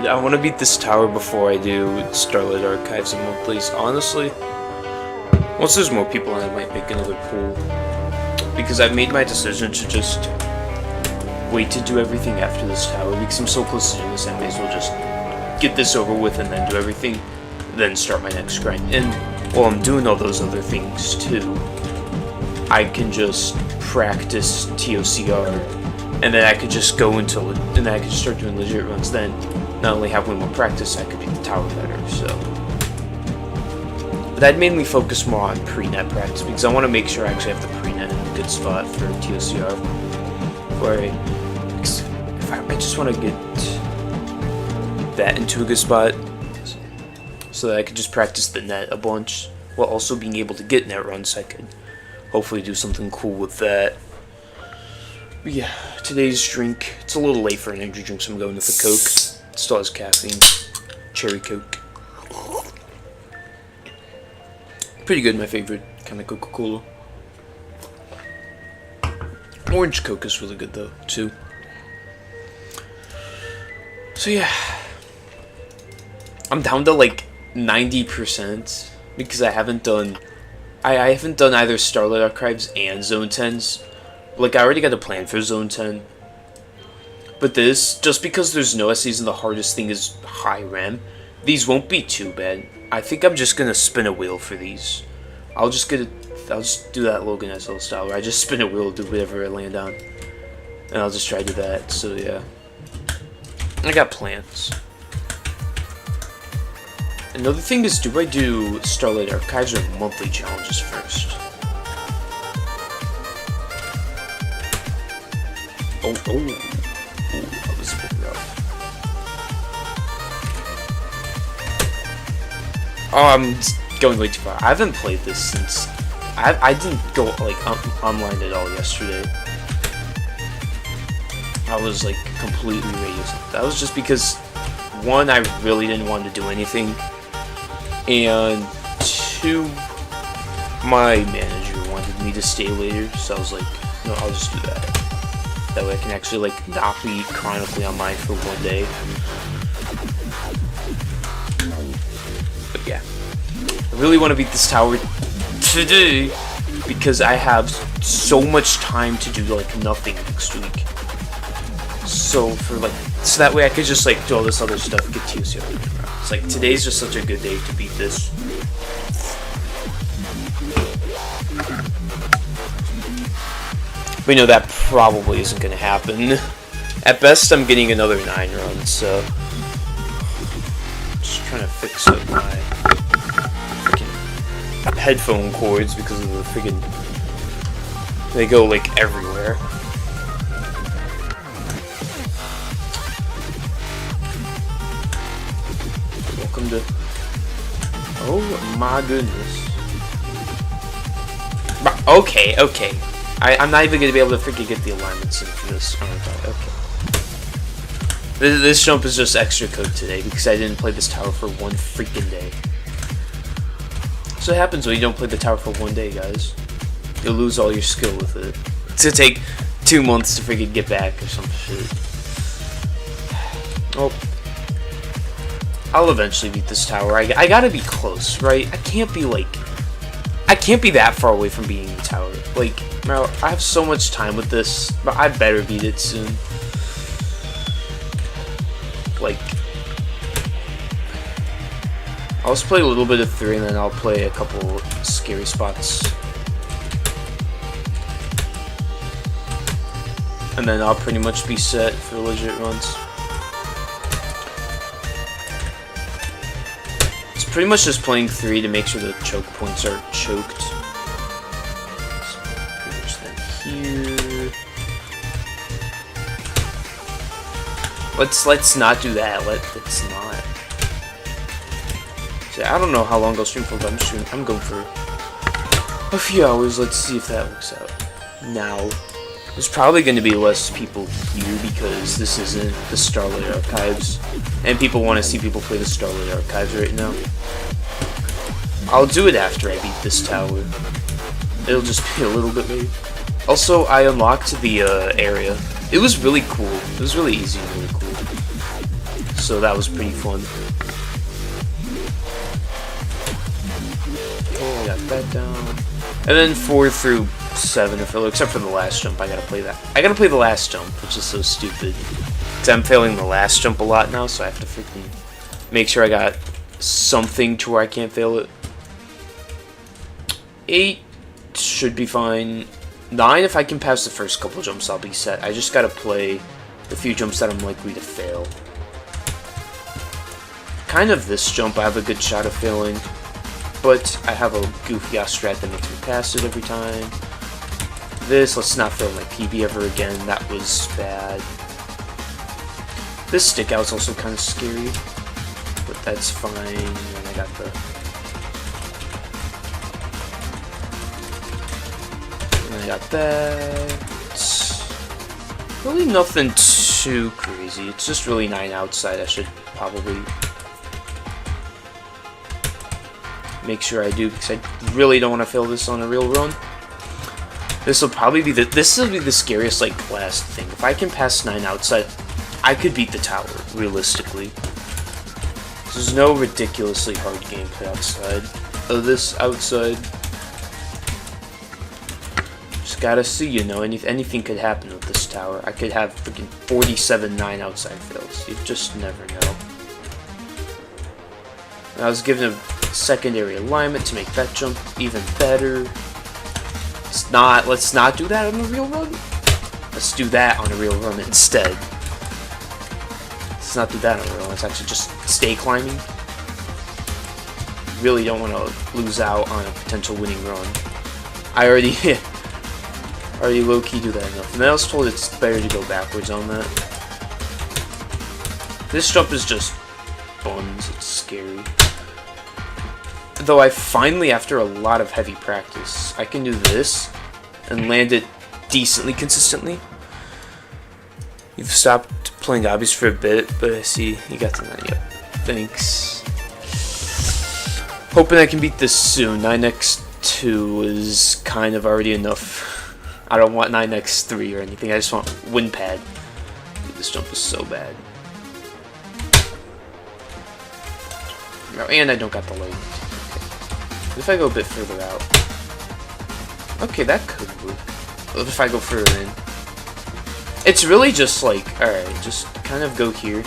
I want to beat this tower before I do Starlight Archives in one place. Honestly, once there's more people, I might make another pool. Because I've made my decision to just wait to do everything after this tower. Because I'm so close to doing this, I may as well just get this over with and then do everything. Then start my next grind. And while I'm doing all those other things too, I can just practice ToCR. And then I could just go until, and then I could start doing legit runs then. Not only have way more practice, I could beat the tower better, so. But I'd mainly focus more on pre-net practice, because I want to make sure I actually have the pre-net in a good spot for ToCR. Where I just want to get that into a good spot, so that I could just practice the net a bunch, while also being able to get net runs. I could hopefully do something cool with that. But yeah, today's drink, it's a little late for an energy drink, so I'm going with the Coke. It still has caffeine. Cherry Coke. Pretty good, my favorite kind of Coca-Cola. Orange Coke is really good though, too. So yeah. I'm down to like 90% because I haven't done either Starlight Archives and Zone 10s. Like, I already got a plan for Zone 10. But this, just because there's no SCs and the hardest thing is high RAM, these won't be too bad. I think I'm just gonna spin a wheel for these. I'll just do that Logan SL style where I just spin a wheel, do whatever I land on. And I'll just try to do that, so yeah. I got plans. Another thing is, do I do Starlight Archives or monthly challenges first? Oh, that was a bit rough. Oh, I'm going way too far. I haven't played this since... I didn't go, like, online at all yesterday. I was, like, completely raised. That was just because, one, I really didn't want to do anything, and two, my manager wanted me to stay later, so I was like, no, I'll just do that. That way I can actually, like, not be chronically online for one day. But yeah. I really want to beat this tower today because I have so much time to do, like, nothing next week. So that way I could just, like, do all this other stuff and get ToCR. It's like, today's just such a good day to beat this. We know that probably isn't going to happen. At best, I'm getting another 9 runs, so... Just trying to fix up my freaking headphone cords because of the freaking... They go, like, everywhere. Welcome to... Oh my goodness. Okay. I'm not even going to be able to freaking get the alignments in for this. Oh, okay. This jump is just extra code today because I didn't play this tower for one freaking day. So it happens when you don't play the tower for one day, guys. You'll lose all your skill with it. To take 2 months to freaking get back or some shit. Oh. I'll eventually beat this tower. I gotta be close, right? I can't be that far away from beating the tower. Like, bro, I have so much time with this, but I better beat it soon. Like, I'll just play a little bit of 3 and then I'll play a couple scary spots. And then I'll pretty much be set for legit runs. It's pretty much just playing 3 to make sure the choke points are choked. So pretty much then here. Let's not do that. Let's not. So I don't know how long I'll stream for, but I'm going for a few hours. Let's see if that works out. Now, there's probably going to be less people here because this isn't the Starlight Archives, and people want to see people play the Starlight Archives right now. I'll do it after I beat this tower. It'll just be a little bit late. Also, I unlocked the area. It was really cool. It was really easy and really cool. So that was pretty fun. Oh, I got that down. And then 4 through 7 are filler, except for the last jump. I gotta play that. I gotta play the last jump, which is so stupid. Because I'm failing the last jump a lot now, so I have to freaking make sure I got something to where I can't fail it. 8 should be fine. 9, if I can pass the first couple jumps, I'll be set. I just gotta play the few jumps that I'm likely to fail. Kind of this jump I have a good shot of failing, but I have a goofy ass strat that makes me pass it every time. This, let's not fail my PB ever again, that was bad. This stick out's also kind of scary, but that's fine. And I got the... And I got that. Really nothing too crazy, it's just really 9 outside. I should probably make sure I do, because I really don't want to fail this on a real run. This will probably be the scariest like last thing. If I can pass 9 outside, I could beat the tower realistically. There's no ridiculously hard gameplay outside of this outside. Just gotta see, you know, anything could happen with this tower. I could have freaking 47 9 outside fails. You just never know. And I was given a secondary alignment to make that jump even better. Let's not do that on a real run. Let's do that on a real run instead. Let's not do that on a real run. Let's actually just stay climbing. Really don't want to lose out on a potential winning run. I already low-key do that enough. And I was told it's better to go backwards on that. This jump is just buns. It's scary. Though I finally, after a lot of heavy practice, I can do this and land it decently consistently. You've stopped playing obbies for a bit, but I see you got to 9. Yep. Thanks. Hoping I can beat this soon. 9x2 is kind of already enough. I don't want 9x3 or anything. I just want win pad. Dude, this jump is so bad. Oh, and I don't got the leg. If I go a bit further out. Okay, that could work. What if I go further in? It's really just like, alright, just kind of go here.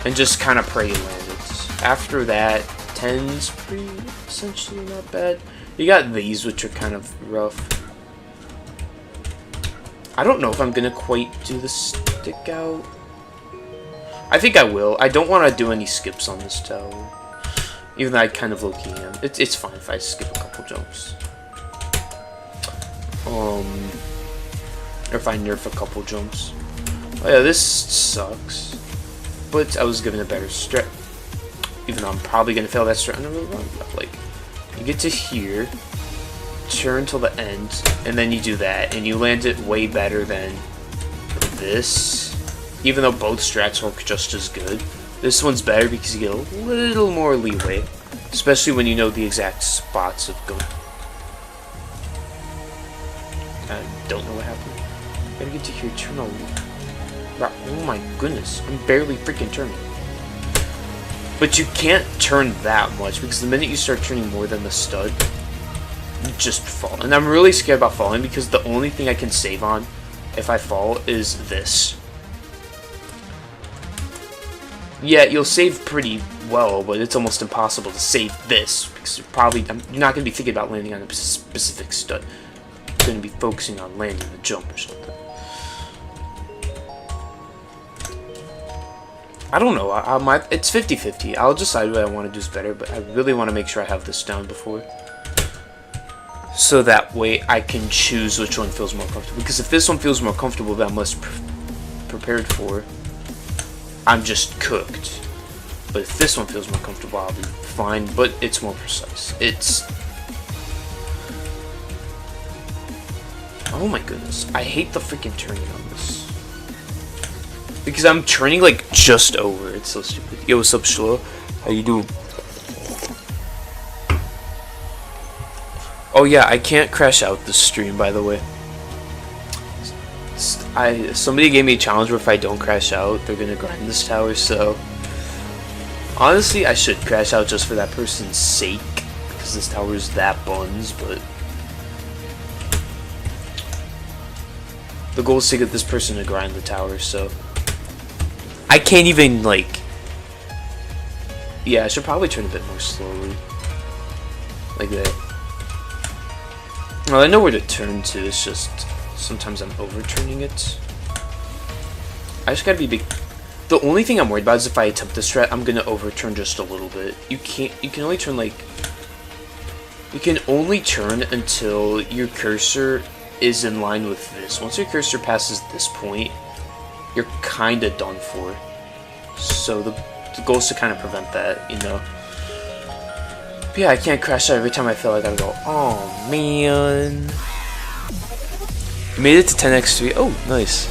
And just kind of pray you land it. After that, 10's pretty essentially not bad. You got these, which are kind of rough. I don't know if I'm gonna quite do the stick out. I think I will. I don't want to do any skips on this tower. Even though I kind of low-key am. It's fine if I skip a couple jumps. Or if I nerf a couple jumps. Oh yeah, this sucks. But I was given a better strat. Even though I'm probably going to fail that strat on a real run. But like, you get to here, turn till the end, and then you do that. And you land it way better than this. Even though both strats work just as good. This one's better because you get a little more leeway, especially when you know the exact spots of going. I don't know what happened. Gotta get to here, turn a little. Oh my goodness, I'm barely freaking turning. But you can't turn that much because the minute you start turning more than the stud, you just fall. And I'm really scared about falling because the only thing I can save on if I fall is this. Yeah, you'll save pretty well, but it's almost impossible to save this because you're not going to be thinking about landing on a specific stud. You're going to be focusing on landing the jump or something. I don't know. It's 50-50. I'll decide what I want to do is better, but I really want to make sure I have this down before. So that way I can choose which one feels more comfortable. Because if this one feels more comfortable than I'm less prepared for, I'm just cooked. But if this one feels more comfortable, I'll be fine, but it's more precise. Oh my goodness. I hate the freaking turning on this. Because I'm turning like just over. It's so stupid. Yo, what's up, Shlo? How you doing? Oh yeah, I can't crash out this stream, by the way. Somebody gave me a challenge where if I don't crash out, they're gonna grind this tower, so... Honestly, I should crash out just for that person's sake, because this tower is that buns, but... The goal is to get this person to grind the tower, so... I can't even, like... Yeah, I should probably turn a bit more slowly. Like that. Well, I know where to turn to, it's just... Sometimes I'm overturning it. I just gotta be big. The only thing I'm worried about is if I attempt this strat, I'm gonna overturn just a little bit. You can only turn like... You can only turn until your cursor is in line with this. Once your cursor passes this point, you're kinda done for. So the goal is to kind of prevent that, you know. But yeah, I can't crash out every time I feel like I go, oh man. You made it to 10x3. Oh, nice.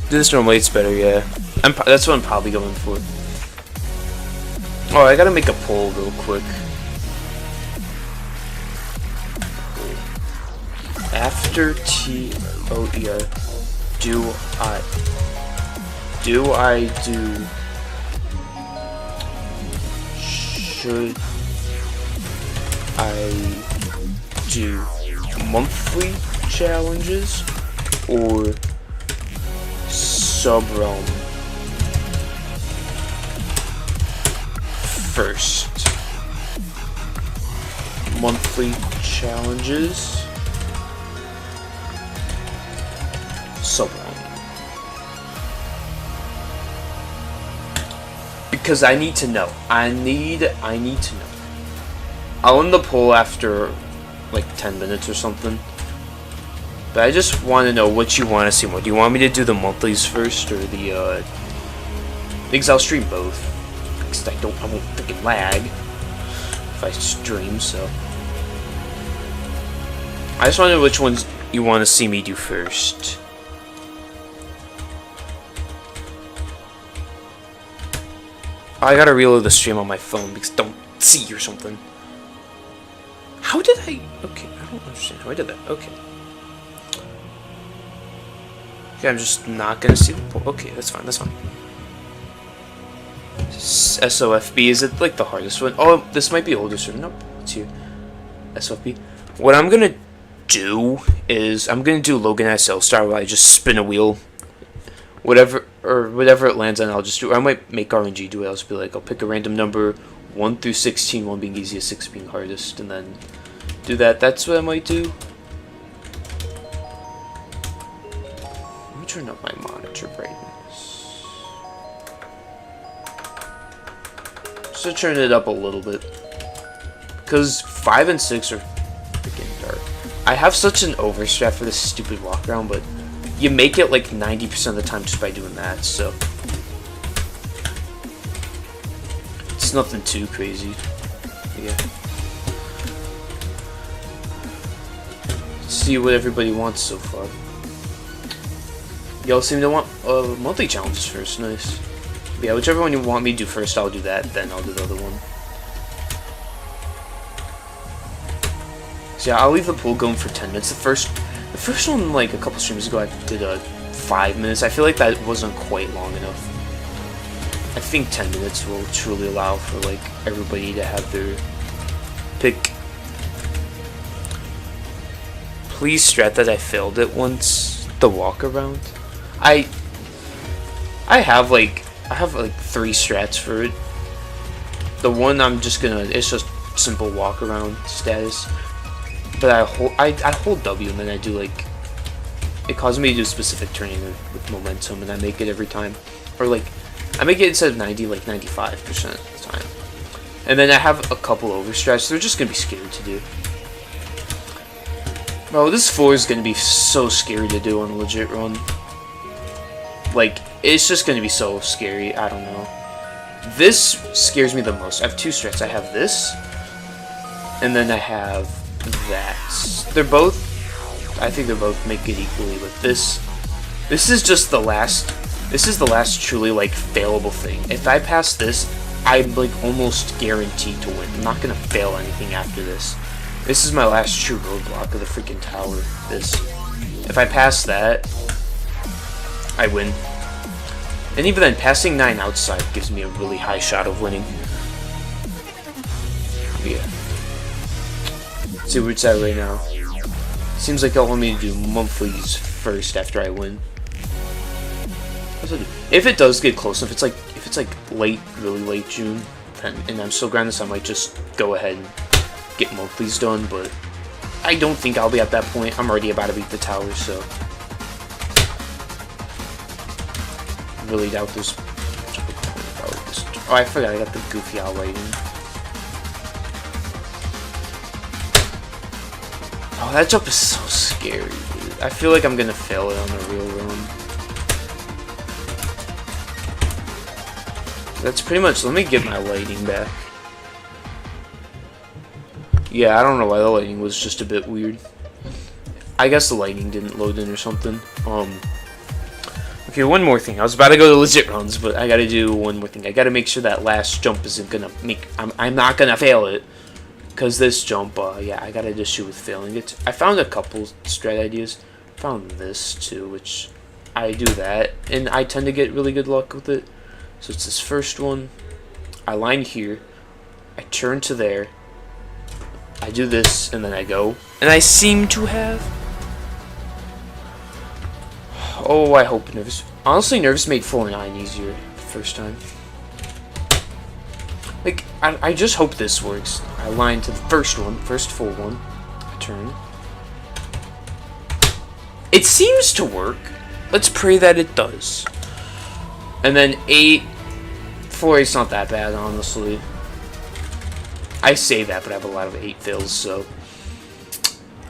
Do this normally, it's better, yeah. That's what I'm probably going for. Oh, I gotta make a poll real quick. After ToER, should I do monthly challenges or sub-realm first? Monthly challenges, sub-realm. Because I need to know. I need to know. I'll end the poll after like 10 minutes or something. But I just want to know what you want to see more. Do you want me to do the monthlies first or the because I'll stream both. Because I won't freaking lag if I stream, so. I just want to know which ones you want to see me do first. I gotta reload the stream on my phone because don't see or something. How did I? Okay, I don't understand how I did that. Okay. Okay, I'm just not gonna see the poll. Okay, that's fine. That's fine. SOFB, is it like the hardest one? Oh, this might be older, so nope. It's here. SOFB. What I'm gonna do is I'm gonna do Logan SL Star where I just spin a wheel. Whatever it lands on, I'll just do. Or I might make RNG do it. I'll just be like, I'll pick a random number, 1 through 16, 1 being easiest, 6 being hardest, and then do that. That's what I might do. Let me turn up my monitor brightness. Just to turn it up a little bit, because 5 and 6 are freaking dark. I have such an overstrat for this stupid walk around, but you make it like 90% of the time just by doing that, so it's nothing too crazy. Yeah. Let's see what everybody wants so far. Y'all seem to want monthly challenges first. Nice. But yeah, whichever one you want me to do first, I'll do that. Then I'll do the other one. So yeah, I'll leave the pool going for 10 minutes. The first one, like a couple streams ago, I did 5 minutes. I feel like that wasn't quite long enough. I think 10 minutes will truly allow for like everybody to have their pick. Please strat that I failed it once. The walk around. I have like 3 strats for it. The one I'm just gonna, it's just simple walk around status. But I hold W and then I do like, it causes me to do specific turning with momentum and I make it every time. Or like, I make it instead of 90, like 95% of the time. And then I have a couple overstrats, they're just gonna be scary to do. Bro, this 4 is gonna be so scary to do on a legit run. Like, it's just gonna be so scary, I don't know. This scares me the most. I have 2 strats. I have this, and then I have that. They're both I think they both make it equally, but this is just the last. This is the last truly like failable thing. If I pass this, I'm like almost guaranteed to win. I'm not gonna fail anything after this. This is my last true roadblock of the freaking tower. This. If I pass that, I win. And even then, passing 9 outside gives me a really high shot of winning. Yeah. Let's see where it's at right now. Seems like they'll want me to do monthlies first after I win. If it does get close, if it's like late, really late June, and I'm still grinding this, I might just go ahead and get monthlies done. But I don't think I'll be at that point. I'm already about to beat the tower, so I really doubt this. Oh, I forgot I got the goofy owl lighting. Oh, that jump is so scary, dude. I feel like I'm gonna fail it on the real run. That's pretty much. Let me get my lighting back. Yeah, I don't know why the lighting was just a bit weird. I guess the lighting didn't load in or something. Okay, one more thing. I was about to go to legit runs, but I gotta do one more thing. I gotta make sure that last jump isn't gonna make. I'm not gonna fail it. Because this jump, yeah, I got an issue with failing it. I found a couple strat ideas. Found this too, which I do that, and I tend to get really good luck with it. So it's this first one. I line here. I turn to there. I do this, and then I go. And I seem to have. Oh, I hope nervous. Honestly, nervous made 4-9 easier the first time. Like, I just hope this works. I line to the first one, first full one. I turn. It seems to work. Let's pray that it does. And then 8. 4-8's not that bad, honestly. I say that, but I have a lot of 8 fails, so.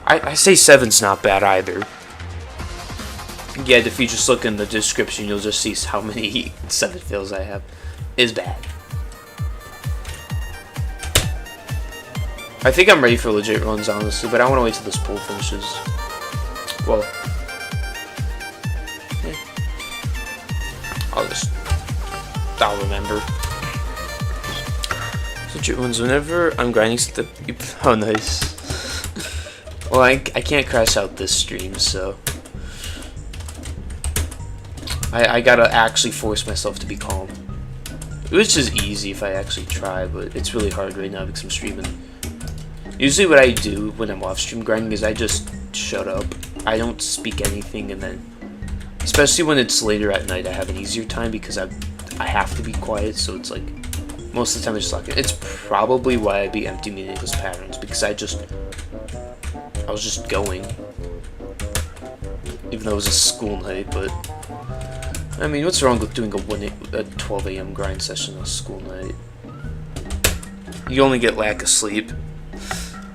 I say 7's not bad either. Yeah, if you just look in the description, you'll just see how many 7 fails I have. Is bad. I think I'm ready for legit runs, honestly, but I want to wait till this pool finishes. Well, yeah. I'll remember. Legit runs whenever I'm grinding the. Oh, nice. Well, I can't crash out this stream, so I gotta actually force myself to be calm. Which is easy if I actually try, but it's really hard right now because I'm streaming. Usually what I do when I'm off stream grinding is I just shut up. I don't speak anything, and then, especially when it's later at night, I have an easier time because I have to be quiet, so it's like, most of the time I just talk. It's probably why I be empty meaningless patterns, because I was just going. Even though it was a school night, but, I mean, what's wrong with doing a 12 a.m. grind session on a school night? You only get lack of sleep.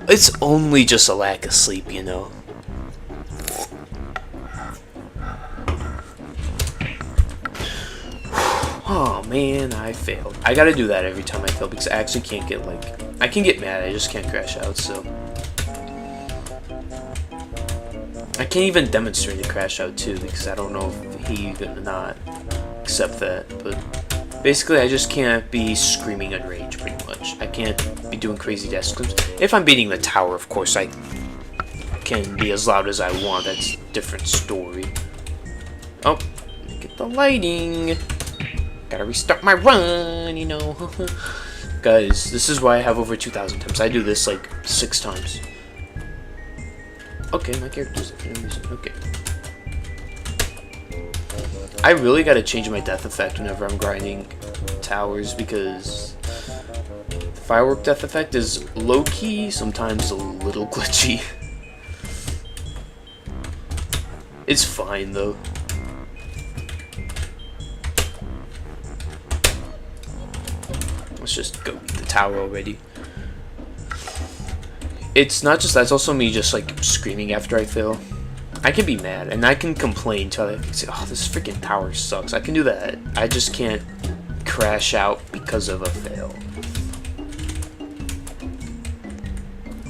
It's only just a lack of sleep, you know. Oh man, I failed. I gotta do that every time I fail because I actually can't get I can get mad, I just can't crash out, so. I can't even demonstrate a crash out too because I don't know if he gonna not accept that, but basically I just can't be screaming in rage pretty much. I can't be doing crazy death screams. If I'm beating the tower, of course I can be as loud as I want, that's a different story. Oh, get the lighting. Gotta restart my run, you know. Guys, this is why I have over 2,000 times. I do this like 6 times. Okay, my character's there for no reason. Okay. I really gotta change my death effect whenever I'm grinding towers because the firework death effect is low-key, sometimes a little glitchy. It's fine though. Let's just go beat the tower already. It's not just that, it's also me just like screaming after I fail. I can be mad and I can complain till I can say, oh, this freaking tower sucks. I can do that. I just can't crash out because of a fail.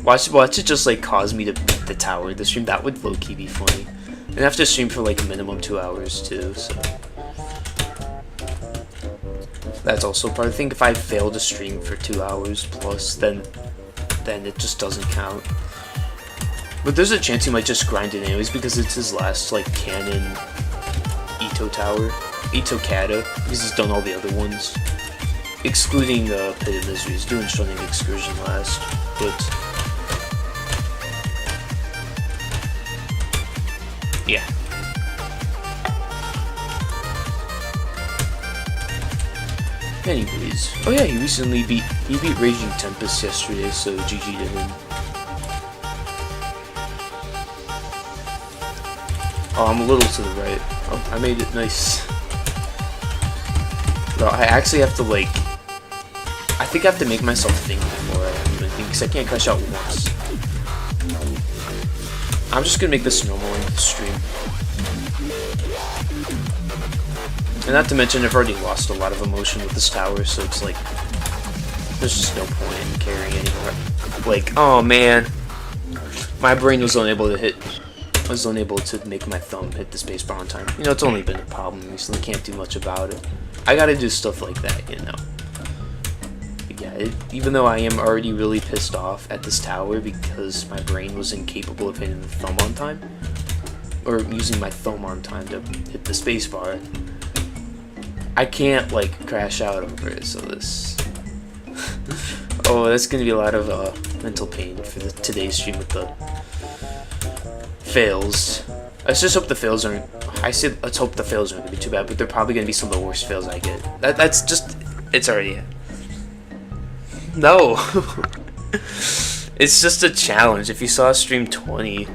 Watch it just like cause me to beat the tower this stream. That would low-key be funny. And I have to stream for like a minimum 2 hours too, so that's also part. I think if I fail to stream for 2 hours plus, then it just doesn't count. But there's a chance he might just grind it anyways because it's his last like canon EToH tower, EToH kata, because he's done all the other ones, excluding Pit of Misery. He's doing Shunning Excursion last, but yeah. Anyways, oh yeah, he recently beat Raging Tempest yesterday, so GG to him. Oh, I'm a little to the right. Oh, I made it nice. No, I actually have to like, I think I have to make myself think before I even think, because I can't crash out once. I'm just gonna make this normal in the stream. And not to mention, I've already lost a lot of emotion with this tower, so it's like, there's just no point in caring anymore. Like, oh man, my brain was unable to make my thumb hit the spacebar on time. You know, it's only been a problem recently, can't do much about it. I gotta do stuff like that, you know. But yeah, even though I am already really pissed off at this tower because my brain was incapable of hitting the thumb on time, or using my thumb on time to hit the spacebar, I can't like crash out over it, so this oh, that's gonna be a lot of mental pain for today's stream with the fails. Let's just hope the fails aren't, I said let's hope the fails aren't gonna be too bad, but they're probably gonna be some of the worst fails I get. That's just, it's already, no. It's just a challenge. If you saw stream 20,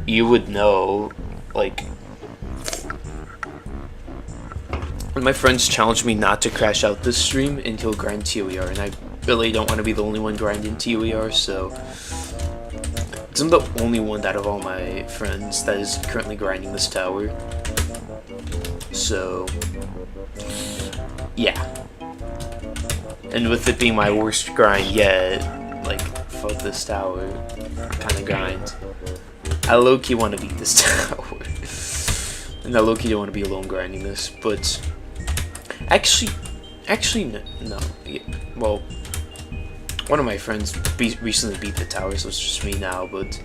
you would know, like, when my friends challenge me not to crash out this stream and he'll grind ToER, and I really don't want to be the only one grinding ToER, so I'm the only one out of all my friends that is currently grinding this tower. So yeah, and with it being my worst grind yet, like, fuck this tower kind of grind, I low-key want to beat this tower. And I low-key don't want to be alone grinding this, but actually no. Yeah, well, one of my friends recently beat the tower, so it's just me now, but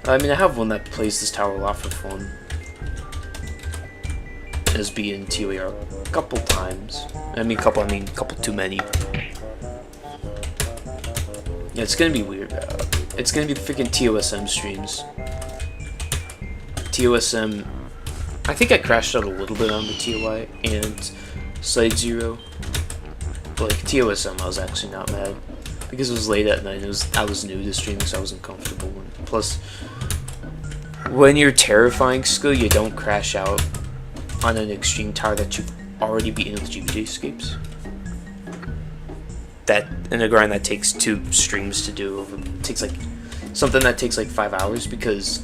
I mean, I have one that plays this tower a lot for fun. Has beaten ToER a couple times. I mean couple too many. Yeah, it's gonna be weird. It's gonna be the freaking TOSM streams. TOSM, I think I crashed out a little bit on the TOI and Side Zero, but like TOSM I was actually not mad because it was late at night. I was new to streaming, so I wasn't comfortable. Plus, when you're terrifying skill, you don't crash out on an extreme tower that you've already beaten with GBJ escapes. That in a grind that takes 2 streams to do, takes like something that takes like 5 hours, because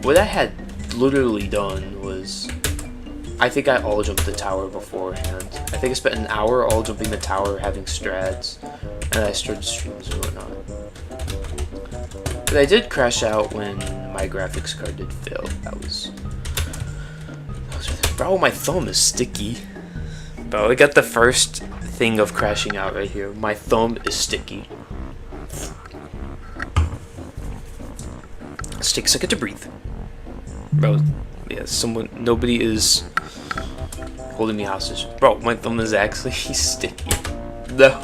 what I had literally done was, I think I all jumped the tower beforehand. I think I spent an hour all jumping the tower having strats, and I started streams and whatnot. But I did crash out when my graphics card did fail. That was bro, my thumb is sticky. Bro, I got the first thing of crashing out right here. My thumb is sticky. Let's take a second to breathe. Bro, yeah, nobody is holding me hostage. Bro, my thumb is actually sticky. No.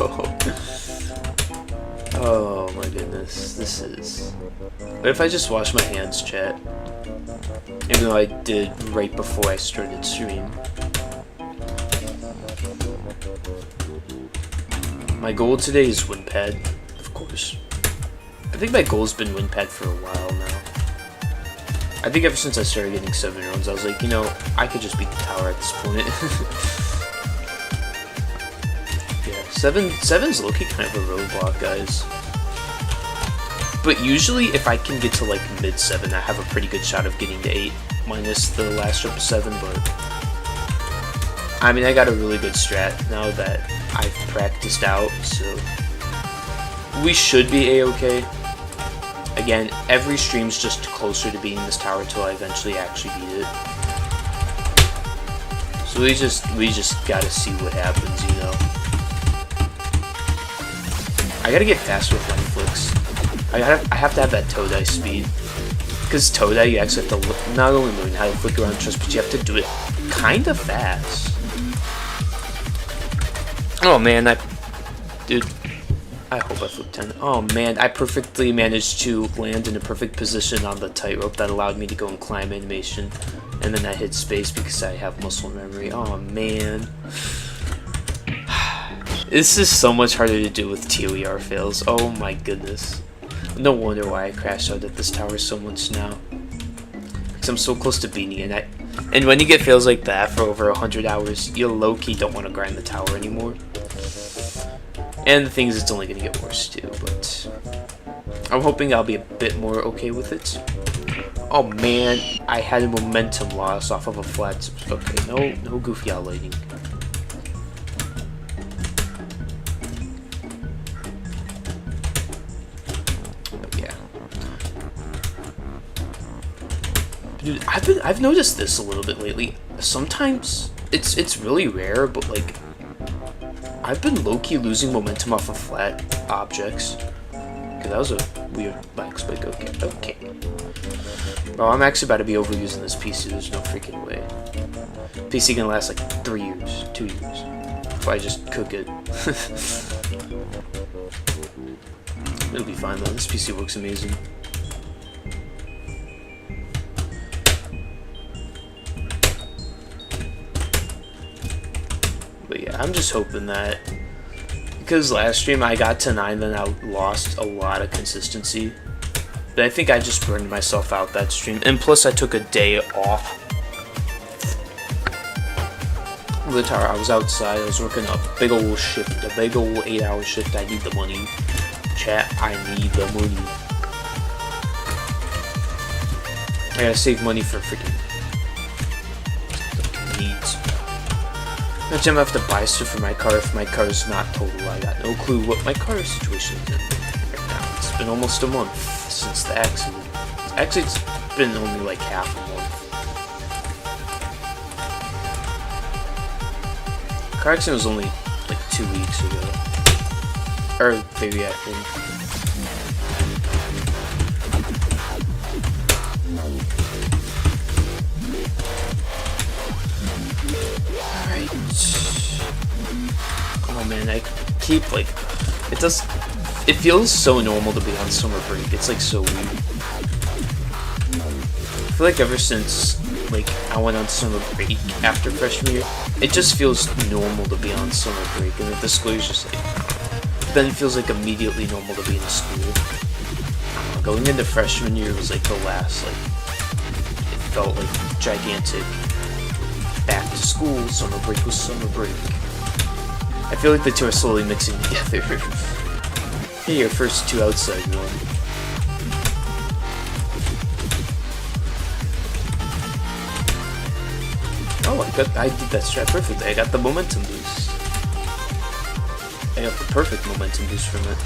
Oh my goodness, this is... What if I just wash my hands, chat? Even though I did right before I started stream. My goal today is win pad, of course. I think my goal's been win pad for a while now. I think ever since I started getting 7 runs, I was like, you know, I could just beat the tower at this point. Yeah, 7's low-key kind of a roadblock, guys. But usually, if I can get to like mid-7, I have a pretty good shot of getting to 8, minus the last jump of 7, but... I mean, I got a really good strat now that I've practiced out, so... we should be a-okay. Again, every stream's just closer to beating this tower until I eventually actually beat it. So we just gotta see what happens, you know. I gotta get faster with line flicks. I have to have that ToDIE speed. Because ToDIE, you actually have to not only learn how to flick around trust, but you have to do it kinda fast. Oh man, dude, I hope I flipped 10. Oh man, I perfectly managed to land in a perfect position on the tightrope that allowed me to go and climb animation. And then I hit space because I have muscle memory. Oh man. This is so much harder to do with ToER fails. Oh my goodness. No wonder why I crashed out at this tower so much now. Because I'm so close to beating it. And when you get fails like that for over 100 hours, you low-key don't want to grind the tower anymore. And the thing is, it's only going to get worse too, but I'm hoping I'll be a bit more okay with it. Oh man, I had a momentum loss off of a flat. Okay, no goofy out lighting. But yeah, dude, I've noticed this a little bit lately. Sometimes it's really rare, but like I've been low-key losing momentum off of flat objects. Okay, that was a weird lag spike. Okay. Oh, I'm actually about to be overusing this PC. There's no freaking way. PC can last like 3 years, 2 years, if I just cook it. It'll be fine though. This PC works amazing. But yeah, I'm just hoping that, because last stream I got to 9, then I lost a lot of consistency. But I think I just burned myself out that stream, and plus I took a day off the tower. I was outside, I was working a big ol' shift, a big ol' 8-hour shift. I need the money. Chat, I need the money. I gotta save money for freaking needs. Next time I have to buy stuff for my car if my car is not total. I got no clue what my car situation is in right now. It's been almost a month since the accident. Actually, it's been only like half a month. Car accident was only like 2 weeks ago. Or maybe I think. Alright. Oh man, I keep like, it feels so normal to be on summer break. It's like so weird. I feel like ever since like I went on summer break after freshman year, it just feels normal to be on summer break, and the school is just like, then it feels like immediately normal to be in school. Going into freshman year was like the last, like, it felt like gigantic back to school, summer break was summer break. I feel like the two are slowly mixing together. Hey, your first 2 outside one. Oh, I did that strat perfectly. I got the momentum boost. I got the perfect momentum boost from it.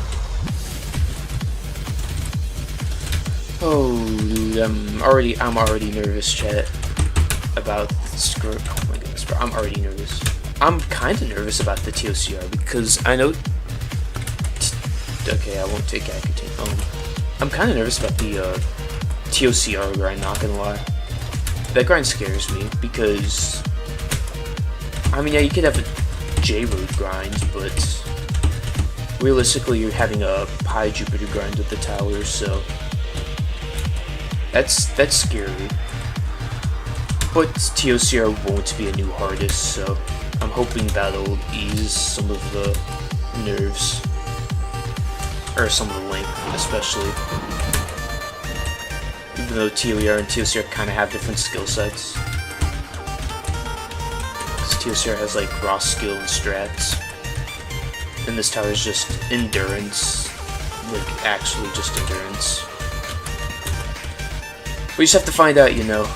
Oh, dude, I'm already nervous, chat, about this group. Oh my goodness, bro, I'm already nervous. I'm kind of nervous about the ToCR because I know. Okay, I won't take Accutane. I'm kind of nervous about the ToCR grind. Not gonna lie, that grind scares me because, I mean, yeah, you could have a J-Road grind, but realistically, you're having a Piejupiter grind with the towers, so that's scary. But ToCR won't be a new hardest, so I'm hoping that'll ease some of the nerves, or some of the length, especially. Even though ToER and ToCR kind of have different skill sets. Because ToCR has like raw skill and strats. And this tower is just endurance. Like, actually just endurance. We just have to find out, you know.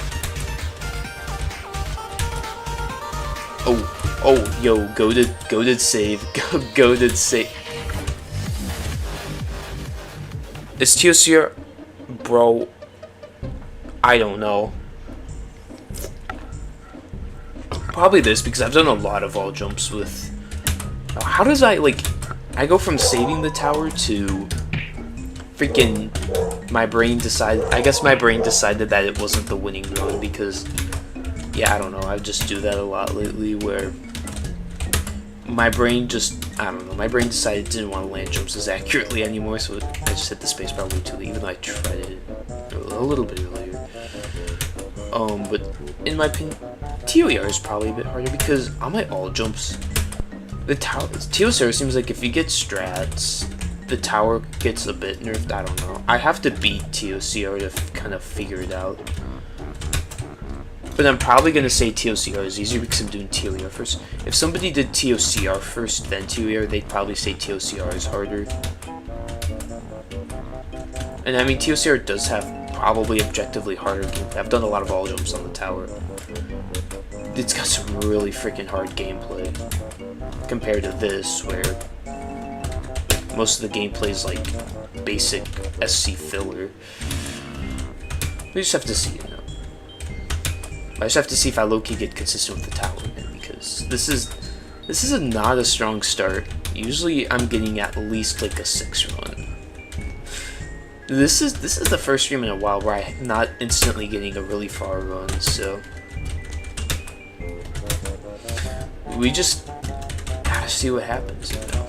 Oh, yo, goated save. Goated save. Is ToCR... Bro... I don't know. Probably this, because I've done a lot of wall jumps with... How does I, like... I go from saving the tower to... Freaking... My brain decided... I guess my brain decided that it wasn't the winning run, because... Yeah, I don't know. I just do that a lot lately, where... My brain just... I don't know. My brain decided it didn't want to land jumps as accurately anymore, so I just hit the spacebar way too late, even though I tried it a little bit earlier. But in my opinion, ToER is probably a bit harder because on my all jumps, the tower ToCR seems like if you get strats, the tower gets a bit nerfed. I don't know. I have to beat ToCR to kind of figure it out. But I'm probably gonna say ToCR is easier because I'm doing ToER first. If somebody did ToCR first, then ToER, they'd probably say ToCR is harder. And I mean, ToCR does have probably objectively harder gameplay. I've done a lot of all jumps on the tower. It's got some really freaking hard gameplay compared to this, where most of the gameplay is like basic SC filler. We just have to see, you know. I just have to see if I low-key get consistent with the tower again, because this is not a strong start. Usually I'm getting at least like a 6 run. This is the first stream in a while where I'm not instantly getting a really far run, so we just gotta see what happens, you know.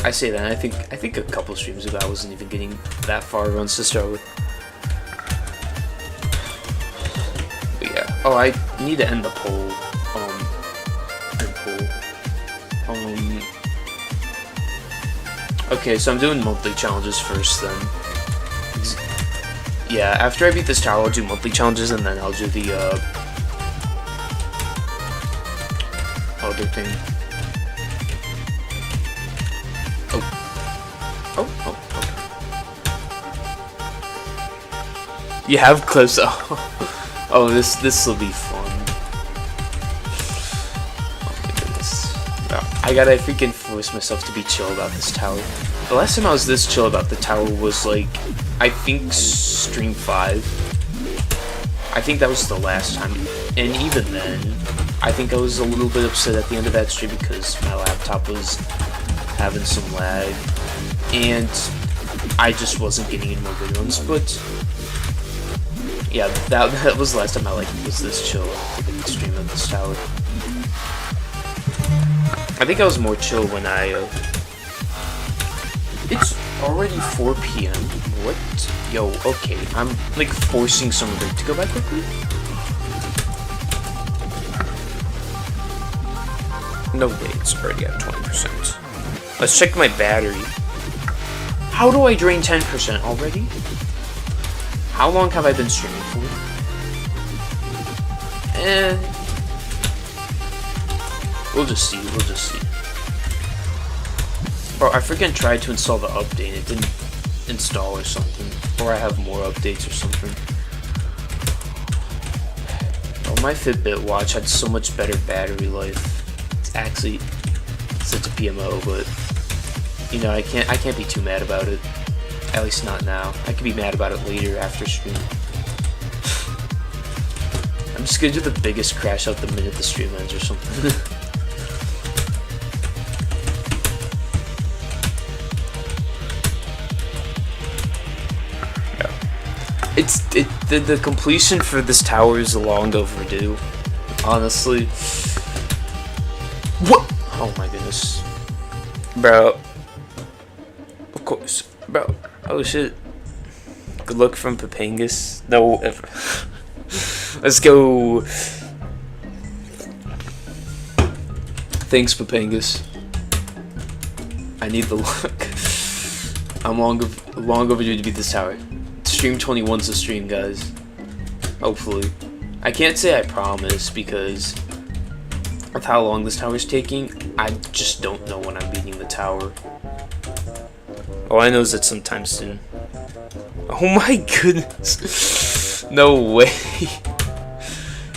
I say that, and I think a couple streams ago I wasn't even getting that far runs to start with. But yeah. Oh, I need to end the poll. Okay, so I'm doing monthly challenges first then. Yeah, after I beat this tower, I'll do monthly challenges, and then I'll do the, other thing. Oh, okay. You have clips? Oh, this will be fun. Oh my goodness. I gotta freaking force myself to be chill about this tower. The last time I was this chill about the tower was like, I think stream 5. I think that was the last time, and even then, I think I was a little bit upset at the end of that stream because my laptop was having some lag, and I just wasn't getting any more good ones. But yeah, that was the last time I was this chill to the stream of this tower. I think I was more chill when it's already 4 PM. What? Yo, okay, I'm like forcing some of them to go back quickly. No way, it's already at 20%. Let's check my battery. How do I drain 10% already? How long have I been streaming for? We'll just see, Bro, I freaking tried to install the update and it didn't install or something. Or I have more updates or something. Oh, my Fitbit watch had so much better battery life. It's actually such a PMO, but you know, I can't be too mad about it. At least not now. I can be mad about it later after stream. I'm just gonna do the biggest crash out the minute the stream ends or something. The completion for this tower is long overdue, honestly. What? Oh my goodness, bro. Of course, bro. Oh shit. Good luck from Papangus. No, ever. Let's go. Thanks, Papangus. I need the luck. I'm long overdue to beat this tower. Stream 21's the stream, guys. Hopefully. I can't say I promise because of how long this tower's taking. I just don't know when I'm beating the tower. All I know is that sometime soon. Oh my goodness. No way.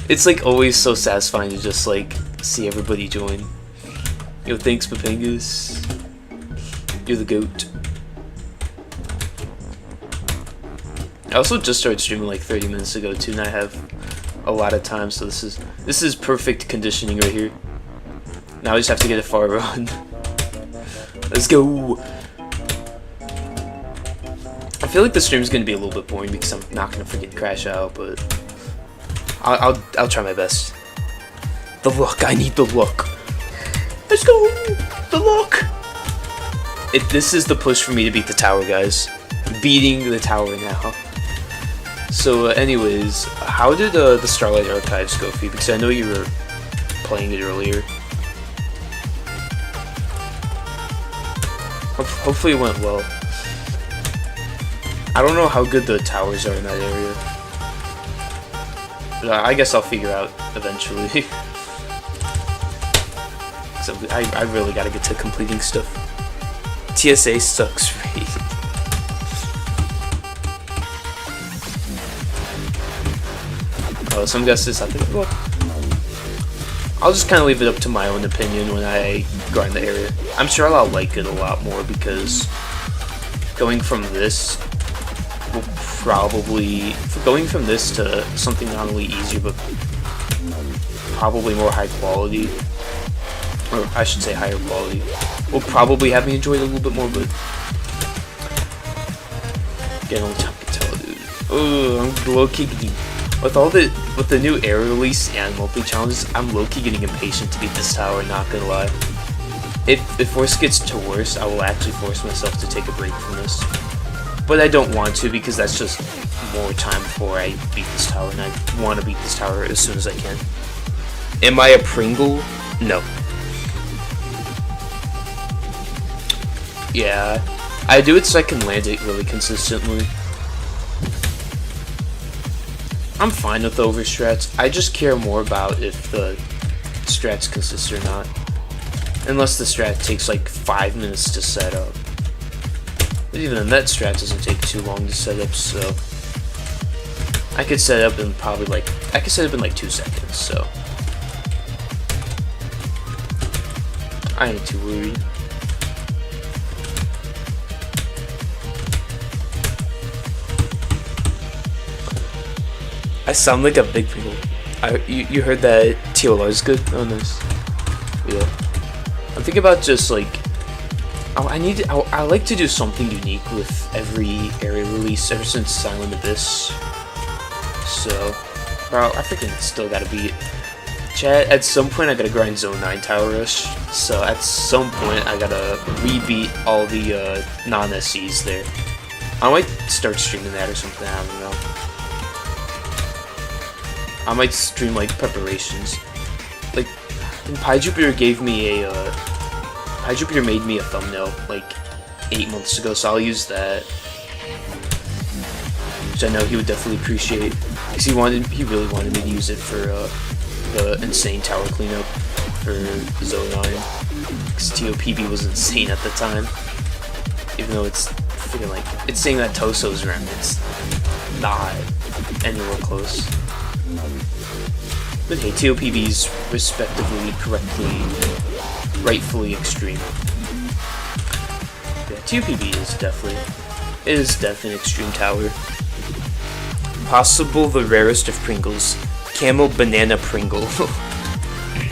It's like always so satisfying to just like see everybody join. Yo, thanks, Papangus. You're the GOAT. I also just started streaming like 30 minutes ago too, and I have a lot of time, so this is perfect conditioning right here. Now I just have to get a far run. Let's go. I feel like the stream's gonna be a little bit boring because I'm not gonna freaking crash out, but I'll try my best. The luck, I need the luck. Let's go, the luck. This is the push for me to beat the tower, guys. Beating the tower now. So, anyways, how did the Starlight Archives go for you? Because I know you were playing it earlier. Hopefully it went well. I don't know how good the towers are in that area. But I guess I'll figure out eventually. So I really gotta get to completing stuff. TSA sucks raid. Oh, some guesses I think. Well, I'll just kind of leave it up to my own opinion when I go in the area. I'm sure I'll like it a lot more because going from this will probably to something not only easier but probably more high quality, or I should say higher quality, will probably have me enjoy it a little bit more. But again, only time can tell, dude. Oh, I'm low-key getting with the new air release and multi challenges. I'm low-key getting impatient to beat this tower. Not gonna lie. If worse gets to worse, I will actually force myself to take a break from this. But I don't want to because that's just more time before I beat this tower, and I want to beat this tower as soon as I can. Am I a Pringle? No. Yeah, I do it so I can land it really consistently. I'm fine with the overstrats. I just care more about if the strats consist or not. Unless the strat takes like 5 minutes to set up. But even then, that strat doesn't take too long to set up, so I could set up in probably like 2 seconds, so I ain't too worried. I sound like a big people. You heard that ToER is good? Oh, nice. Yeah. I'm thinking about just like I like to do something unique with every area release ever since Silent Abyss. So, bro, I freaking still gotta beat chat. At some point, I gotta grind Zone 9 Tower Rush. So at some point, I gotta re-beat all the non-SCs there. I might start streaming that or something. I don't know. I might stream like preparations. Like, Piejupiter gave me a Piejupiter made me a thumbnail like 8 months ago, so I'll use that. Which I know he would definitely appreciate, because he really wanted me to use it for the insane tower cleanup for Zone 9. Because TOPB was insane at the time. Even though it's freaking like it's saying that Toso's around, it's not anywhere close. But hey, TOPB's respectively, rightfully extreme. Yeah, TOPB is definitely an extreme tower. Possible the rarest of Pringles, Camel Banana Pringle.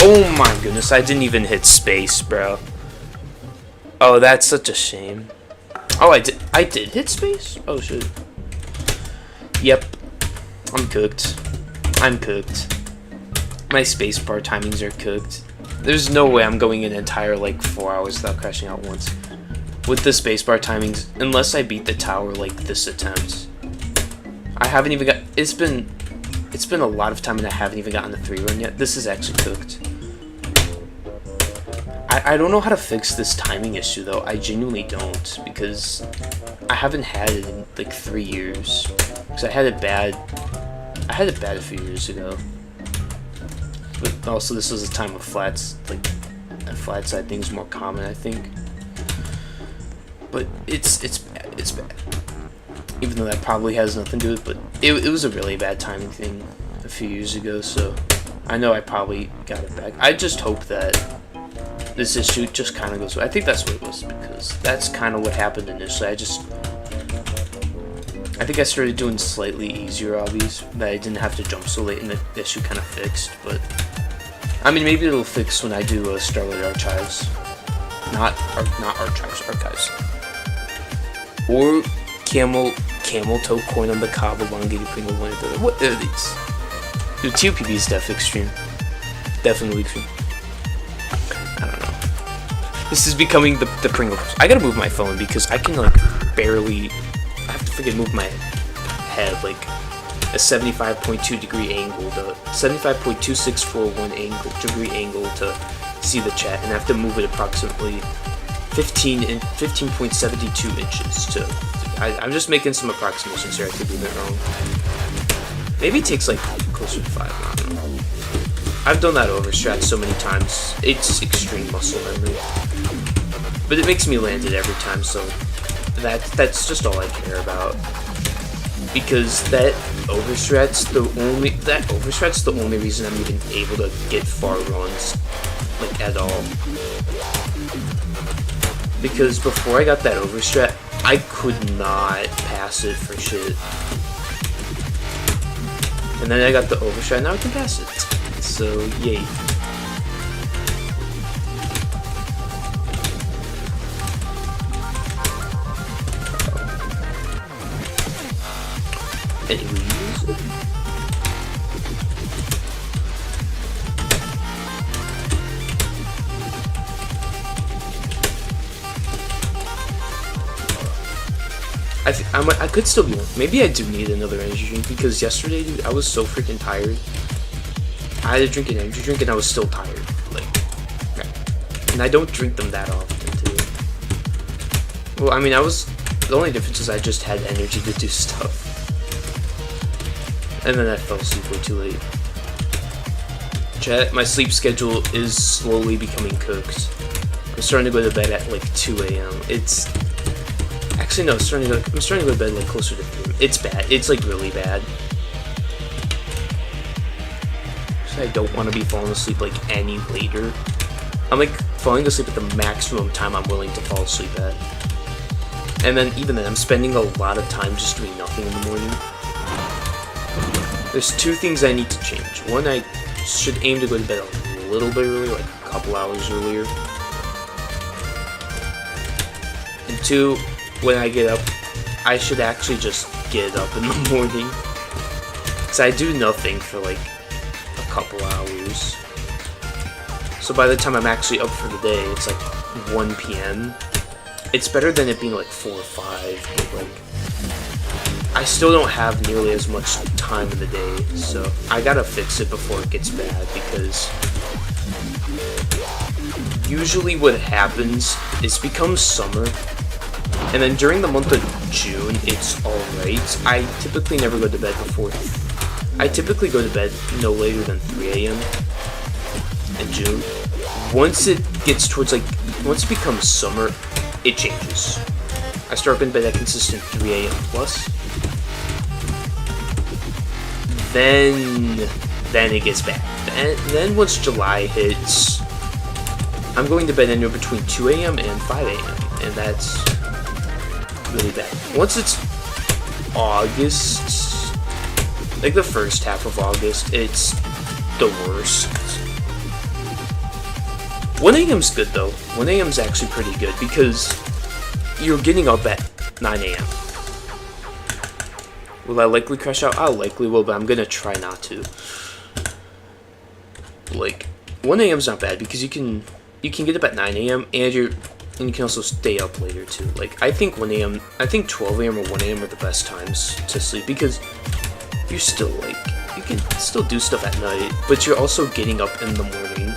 Oh my goodness, I didn't even hit space, bro. Oh, that's such a shame. Oh, I did hit space? Oh shit. Yep. I'm cooked. My spacebar timings are cooked. There's no way I'm going an entire like 4 hours without crashing out once. With the spacebar timings, unless I beat the tower like this attempt. I haven't even got it's been a lot of time and I haven't even gotten the 3 run yet. This is actually cooked. I don't know how to fix this timing issue though. I genuinely don't, because I haven't had it in like 3 years. Because I had it bad a few years ago. But also this was a time of flats, like the flat side thing is more common, I think. But it's bad. Even though that probably has nothing to do with it, but it was a really bad timing thing a few years ago, so I know I probably got it back. I just hope that this issue just kind of goes away. I think that's what it was, because that's kind of what happened initially. I think I started doing slightly easier obbies that I didn't have to jump so late, and the issue kind of fixed. But I mean, maybe it'll fix when I do Starlight Archives, not archives, archives, or camel toe corn on the cob, elongated Pringle one. What are these? Dude, TOPB is definitely extreme. Definitely extreme. I don't know. This is becoming the Pringle. I gotta move my phone because I can like barely. I have to freaking move my head like a 75.2 degree angle to 75.2641 degree angle to see the chat, and I have to move it approximately 15.72 inches to. I'm just making some approximations here. I could be a bit wrong. Maybe it takes like closer to 5. I don't know. I've done that overstrat so many times. It's extreme muscle memory, but it makes me land it every time. So that's just all I care about, because that overstrat's the only reason I'm even able to get far runs, like at all. Because before I got that overstrat, I could not pass it for shit. And then I got the overstrat, now I can pass it. So, yay. Anyways. I could still be one. Maybe I do need another energy drink, because yesterday, dude, I was so freaking tired. I had to drink an energy drink and I was still tired. Like, and I don't drink them that often, too. Well, I mean, the only difference is I just had energy to do stuff. And then I fell asleep way too late. Chat, my sleep schedule is slowly becoming cooked. I'm starting to go to bed at like 2 a.m. It's... Actually, no, I'm starting to go to bed like closer to 3. It's bad. It's like really bad. I don't want to be falling asleep like any later. I'm like falling asleep at the maximum time I'm willing to fall asleep at. And then even then, I'm spending a lot of time just doing nothing in the morning. There's 2 things I need to change. One, I should aim to go to bed a little bit earlier, like a couple hours earlier. And 2, when I get up, I should actually just get up in the morning. Because I do nothing for like a couple hours. So by the time I'm actually up for the day, it's like 1 p.m. It's better than it being like 4 or 5, but like, I still don't have nearly as much time in the day, so I gotta fix it before it gets bad, because usually what happens is it becomes summer, and then during the month of June, it's alright. I typically never go to bed before. I typically go to bed no later than 3 a.m. in June. Once it gets towards like, once it becomes summer, it changes. I start going to bed at consistent 3 a.m. plus. Then it gets bad. And then once July hits, I'm going to bed anywhere between 2 a.m. and 5 a.m. And that's really bad. Once it's August, like the first half of August, it's the worst. 1 a.m.'s good though. 1 a.m.'s actually pretty good because you're getting up at 9 a.m. Will I likely crash out? I likely will, but I'm gonna try not to. Like, 1 a.m.'s not bad because you can get up at 9 a.m. and you can also stay up later too. Like, I think 1 a.m. I think 12 a.m. or 1 a.m. are the best times to sleep because you're still like, you can still do stuff at night, but you're also getting up in the morning.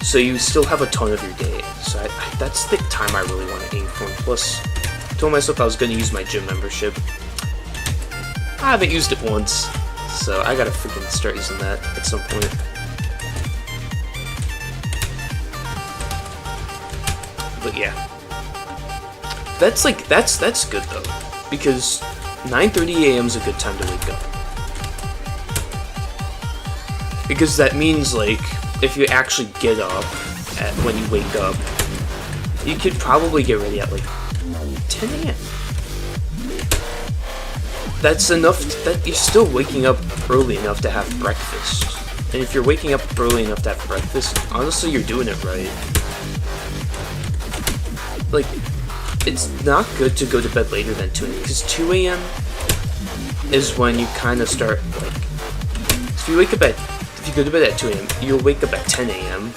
So you still have a ton of your day. So that's the time I really want to aim for. And plus, I told myself I was going to use my gym membership. I haven't used it once, so I gotta freaking start using that at some point. But yeah, that's good though, because 9:30 a.m. is a good time to wake up. Because that means like, if you actually get up when you wake up, you could probably get ready at like 10 a.m. that's enough that you're still waking up early enough to have breakfast. And if you're waking up early enough to have breakfast, honestly, you're doing it right. Like, it's not good to go to bed later than 2 a.m. because 2 a.m. is when you kind of start, like, if you go to bed at 2 a.m., you'll wake up at 10 a.m.,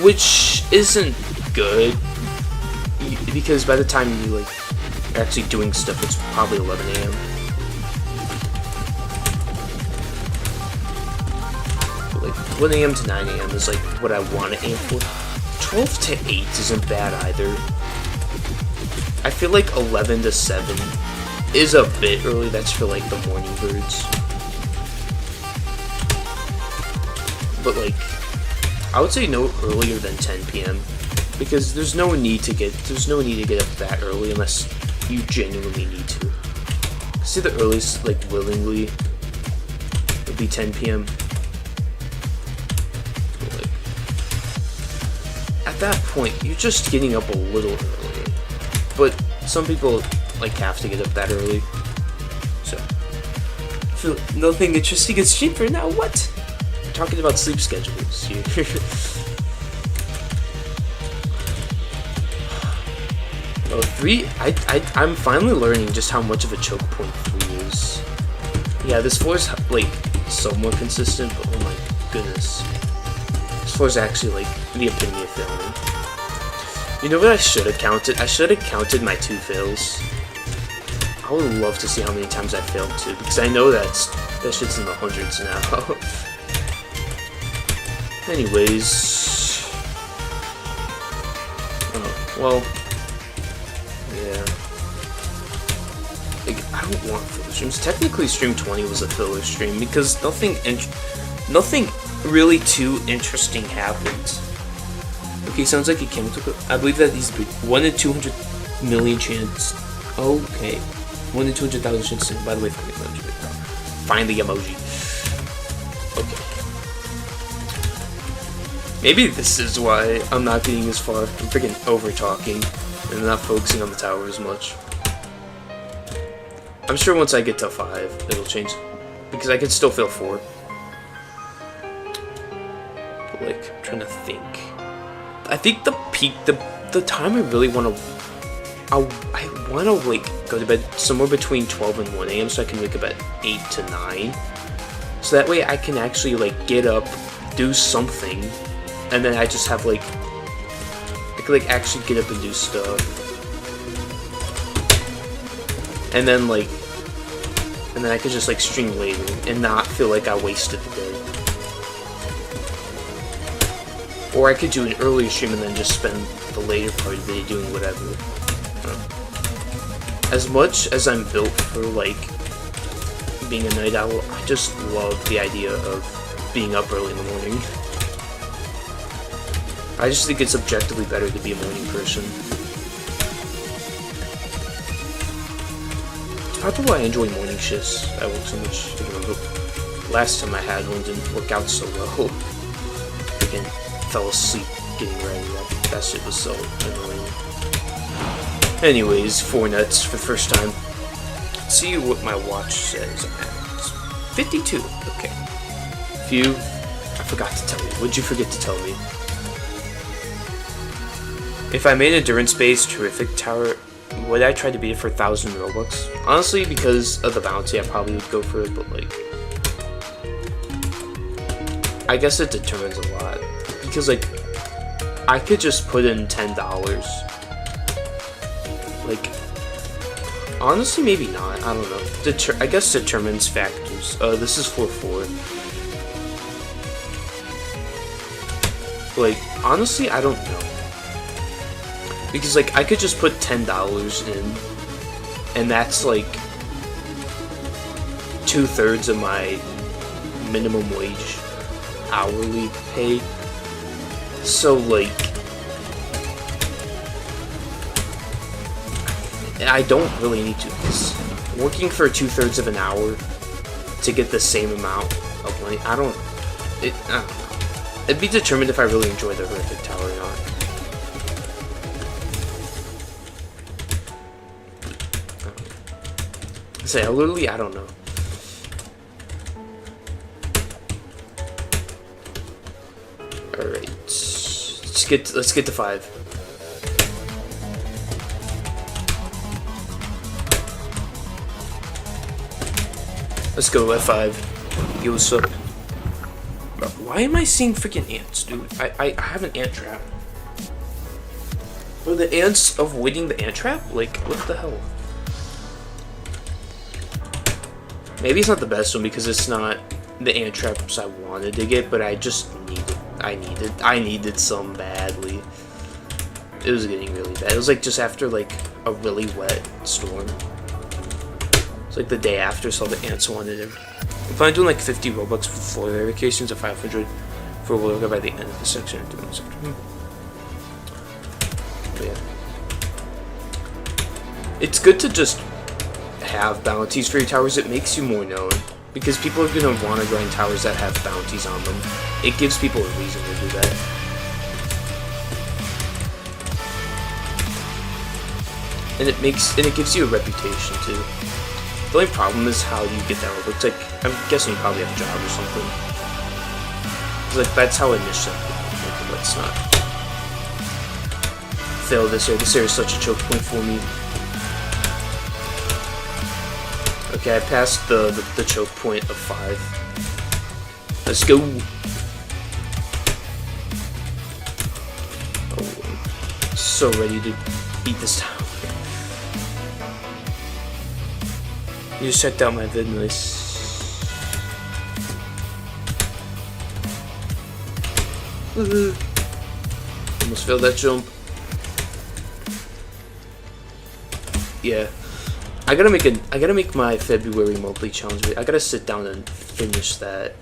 which isn't good, because by the time you, like, are actually doing stuff, it's probably 11 a.m. Like, 1 a.m. to 9 a.m. is, like, what I want to aim for. 12 to 8 isn't bad either. I feel like 11 to 7 is a bit early. That's for, like, the morning birds. But, like, I would say no earlier than 10 p.m. because there's no need to get up that early unless you genuinely need to. See, the earliest, like, willingly would be 10 p.m. But, like, at that point, you're just getting up a little early. But some people, like, have to get up that early. So nothing interesting is cheaper now. What? We're talking about sleep schedules here. Oh, 3. I'm finally learning just how much of a choke point 3 is. Yeah, this floor is, like, somewhat consistent, but oh my goodness, this floor is actually, like, the epitome of failing. You know what I should have counted? I should have counted my 2 fails. I would love to see how many times I failed 2, because I know that shit's in the hundreds now. Anyways, oh, well, yeah. Like, I don't want filler streams. Technically, stream 20 was a filler stream because nothing really too interesting happened. Okay, sounds like a chemical. I believe that these 1 in 200 million chance. Okay, 1 in 200,000 chance. By the way, find the emoji. Okay. Maybe this is why I'm not getting as far. I'm freaking over talking and not focusing on the tower as much. I'm sure once I get to 5, it'll change because I can still fail 4. But, like, I'm trying to think. I think the peak, the time I really want to, I want to, like, go to bed somewhere between 12 and 1 a.m. so I can wake up at 8 to 9. So that way I can actually, like, get up, do something, and then I just have, like, I could, like, actually get up and do stuff. And then, like, and then I could just, like, stream later and not feel like I wasted the day. Or I could do an earlier stream and then just spend the later part of the day doing whatever. As much as I'm built for, like, being a night owl, I just love the idea of being up early in the morning. I just think it's objectively better to be a morning person. It's probably why I enjoy morning shifts at work so much. I remember last time I had one didn't work out so well. Again, fell asleep getting ready. That shit was so annoying. Anyways, 4 nuts for the first time. Let's see what my watch says. It's 52. Okay. I forgot to tell you. What'd you forget to tell me? If I made endurance-based terrific tower, would I try to beat it for 1,000 Robux? Honestly, because of the bounty, I probably would go for it, but, like, I guess it determines a lot. Because, like, I could just put in $10. Like, honestly, maybe not. I don't know. I guess determines factors. This is 4-4. Like, honestly, I don't know. Because, like, I could just put $10 in, and that's, like, 2/3 of my minimum wage hourly pay. So, like, I don't really need to, because working for 2/3 of an hour to get the same amount of money, I don't know. It'd be determined if I really enjoy the horrific tower or not. Literally, I don't know. Alright. Let's get to 5. Let's go F5. Yo, what's up? Why am I seeing freaking ants, dude? I have an ant trap. Are the ants avoiding the ant trap? Like, what the hell? Maybe it's not the best one because it's not the ant traps I wanted to get, but I just needed. I needed some badly. It was getting really bad. It was like just after like a really wet storm. It's like the day after, so all the ants wanted it. I'm planning doing like 50 Robux for floor verifications or 500 for Willow by the end of the section. But yeah. It's good to just have bounties for your towers. It makes you more known. Because people are going to want to grind towers that have bounties on them. It gives people a reason to do that. And it gives you a reputation too. The only problem is how you get that Robux. Like, I'm guessing you probably have a job or something. Like, that's how I missed it. Like, let's not fail this area. This area is such a choke point for me. Okay, I passed the choke point of 5. Let's go. Oh, I'm so ready to beat this tower. You just checked out my vid, nice. Almost failed that jump. Yeah. I gotta make my February monthly challenge. I gotta sit down and finish that.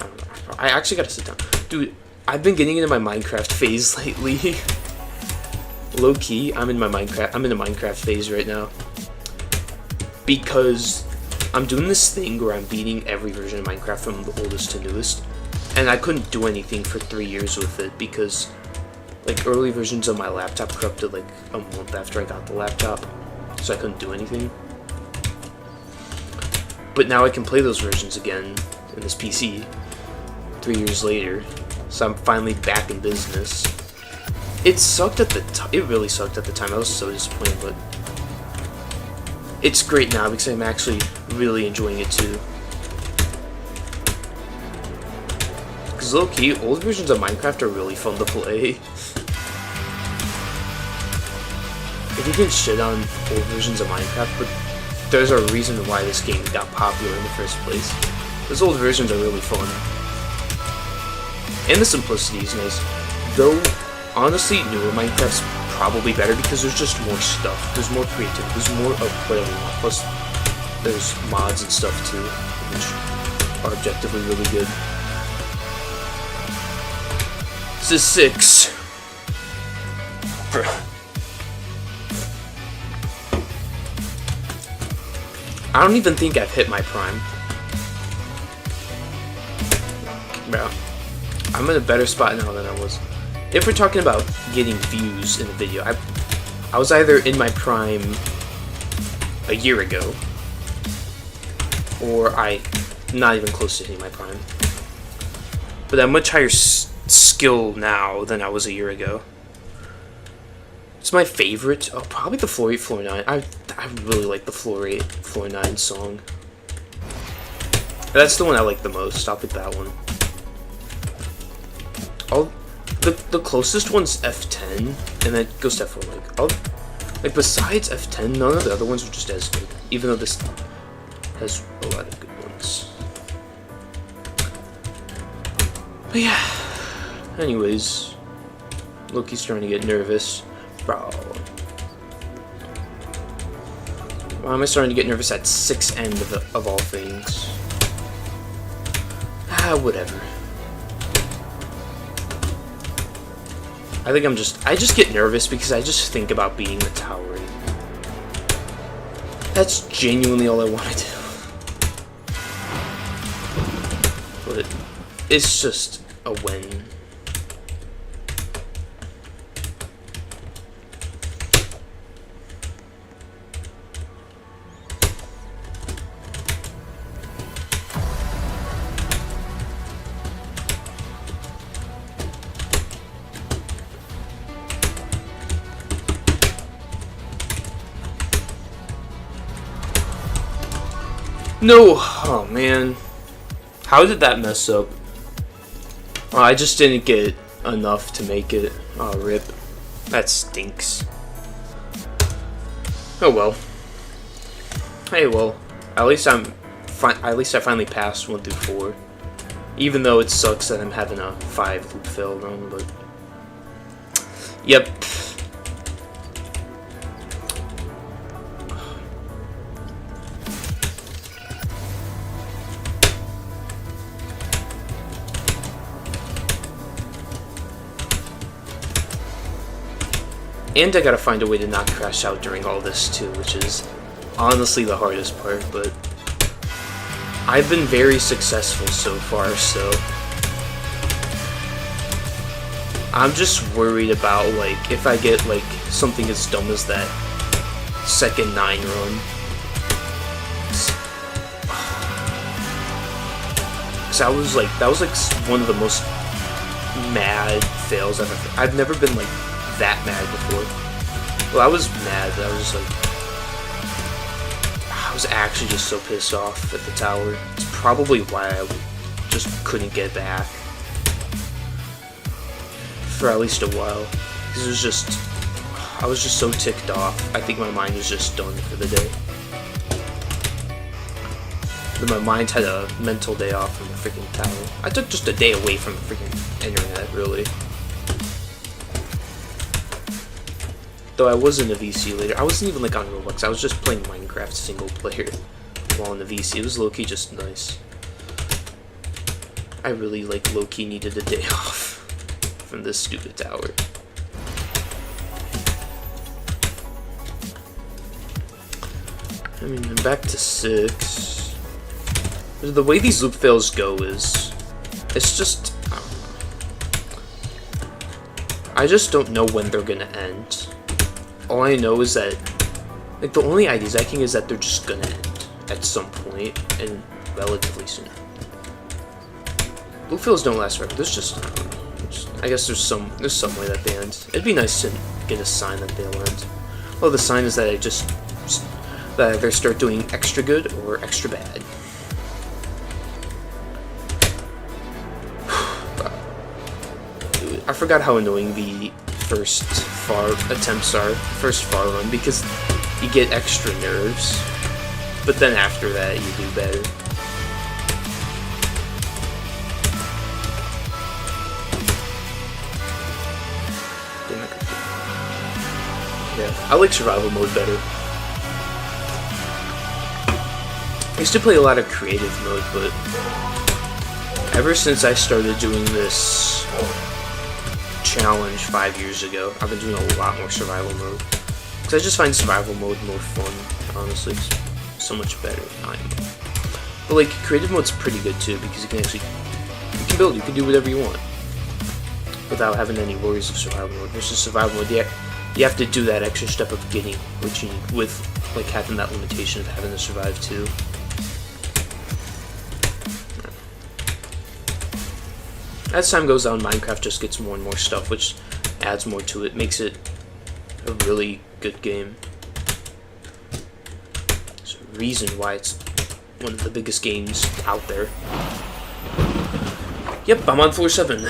I don't know. I actually gotta sit down. Dude, I've been getting into my Minecraft phase lately. Low key, I'm in the Minecraft phase right now. Because I'm doing this thing where I'm beating every version of Minecraft from the oldest to newest. And I couldn't do anything for 3 years with it because like early versions of my laptop corrupted like a month after I got the laptop, so I couldn't do anything. But now I can play those versions again in this PC 3 years later, so I'm finally back in business. It sucked at the time. It really sucked at the time. I was so disappointed, but it's great now because I'm actually really enjoying it too. Because low-key, old versions of Minecraft are really fun to play. If you can shit on old versions of Minecraft, but there's a reason why this game got popular in the first place. Those old versions are really fun. And the simplicity is nice. Though, honestly, newer Minecraft's probably better because there's just more stuff. There's more creativity. There's more of whatever you want. Plus, there's mods and stuff too, which are objectively really good. This is 6. I don't even think I've hit my prime. Bro, I'm in a better spot now than I was. If we're talking about getting views in a video, I was either in my prime a year ago, or not even close to hitting my prime. But I'm much higher skill now than I was a year ago. It's my favorite. Oh, probably the Floor 8, Floor 9. I really like the Floor 8, Floor 9 song. That's the one I like the most. I'll pick that one. The closest one's F10, and then it goes to F4. Like besides F10, none of the other ones are just as good. Even though this has a lot of good ones. But yeah. Anyways, Loki's starting to get nervous. Bro. Why am I starting to get nervous at 6 end of all things? Whatever. I just get nervous because I just think about beating the tower. That's genuinely all I want to do. But it's just a win. No! Oh, man. How did that mess up? Oh, I just didn't get enough to make it. Oh, rip. That stinks. Oh, well. Hey, well. At least I finally passed 1 through 4. Even though it sucks that I'm having a 5 loop fail run, but... Yep. And I gotta find a way to not crash out during all this too, which is honestly the hardest part, but I've been very successful so far, so I'm just worried about, like, if I get, like, something as dumb as that second 9 run. Cause that was like one of the most mad fails I've never been, like, that mad before. Well, I was mad, but I was just like, I was actually just so pissed off at the tower. It's probably why I just couldn't get back for at least a while. Because it was just, I was just so ticked off. I think my mind was just done for the day. Then my mind had a mental day off from the freaking tower. I took just a day away from the freaking internet, really. Though I was in a VC later. I wasn't even like on Roblox. I was just playing Minecraft single player while in the VC. It was low-key just nice. I really like low-key needed a day off from this stupid tower. I mean, I'm back to 6. The way these loop fails go is, it's just, I just don't know when they're gonna end. All I know is that, like, the only ideas I can is that they're just gonna end at some point and relatively soon. Loop fails don't last forever. There's just, I guess there's some way that they end. It'd be nice to get a sign that they'll end. Well, the sign is that that I either start doing extra good or extra bad. I forgot how annoying the first far attempts are, first far run, because you get extra nerves, but then after that you do better. Yeah, I like survival mode better. I used to play a lot of creative mode, but ever since I started doing this challenge 5 years ago, I've been doing a lot more survival mode. Because I just find survival mode more fun, honestly. It's so much better. But like, creative mode's pretty good too, because you can build, you can do whatever you want without having any worries of survival mode. Versus survival mode, you have to do that extra step of getting what you need, with like having that limitation of having to survive too. As time goes on, Minecraft just gets more and more stuff, which adds more to it, makes it a really good game. There's a reason why it's one of the biggest games out there. Yep, I'm on floor 7.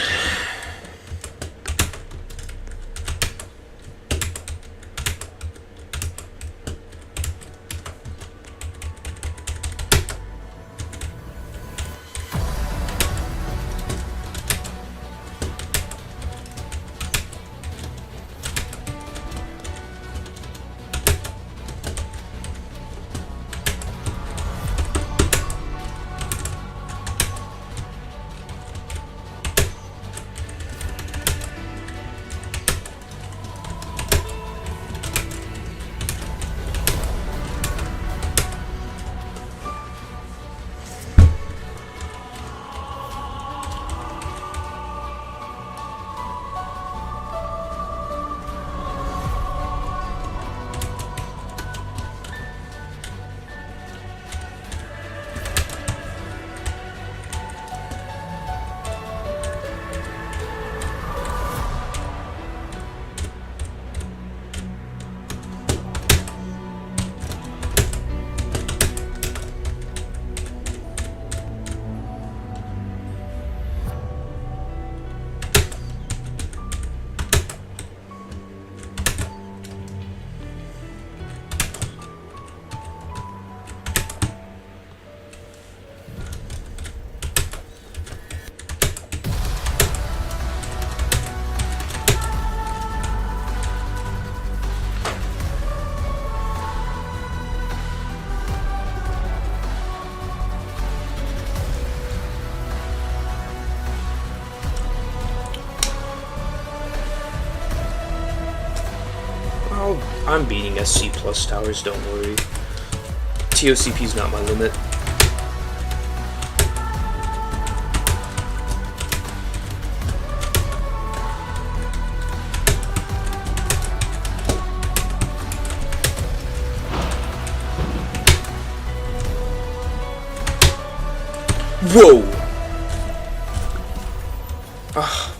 I'm beating SC plus towers, don't worry. TOCP is not my limit. Whoa! Ugh,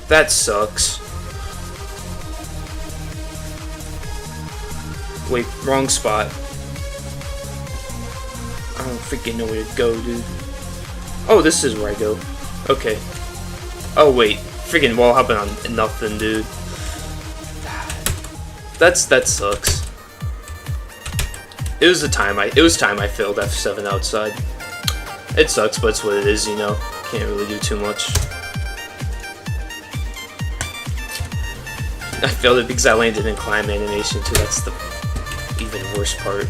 that sucks. Wait, wrong spot. I don't freaking know where to go, dude. Oh, this is where I go. Okay. Oh wait, freaking wall hopping on nothing, dude. That sucks. It was time I failed F7 outside. It sucks, but it's what it is, you know. Can't really do too much. I failed it because I landed in climb animation too. That's the even worse part.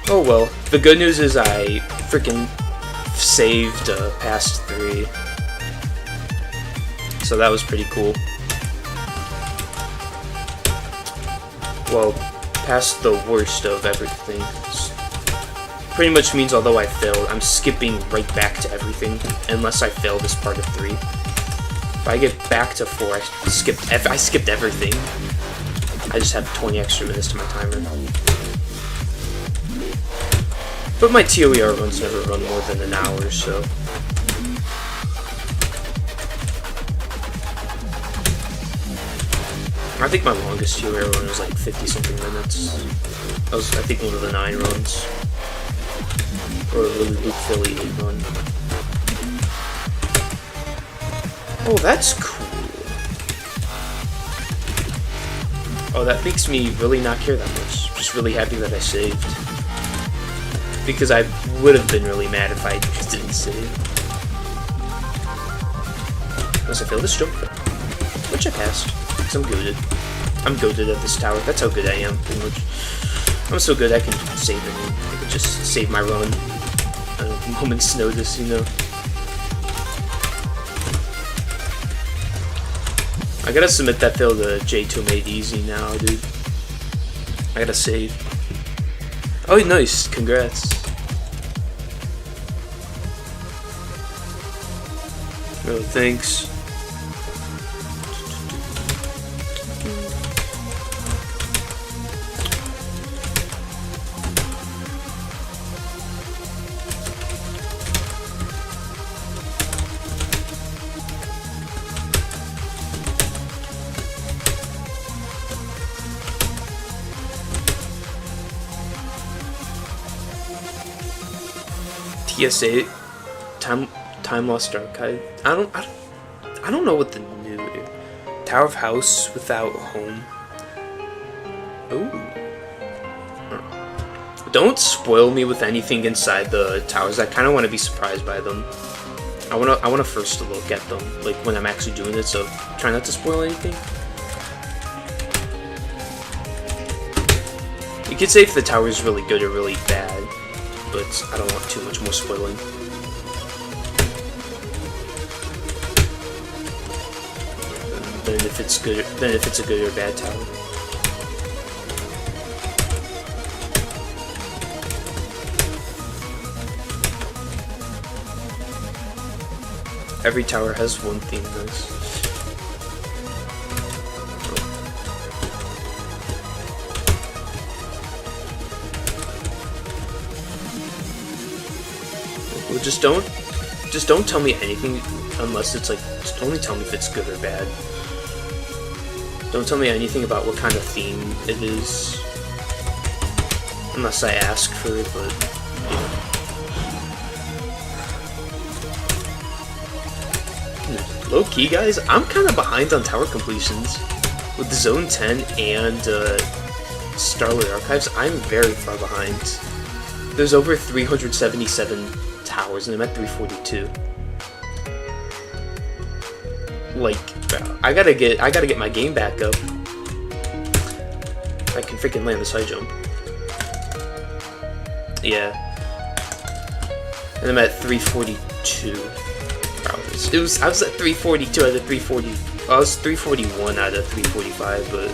Oh well. The good news is I freaking saved past 3. So that was pretty cool. Well, past the worst of everything. Pretty much means although I failed, I'm skipping right back to everything, unless I fail this part of 3. If I get back to 4, I skipped everything. I just have 20 extra minutes to my timer. But my ToER runs never run more than an hour, so... I think my longest ToER run was like 50-something minutes. That was, I think, one of the 9 runs. Or a really big Philly 8 run. Oh, that's cool. Oh, that makes me really not care that much. Just really happy that I saved. Because I would have been really mad if I didn't save. Unless I failed this jump. Which I passed. Because I'm goated. I'm goated at this tower. That's how good I am, pretty much. I'm so good I can save it. I can just save my run. A moment's notice, you know. I gotta submit that fail to JToH made easy now, dude. I gotta save. Oh, nice. Congrats. Oh, thanks. TSA, time lost archive. I don't know what the new Tower of House without home. Ooh. Don't spoil me with anything inside the towers. I kind of want to be surprised by them. I wanna first look at them, like when I'm actually doing it. So try not to spoil anything. You could say if the tower is really good or really bad, but I don't want too much more spoiling. Then if it's good, then if it's a good or bad tower. Every tower has one theme, guys. Well, just don't tell me anything unless it's like, just only tell me if it's good or bad. Don't tell me anything about what kind of theme it is, unless I ask for it, but, you know. Low-key, guys, I'm kind of behind on tower completions. With Zone 10 and Starlit Archives, I'm very far behind. There's over 377 towers, and I'm at 342. Like, I gotta get my game back up. I can freaking land this high jump. Yeah. And I'm at 342. I was at 342 out of 340. I was 341 out of 345, but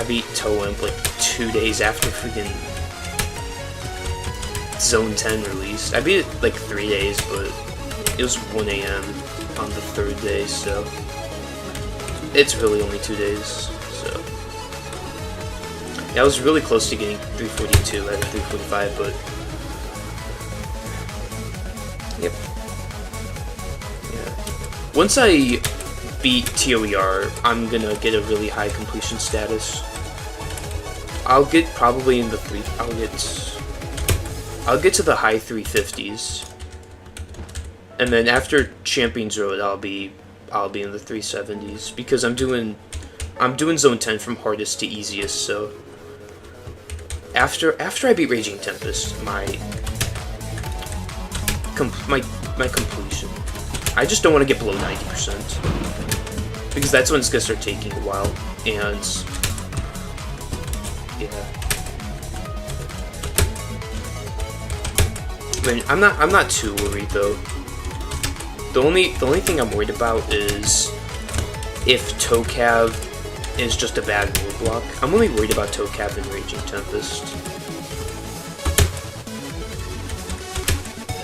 I beat ToEMP like 2 days after freaking Zone 10 released. I beat it like 3 days, but it was 1 AM on the 3rd day, so it's really only 2 days. So yeah, I was really close to getting 342 out of 345, but yep. Yeah. Once I beat ToER, I'm gonna get a really high completion status. I'll get probably in the I'll get to the high 350s, and then after Champions Road, I'll be in the 370s because I'm doing Zone 10 from hardest to easiest. So after I beat Raging Tempest, my completion, I just don't want to get below 90%. Because that's when it's gonna start taking a while, and yeah. I mean, I'm not too worried though. The only thing I'm worried about is if ToCav is just a bad roadblock. I'm only worried about ToCav and Raging Tempest.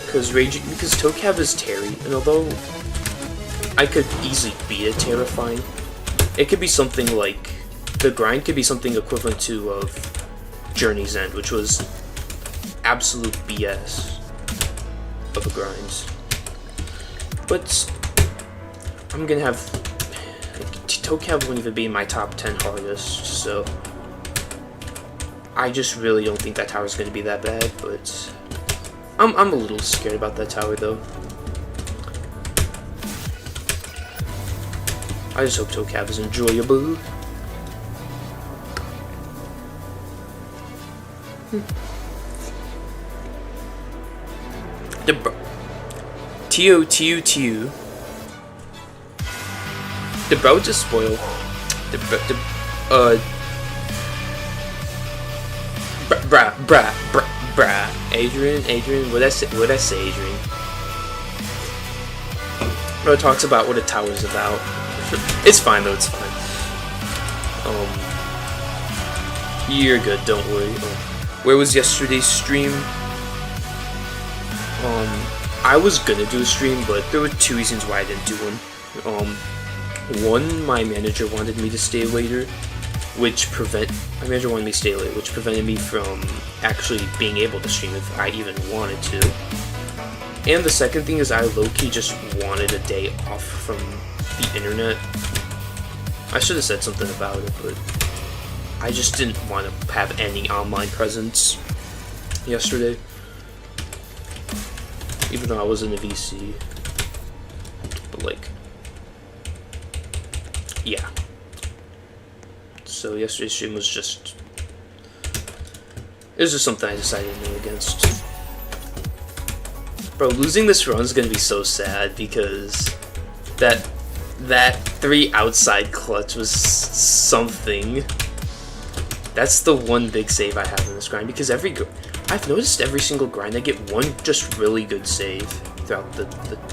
Because ToCav is Terry, and although I could easily beat it terrifying, it could be something like, the grind could be something equivalent to of Journey's End, which was absolute BS of a grind. But I'm gonna have, ToCav wouldn't even be in my top 10 hardest, so I just really don't think that tower's gonna be that bad, but I'm a little scared about that tower though. I just hope ToCav is enjoyable. ToTU. The bro just spoiled. Bruh. Adrian, what'd I say, Adrian? Bro talks about what a tower's about. It's fine though, it's fine. You're good, don't worry. Where was yesterday's stream? I was gonna do a stream, but there were 2 reasons why I didn't do one. One, my manager wanted me to stay later, which prevented me from actually being able to stream if I even wanted to. And the second thing is I low-key just wanted a day off from the internet. I should have said something about it, but I just didn't want to have any online presence yesterday. Even though I was in a VC. But like, yeah. So yesterday's stream was just, it was just something I decided to go against. Bro, losing this run is gonna be so sad because that 3 outside clutch was something. That's the one big save I have in this grind, because I've noticed every single grind I get one just really good save throughout the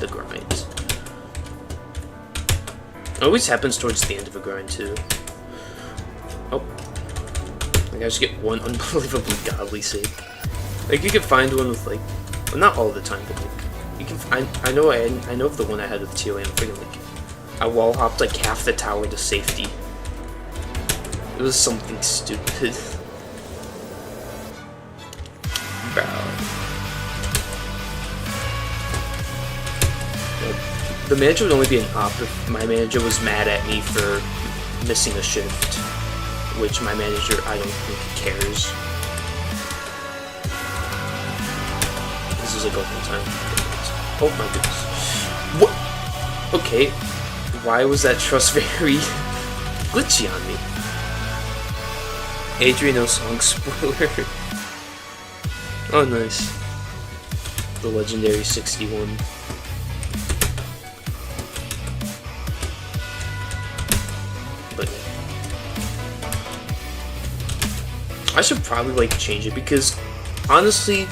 grind. It always happens towards the end of a grind too. Oh, like I just get one unbelievably godly save. Like you can find one with like, well, not all the time, but like you can. I know of the one I had with ToEM. Freaking like, I wall hopped like half the tower to safety. It was something stupid. Bro. The manager would only be an op if my manager was mad at me for missing a shift, which my manager, I don't think, cares. This is like all the time. Oh my goodness. What? Okay. Why was that trust very glitchy on me? Adrian, no song spoiler. Oh, nice. The legendary 61. But I should probably like change it because honestly,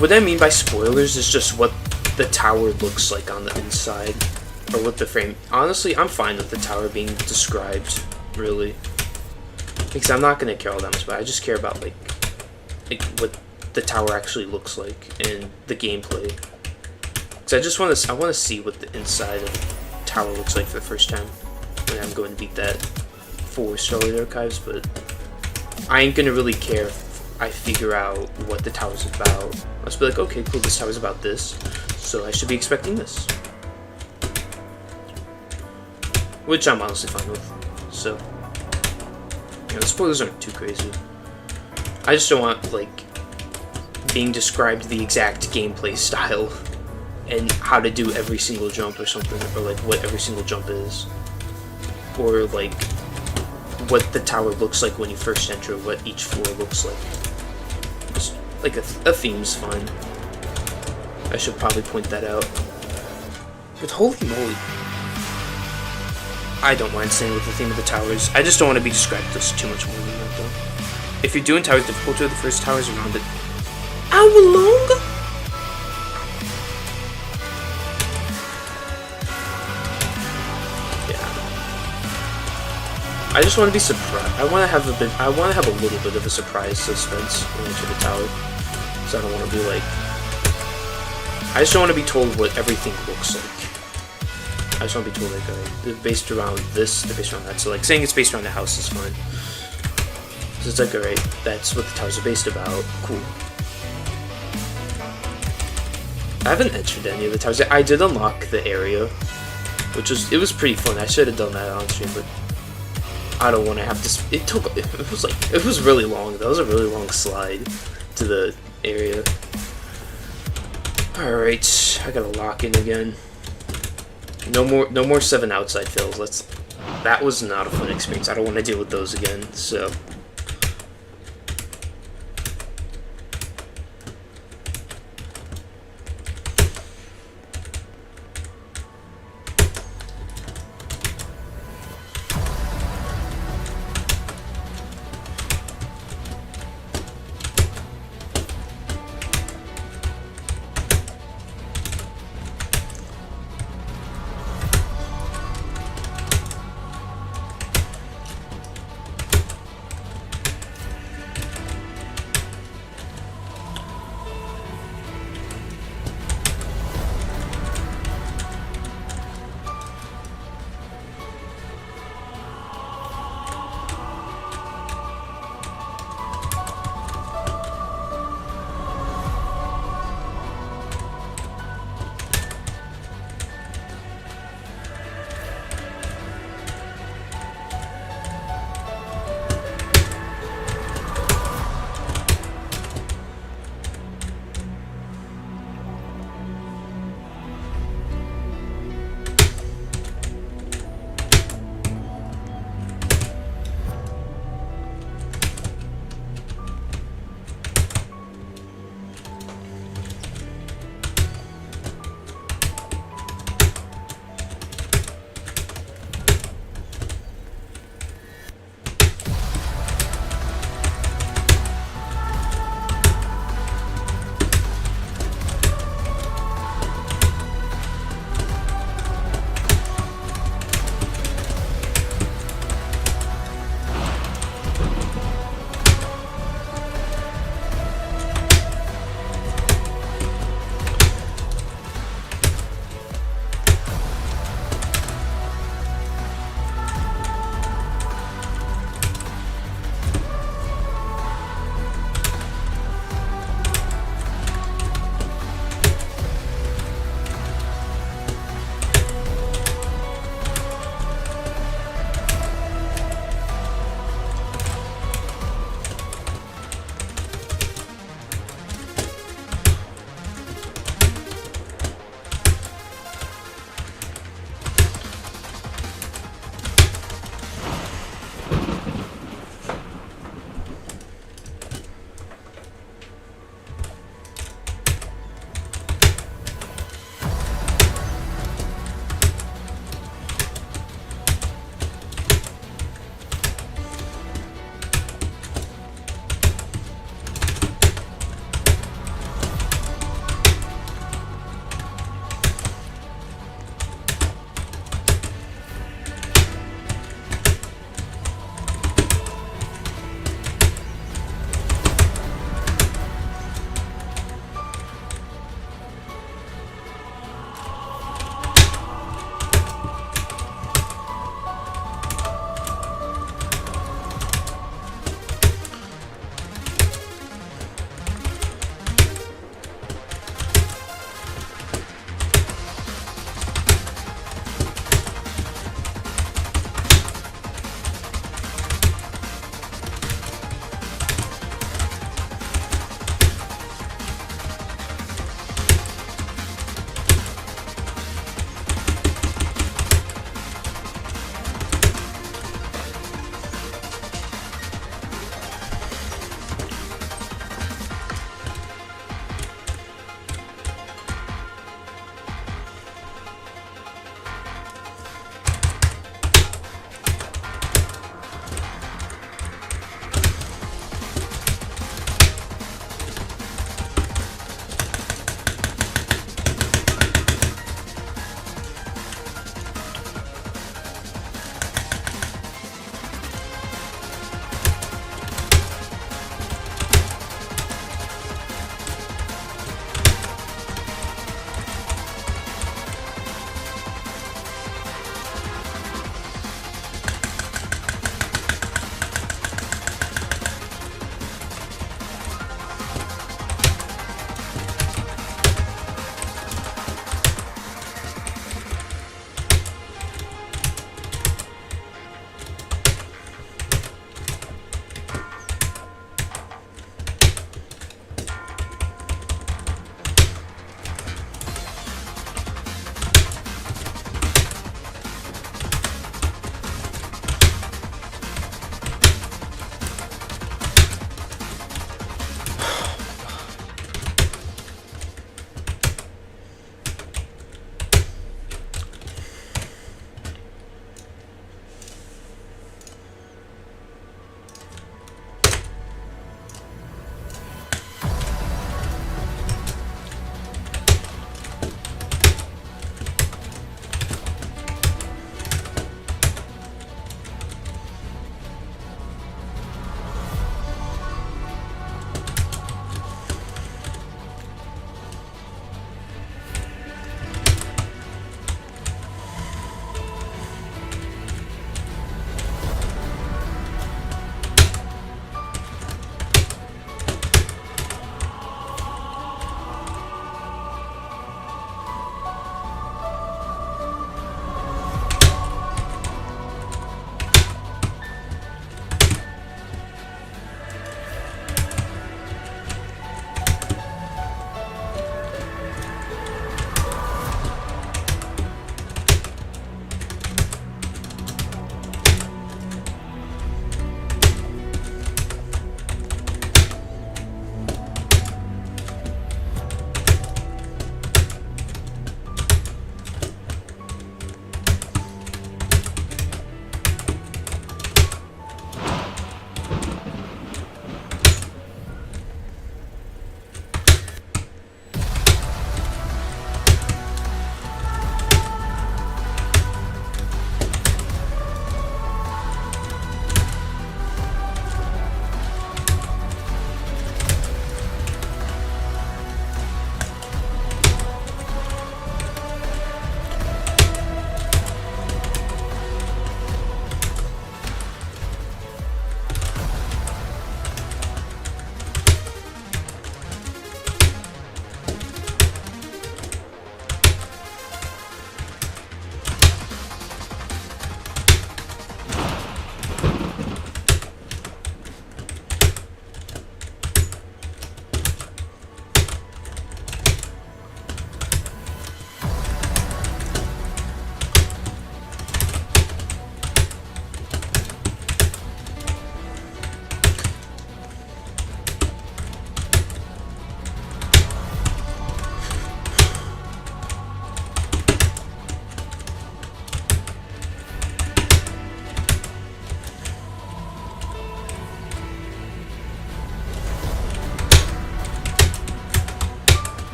what I mean by spoilers is just what the tower looks like on the inside. or with the frame. Honestly, I'm fine with the tower being described, really, because I'm not gonna care all that much about it. I just care about like what the tower actually looks like and the gameplay. Because I just want to see what the inside of the tower looks like for the first time. And I'm going to beat that for Starlight Archives, but I ain't gonna really care if I figure out what the tower's about. I'll just be like, okay, cool, this tower's about this, so I should be expecting this. Which I'm honestly fine with. So, yeah, the spoilers aren't too crazy. I just don't want, like, being described the exact gameplay style and how to do every single jump or something, or like what every single jump is, or like what the tower looks like when you first enter, what each floor looks like. Just like a theme's fine. I should probably point that out. But holy moly, I don't mind saying what the theme of the tower is. I just don't want to be described as too much more than that, though. If you're doing towers difficulty, the first towers around it. Hour long? I just want to be surprised. I want to have a little bit of a surprise suspense when I enter the tower. So I don't want to be like. I just don't want to be told what everything looks like. I just want to be told like, they're based around this, they're based around that. So like saying it's based around the house is fine. So it's like, alright, that's what the towers are based about. Cool. I haven't entered any of the towers. I did unlock the area, which was pretty fun. I should have done that on stream, but I don't want to have to. It was really long. That was a really long slide to the area. All right, I gotta lock in again. No more 7 outside fills. That was not a fun experience. I don't want to deal with those again. So.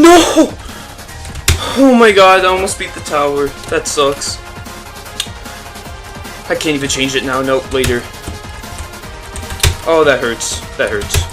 No! Oh my god, I almost beat the tower. That sucks. I can't even change it now. Nope, later. Oh, that hurts. That hurts.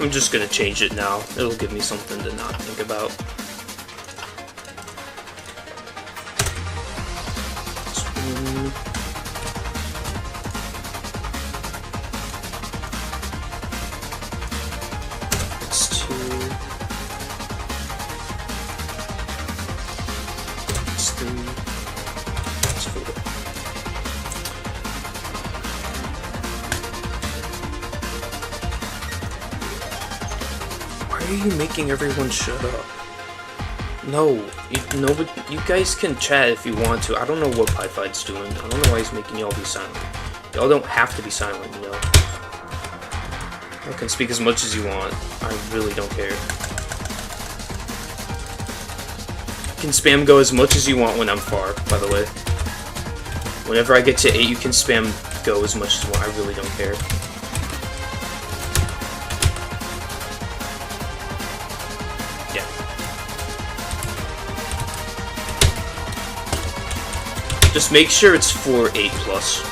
I'm just gonna change it now. It'll give me something to not think about. Spoon. It's 2. It's 3. It's 4. Why are you making everyone shut up? No, you guys can chat if you want to. I don't know what Pieified's doing. I don't know why he's making y'all be silent. Y'all don't have to be silent, you know. I can speak as much as you want. I really don't care. You can spam go as much as you want when I'm far, by the way. Whenever I get to 8, you can spam go as much as you want. I really don't care. Just make sure it's for 8+.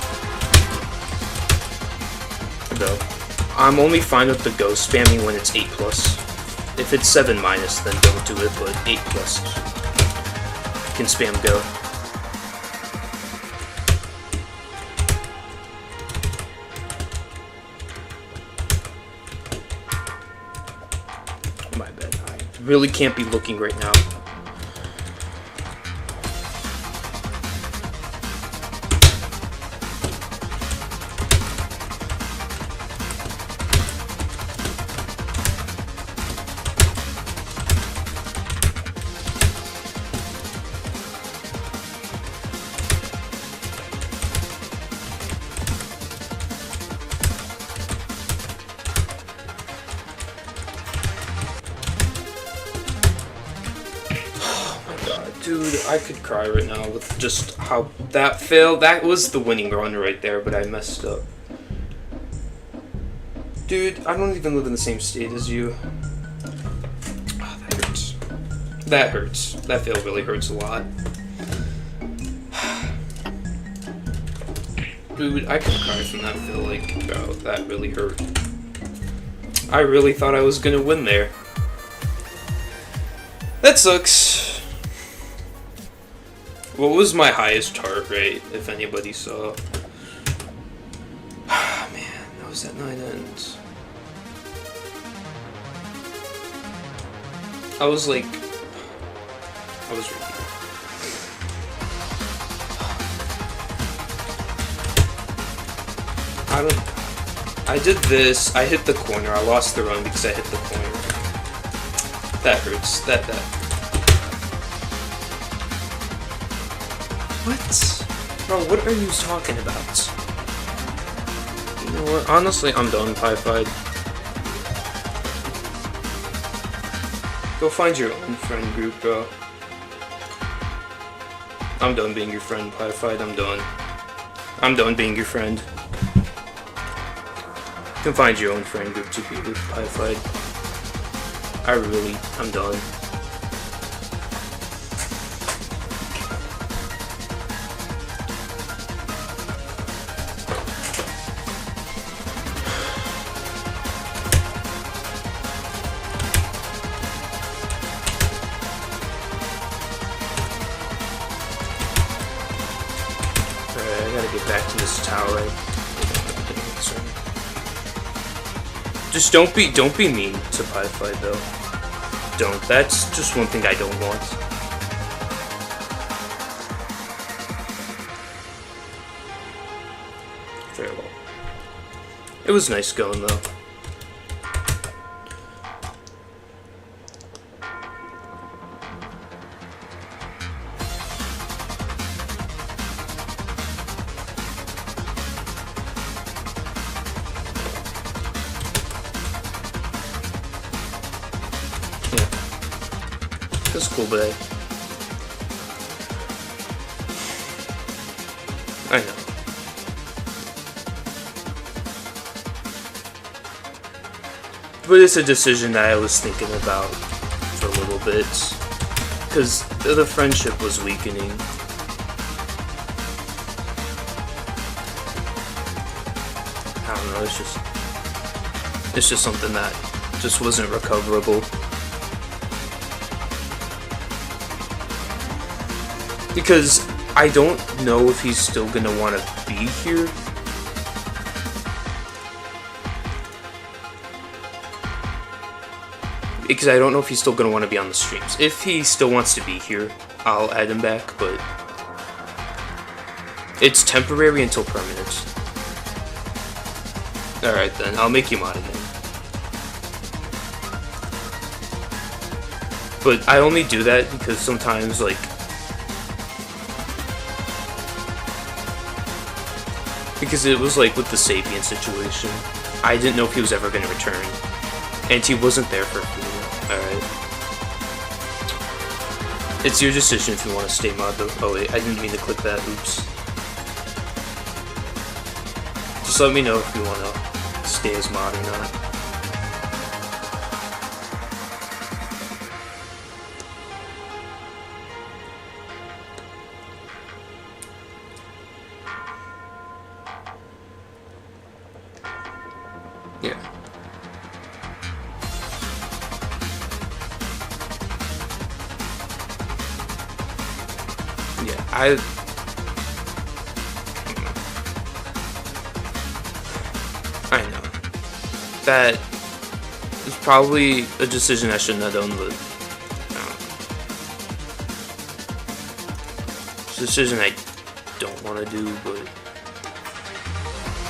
Though. I'm only fine with the go spamming when it's 8+. If it's 7-, then don't do it, but 8+. You can spam go. My bad. I really can't be looking right now. Dude, I could cry right now with just how that failed. That was the winning run right there, but I messed up. Dude, I don't even live in the same state as you. Oh, that hurts. That hurts. That fail really hurts a lot. Dude, I could cry from that fail, like, bro, that really hurt. I really thought I was gonna win there. That sucks. What was my highest heart rate, if anybody saw? Man, that was at 9 ends. I was like... I was really... I did this, I hit the corner, I lost the run because I hit the corner. That hurts, that. What? Bro, what are you talking about? You know what, honestly, I'm done, Pieified. Go find your own friend group, bro. I'm done being your friend, Pieified, I'm done. I'm done being your friend. You can find your own friend group to be with, Pieified. I'm done. Alright, I gotta get back to this tower. Just don't be mean to Pieified though. Don't. That's just one thing I don't want. Very well. It was nice going though. That's cool, but I know. But it's a decision that I was thinking about for a little bit, because the friendship was weakening. I don't know, it's just something that just wasn't recoverable. Because I don't know if he's still gonna want to be here. Because I don't know if he's still gonna want to be on the streams. If he still wants to be here, I'll add him back, but it's temporary until permanent. Alright then, I'll make you mod again. But I only do that because sometimes, like, because it was like with the Sapien situation, I didn't know if he was ever going to return, and he wasn't there for a few. Alright. It's your decision if you want to stay mod though. Oh wait, I didn't mean to click that, oops. Just let me know if you want to stay as mod or not. Yeah. Yeah, I know. That is probably a decision I shouldn't have done, but it's a decision I don't want to do, but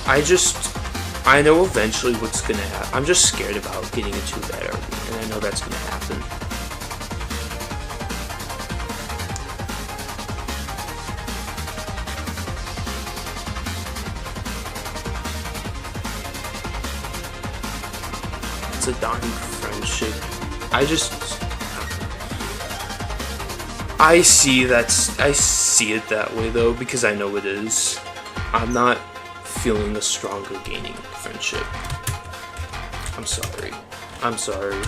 I know eventually what's gonna happen. I'm just scared about getting into that RV, and I know that's gonna happen. It's a dying friendship. I just... I see it that way though, because I know it is. I'm not feeling a stronger gaining friendship. I'm sorry. I'm sorry.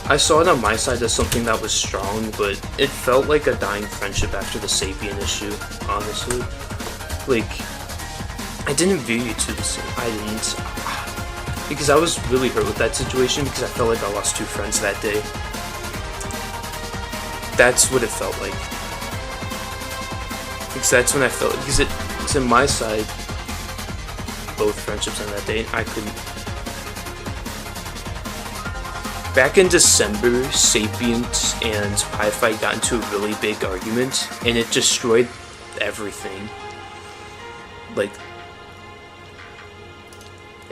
I saw it on my side as something that was strong, but it felt like a dying friendship after the Sapien issue, honestly. Like, I didn't view you to the same. I didn't. Because I was really hurt with that situation because I felt like I lost 2 friends that day. That's what it felt like. Because that's when I felt, because it's in my side, both friendships on that day, I couldn't. Back in December, Sapient and Pieified got into a really big argument, and it destroyed everything. Like,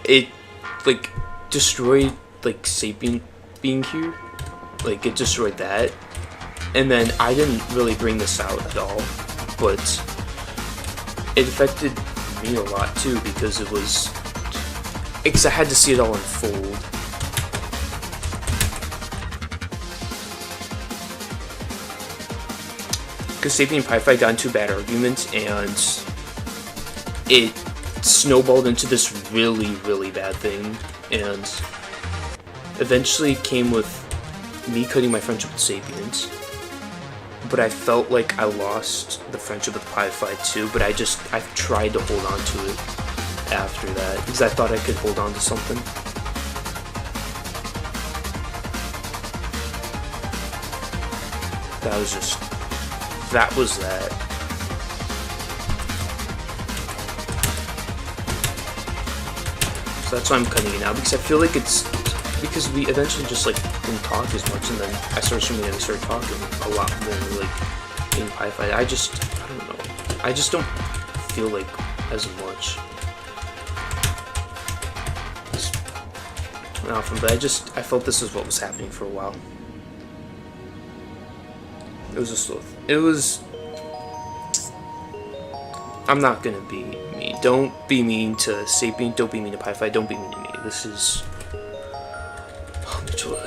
it, like, destroyed, like, Sapient being here. Like, it destroyed that. And then I didn't really bring this out at all, but it affected me a lot too, because it was, because I had to see it all unfold. Because Sapien and Pieified got into a bad argument, and it snowballed into this really, really bad thing, and eventually came with me cutting my friendship with Sapient. But I felt like I lost the friendship with Pieified too, but I tried to hold on to it after that, because I thought I could hold on to something. That was that. So that's why I'm cutting it now, because I feel like it's, because we eventually just like didn't talk as much, and then I started streaming and we started talking a lot more, like in Pieified. I don't know. I just don't feel like as much. But I felt this is what was happening for a while. It was just, I'm not gonna be mean. Don't be mean to Sapient, don't be mean to Pieified, don't be mean to me. This is,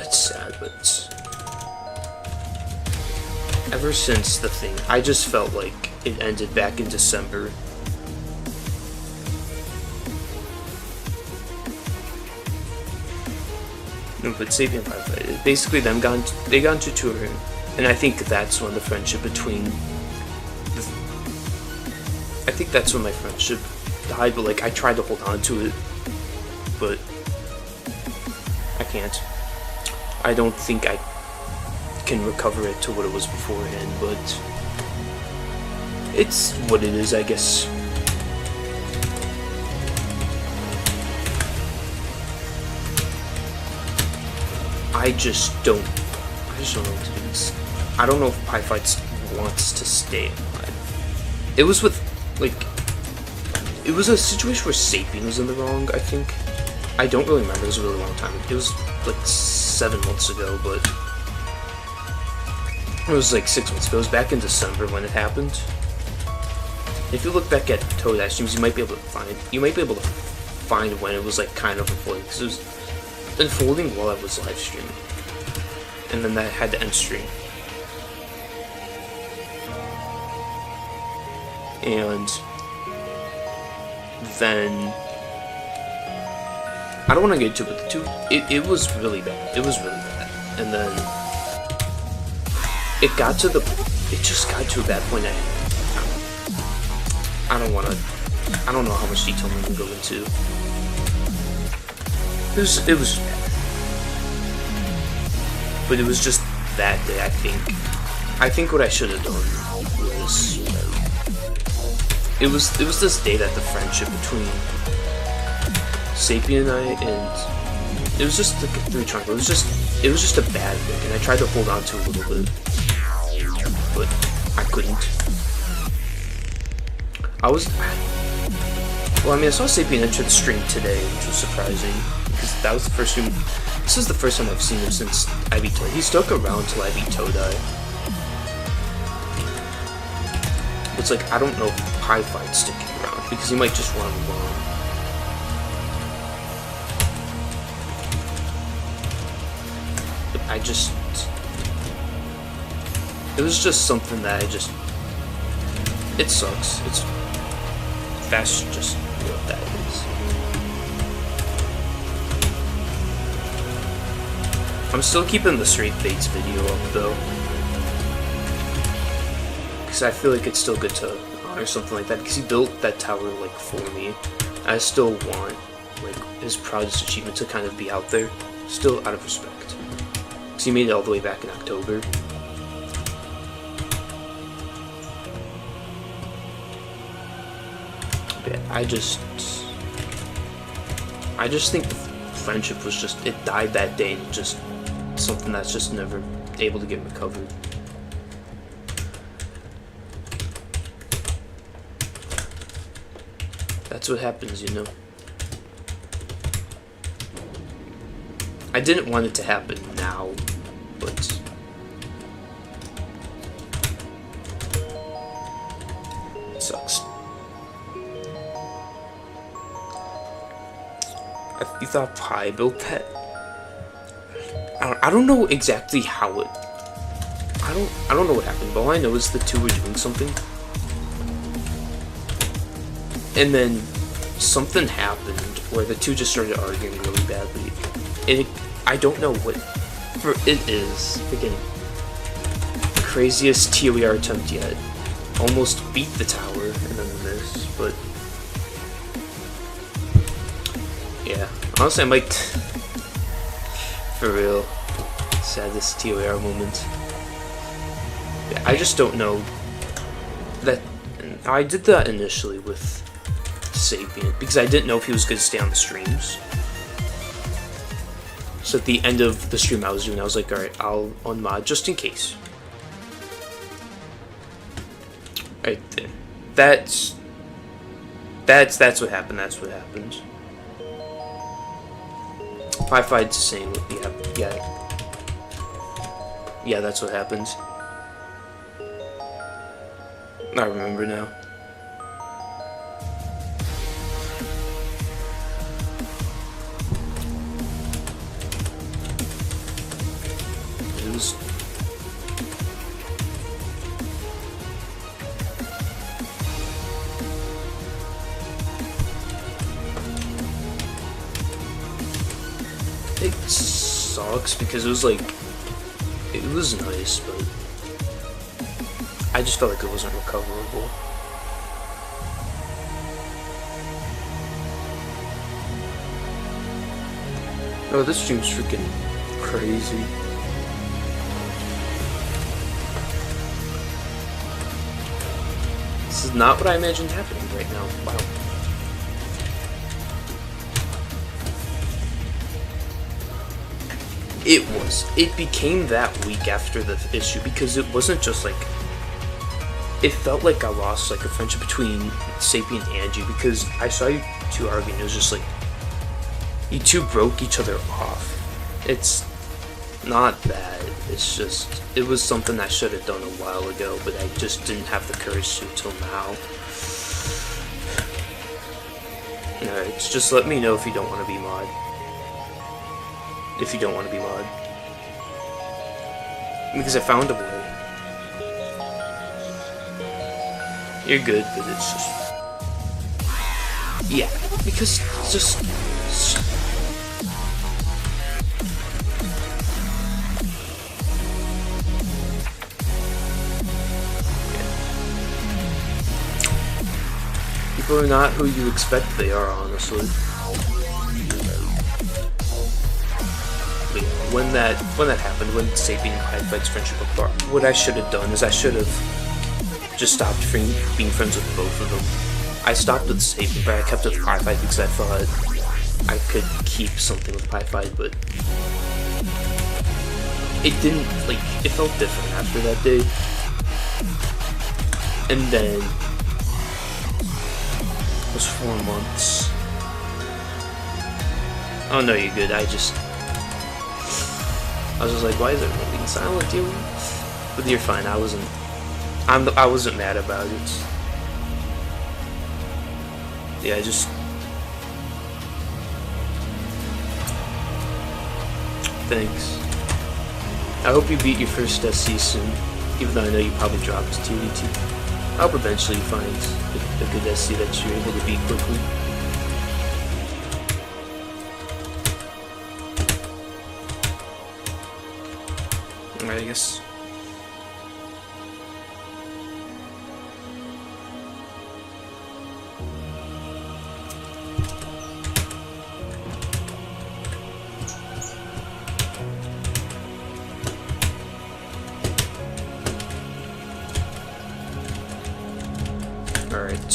it's sad, but ever since the thing, I just felt like it ended back in December. No, but Sapien and Pieified, basically they got into ToER. And I think that's when the friendship between, I think that's when my friendship died, but like I tried to hold on to it, but I can't. I don't think I can recover it to what it was beforehand, but it's what it is, I guess. I just don't know what to do. I don't know if Pieified wants to stay alive. It was with, like, it was a situation where Sapien was in the wrong, I think. I don't really remember, it was a really long time. It was like 7 months ago, but it was like 6 months ago. It was back in December when it happened. If you look back at ToDIE streams, you might be able to find when it was like kind of unfolding, because it was unfolding while I was live streaming, and then that had to end stream. And then I don't want to get into it, but it was really bad. It was really bad. And then it just got to a bad point. I don't know how much detail I'm gonna go into. It was bad. But it was just that day, I think what I should have done was, it was this day that the friendship between Sapien and I, and it was just like a 3-triangle. It was just a bad thing, and I tried to hold on to it a little bit, but I couldn't. Well, I mean, I saw Sapien enter the stream today, which was surprising, because that was the first stream. This is the first time I've seen him since I beat ToDIE. He stuck around till I beat ToDIE. It's like, I don't know if Pieified's sticking around, because he might just want to move on. it was just something that it sucks. That's just what that is. I'm still keeping the straight fates video up though, because I feel like it's still good to honor something like that, because he built that tower like for me. I still want like his proudest achievement to kind of be out there, still out of respect, because he made it all the way back in October. But I just think the friendship was just, it died that day, and just something that's just never able to get recovered. That's what happens, you know. I didn't want it to happen now, but it sucks. You thought Pi built that? I don't know exactly how it. I don't know what happened, but all I know is the two were doing something, and then something happened where the two just started arguing really badly. And I don't know what. For it is freaking the craziest ToER attempt yet. Almost beat the tower and then miss, but yeah. Honestly, I might. For real. Saddest ToER moment. Yeah, I just don't know. That I did that initially with Sapient because I didn't know if he was going to stay on the streams. So at the end of the stream I was doing, I was like, alright, I'll unmod just in case. Right there. That's what happened. That's what happened. Pieified's saying, yeah, that's what happened. I remember now. It was. It sucks because it was like, it was nice, but I just felt like it wasn't recoverable. Oh, this stream's freaking crazy. This is not what I imagined happening right now. Wow. It became that week after the issue because it wasn't just like, it felt like I lost like a friendship between Sapient and you because I saw you two arguing. It was just like, you two broke each other off. It's not that, it's just, it was something I should have done a while ago, but I just didn't have the courage to until now. Alright, just let me know if you don't want to be mod. If you don't want to be mod. Because I found a way. You're good, but it's just... Yeah, because it's just... People are not who you expect they are, honestly. But yeah, when that happened, when Sapient and Pieified's friendship apart, what I should have done is I should have just stopped being friends with both of them. I stopped with Sapient, but I kept with Pieified because I thought I could keep something with Pieified, but it didn't, like, it felt different after that day. And then it was 4 months. Oh no, you're good. I was just like, why is everyone being silent, dude? But you're fine. I wasn't mad about it. Yeah, I just... Thanks. I hope you beat your first SC soon, even though I know you probably dropped ToDIE. I hope eventually you find a good SC that you're able to beat quickly. Alright, I guess. Alright.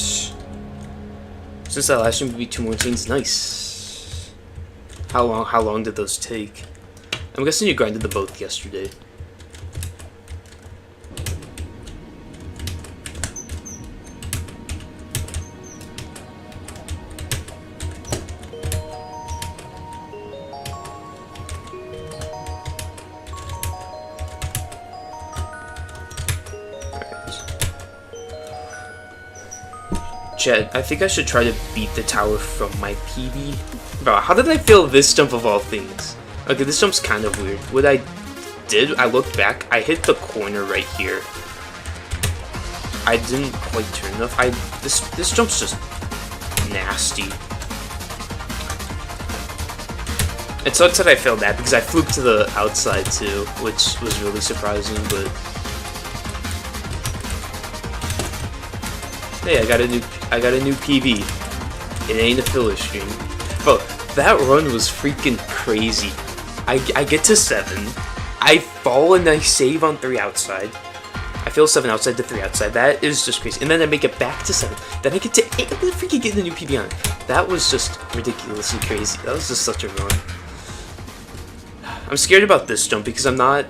Since that last one would be 2 more things, nice. How long did those take? I'm guessing you grinded the both yesterday. Chat, I think I should try to beat the tower from my PB. Bro, how did I fail this jump of all things? Okay, this jump's kind of weird. What I did, I looked back, I hit the corner right here. I didn't quite turn enough. This jump's just nasty. It sucks that I failed that because I fluked to the outside too, which was really surprising, but hey, I got a new PB. It ain't a filler stream. Bro, that run was freaking crazy. I get to 7. I fall and I save on 3 outside. I fail 7 outside to 3 outside. That is just crazy. And then I make it back to 7. Then I get to 8. I'm gonna freaking get the new PB on it. That was just ridiculously crazy. That was just such a run. I'm scared about this jump because I'm not...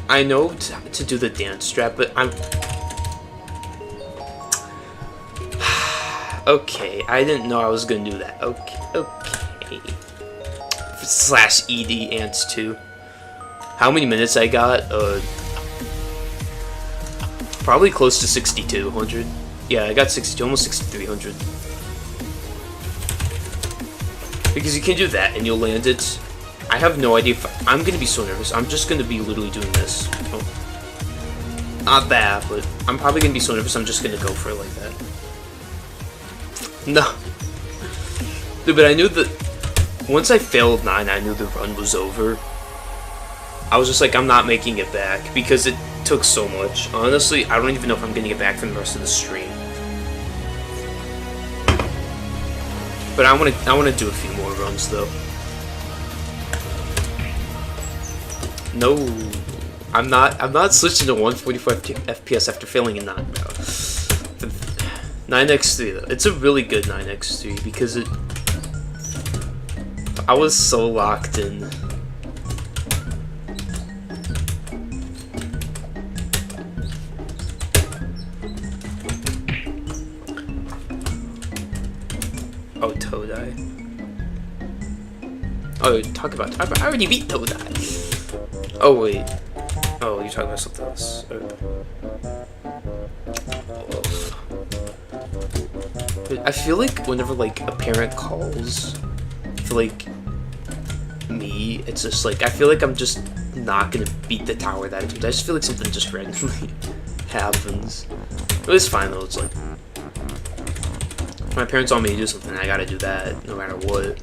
I know to do the dance strat, but I'm... Okay, I didn't know I was gonna do that. Okay. Slash ED ants 2. How many minutes I got? Probably close to 6,200. Yeah, I got 62, almost 6,300. Because you can do that and you'll land it. I have no idea if I'm gonna be so nervous. I'm just gonna be literally doing this. Oh. Not that, but I'm probably gonna be so nervous. I'm just gonna go for it like that. No. Dude, but I knew that once I failed 9, I knew the run was over. I was just like, I'm not making it back because it took so much. Honestly, I don't even know if I'm getting it back from the rest of the stream. But I wanna do a few more runs though. No, I'm not switching to 144 FPS after failing a 9, bro. 9x3 though. It's a really good 9x3 because I was so locked in. Oh, ToDIE. Oh, talk about. I already beat ToDIE. Oh wait. Oh, you're talking about something else. I feel like whenever like a parent calls for like me, it's just like I feel like I'm just not gonna beat the tower that much. I just feel like something just randomly happens. It was fine though. It's like if my parents want me to do something, I gotta do that no matter what.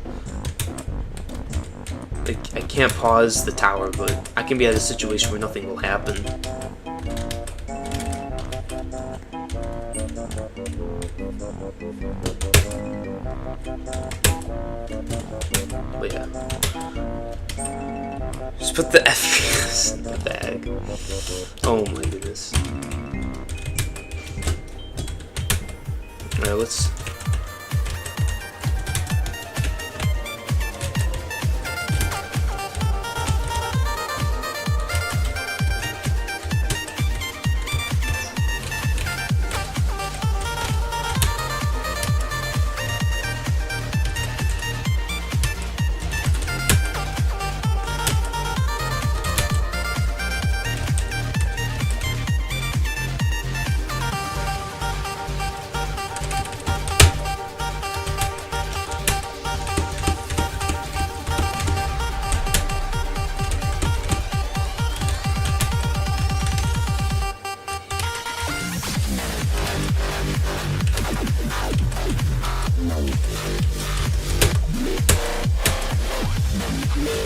Like I can't pause the tower, but I can be at a situation where nothing will happen. But yeah. Just put the FPS in the bag. Oh my goodness. Alright, let's...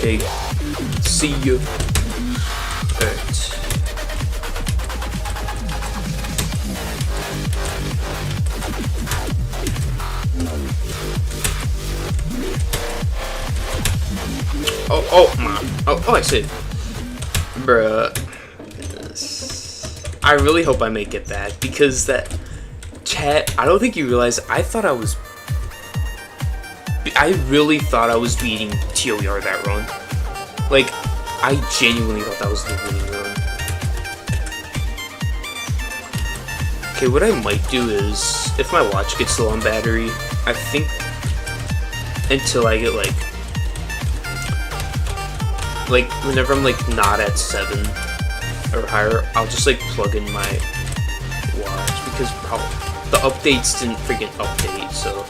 Okay, see you. Alright. Oh, I see. Bruh. I really hope I make it back, because that chat, I don't think you realize, I really thought I was beating ToER that run. Like, I genuinely thought that was the winning run. Okay, what I might do is, if my watch gets low on battery, I think until I get like whenever I'm like not at 7 or higher, I'll just like plug in my watch, because the updates didn't freaking update, so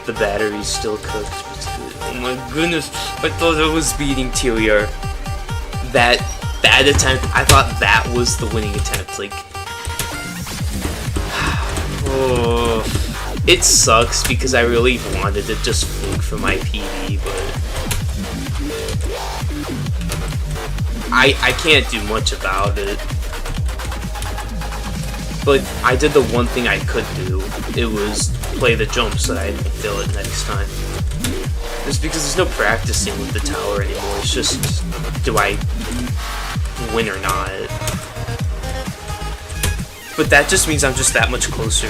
the battery's still cooked. Oh my goodness, I thought I was beating ToER. That attempt, I thought that was the winning attempt. Like, oh, it sucks because I really wanted to just fluke for my PB, but I can't do much about it. But I did the one thing I could do. It was play the jump so that I didn't fail it next time. It's because there's no practicing with the tower anymore. It's just, do I win or not? But that just means I'm just that much closer.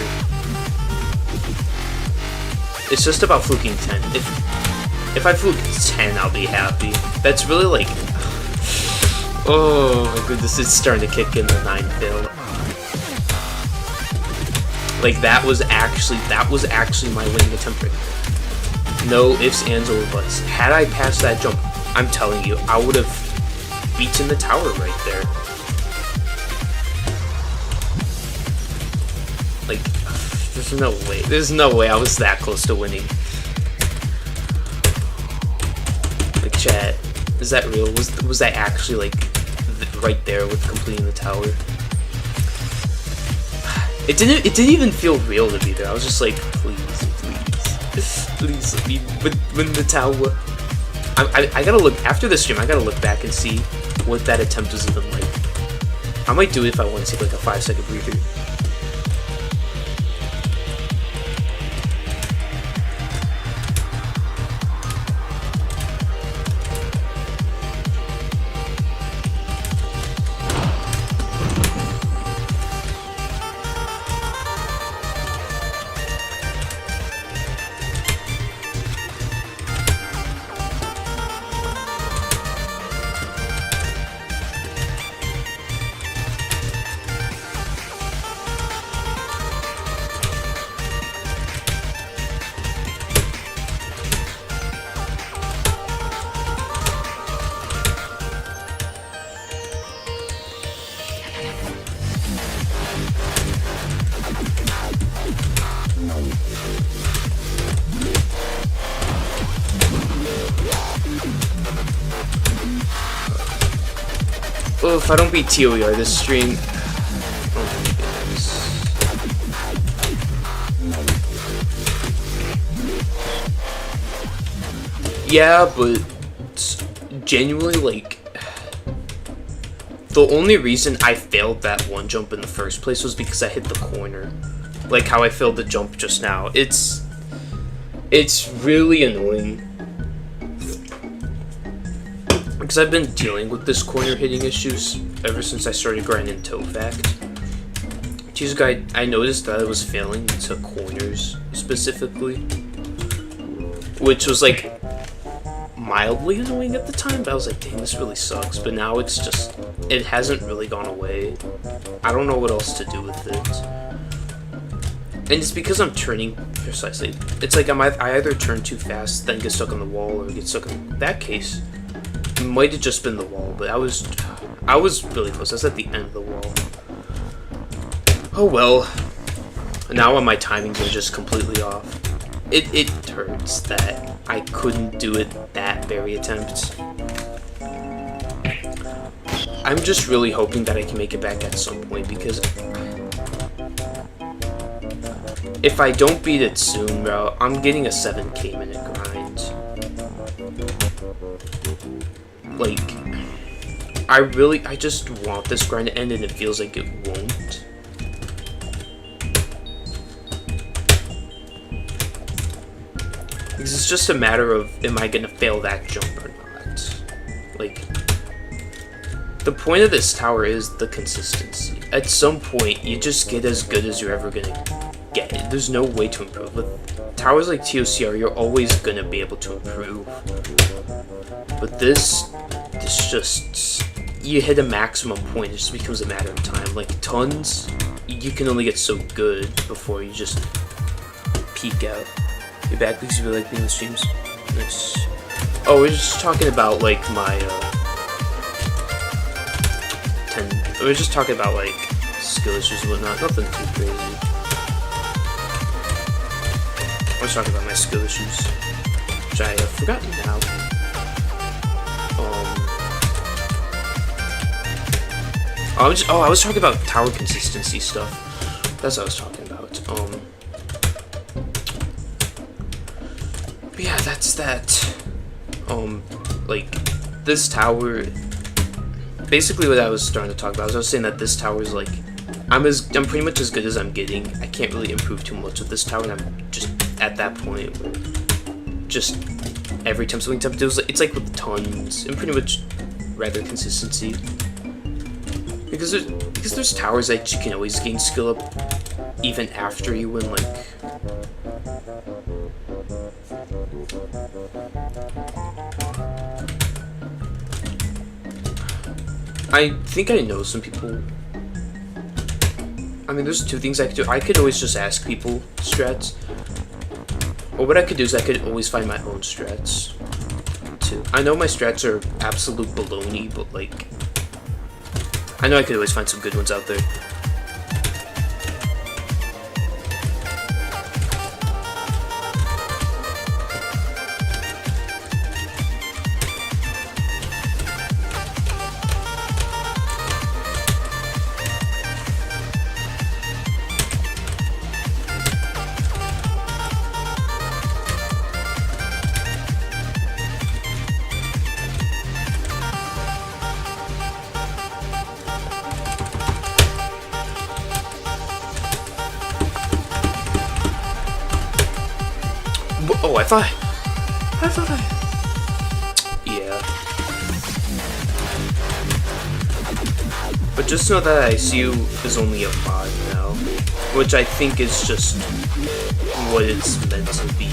It's just about fluking 10. If I fluke 10, I'll be happy. That's really like... Oh my goodness, it's starting to kick in the 9 fail. Like, that was actually my winning attempt right there. No ifs, ands, or buts. Had I passed that jump, I'm telling you, I would have beaten the tower right there. Like, there's no way I was that close to winning. Like, chat, is that real? Was that actually, like, right there with completing the tower? It didn't even feel real to me there. I was just like, please let me win the tower. I gotta look, after this stream, I gotta look back and see what that attempt was even like. I might do it if I want to take like a 5-second breather. Oh, if I don't beat ToER this stream... Oh my goodness. Yeah, but... genuinely, like... the only reason I failed that one jump in the first place was because I hit the corner. Like how I failed the jump just now. It's really annoying. Because I've been dealing with this corner hitting issues ever since I started grinding ToFact. Tuesday, I noticed that I was failing to corners specifically, which was like mildly annoying at the time, but I was like, dang, this really sucks. But now it's just, it hasn't really gone away. I don't know what else to do with it. And it's because I'm turning precisely. It's like I either turn too fast, then get stuck on the wall, or get stuck in that case. It might have just been the wall, but I was really close. I was at the end of the wall. Oh well. Now my timings are just completely off. It hurts that I couldn't do it that very attempt. I'm just really hoping that I can make it back at some point, because if I don't beat it soon, bro, I'm getting a 7k minute grind. like, I just want this grind to end, and it feels like it won't. Because it's just a matter of, am I gonna fail that jump or not? Like, the point of this tower is the consistency. At some point, you just get as good as you're ever gonna get. There's no way to improve. With towers like ToCR, you're always gonna be able to improve. But this just, you hit a maximum point, it just becomes a matter of time. Like tons, you can only get so good before you just peak out. You're back because you really like being in the streams. Nice. Oh, we're just talking about like my we're just talking about like skill issues and whatnot. Nothing too crazy. I was talking about my skill issues, which I have forgotten now. I was talking about tower consistency stuff. That's what I was talking about. But yeah, that's that. Like this tower. Basically, what I was starting to talk about, I was saying that this tower is like, I'm pretty much as good as I'm getting. I can't really improve too much with this tower, and I'm just at that point where just every time something happens, it's like with tons and pretty much rather consistency. Because there's towers that you can always gain skill up even after you win, like. I think I know some people. I mean, there's two things I could do. I could always just ask people strats. Or what I could do is I could always find my own strats, too. I know my strats are absolute baloney, but, like, I know I could always find some good ones out there. Oh, I thought yeah. But just know that I see you as only a mod now, which I think is just what it's meant to be.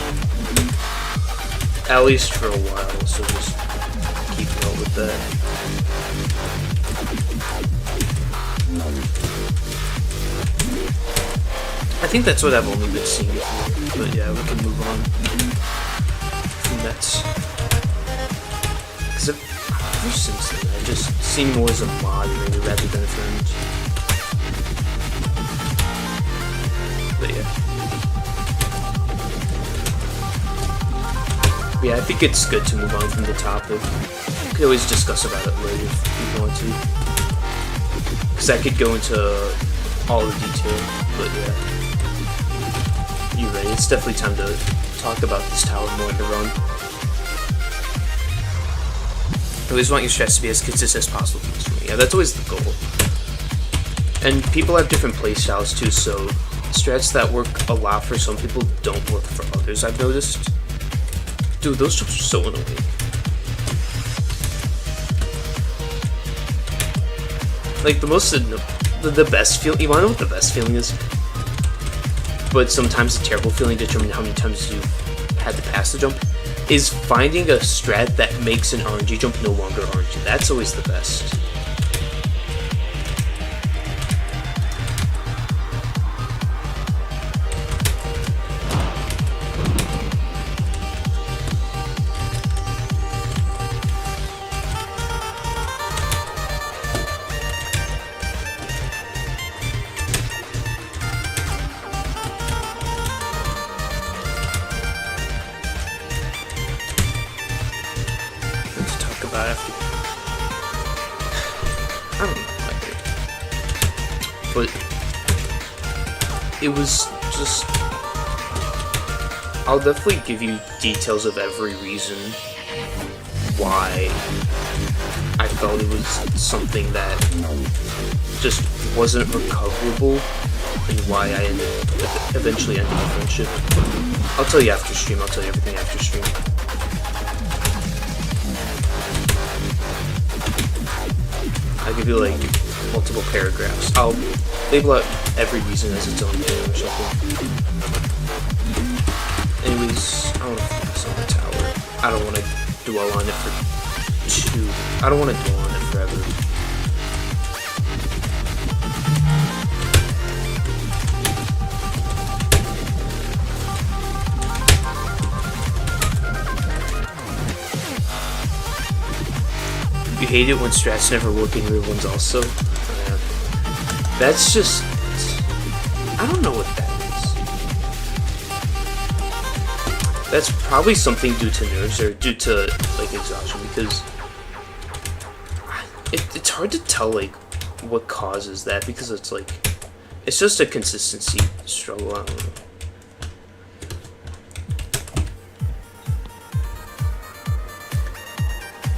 At least for a while, so just keep going with that. I think that's what I've only been seeing before, but yeah, we can move on from that. Because ever since then, I've just seen more as a moderator rather than a friend. But yeah, I think it's good to move on from the topic. We could always discuss about it later if you want to. Because I could go into all the detail, but yeah. You're right, it's definitely time to talk about this tower more in the run. I always want your strats to be as consistent as possible for me. Yeah, that's always the goal. And people have different playstyles too, so strats that work a lot for some people don't work for others, I've noticed. Dude, those jumps are so annoying. Like, the best feeling, you wanna know what the best feeling is? But sometimes a terrible feeling determining how many times you've had to pass the jump, is finding a strat that makes an RNG jump no longer RNG. That's always the best. I don't know, but it was just, I'll definitely give you details of every reason why I felt it was something that just wasn't recoverable, and why I eventually ended the friendship. I'll tell you after stream. I'll tell you everything after stream. I'll give you like multiple paragraphs. I'll label out every reason as its own thing or something. Anyways, I don't want to focus on the tower. I don't want to dwell on it for I don't want to dwell on it forever. You hate it when strats never work in real ones also? That's just... I don't know what that is. That's probably something due to nerves or due to like exhaustion, because it's hard to tell like what causes that, because it's like it's just a consistency struggle. I don't know.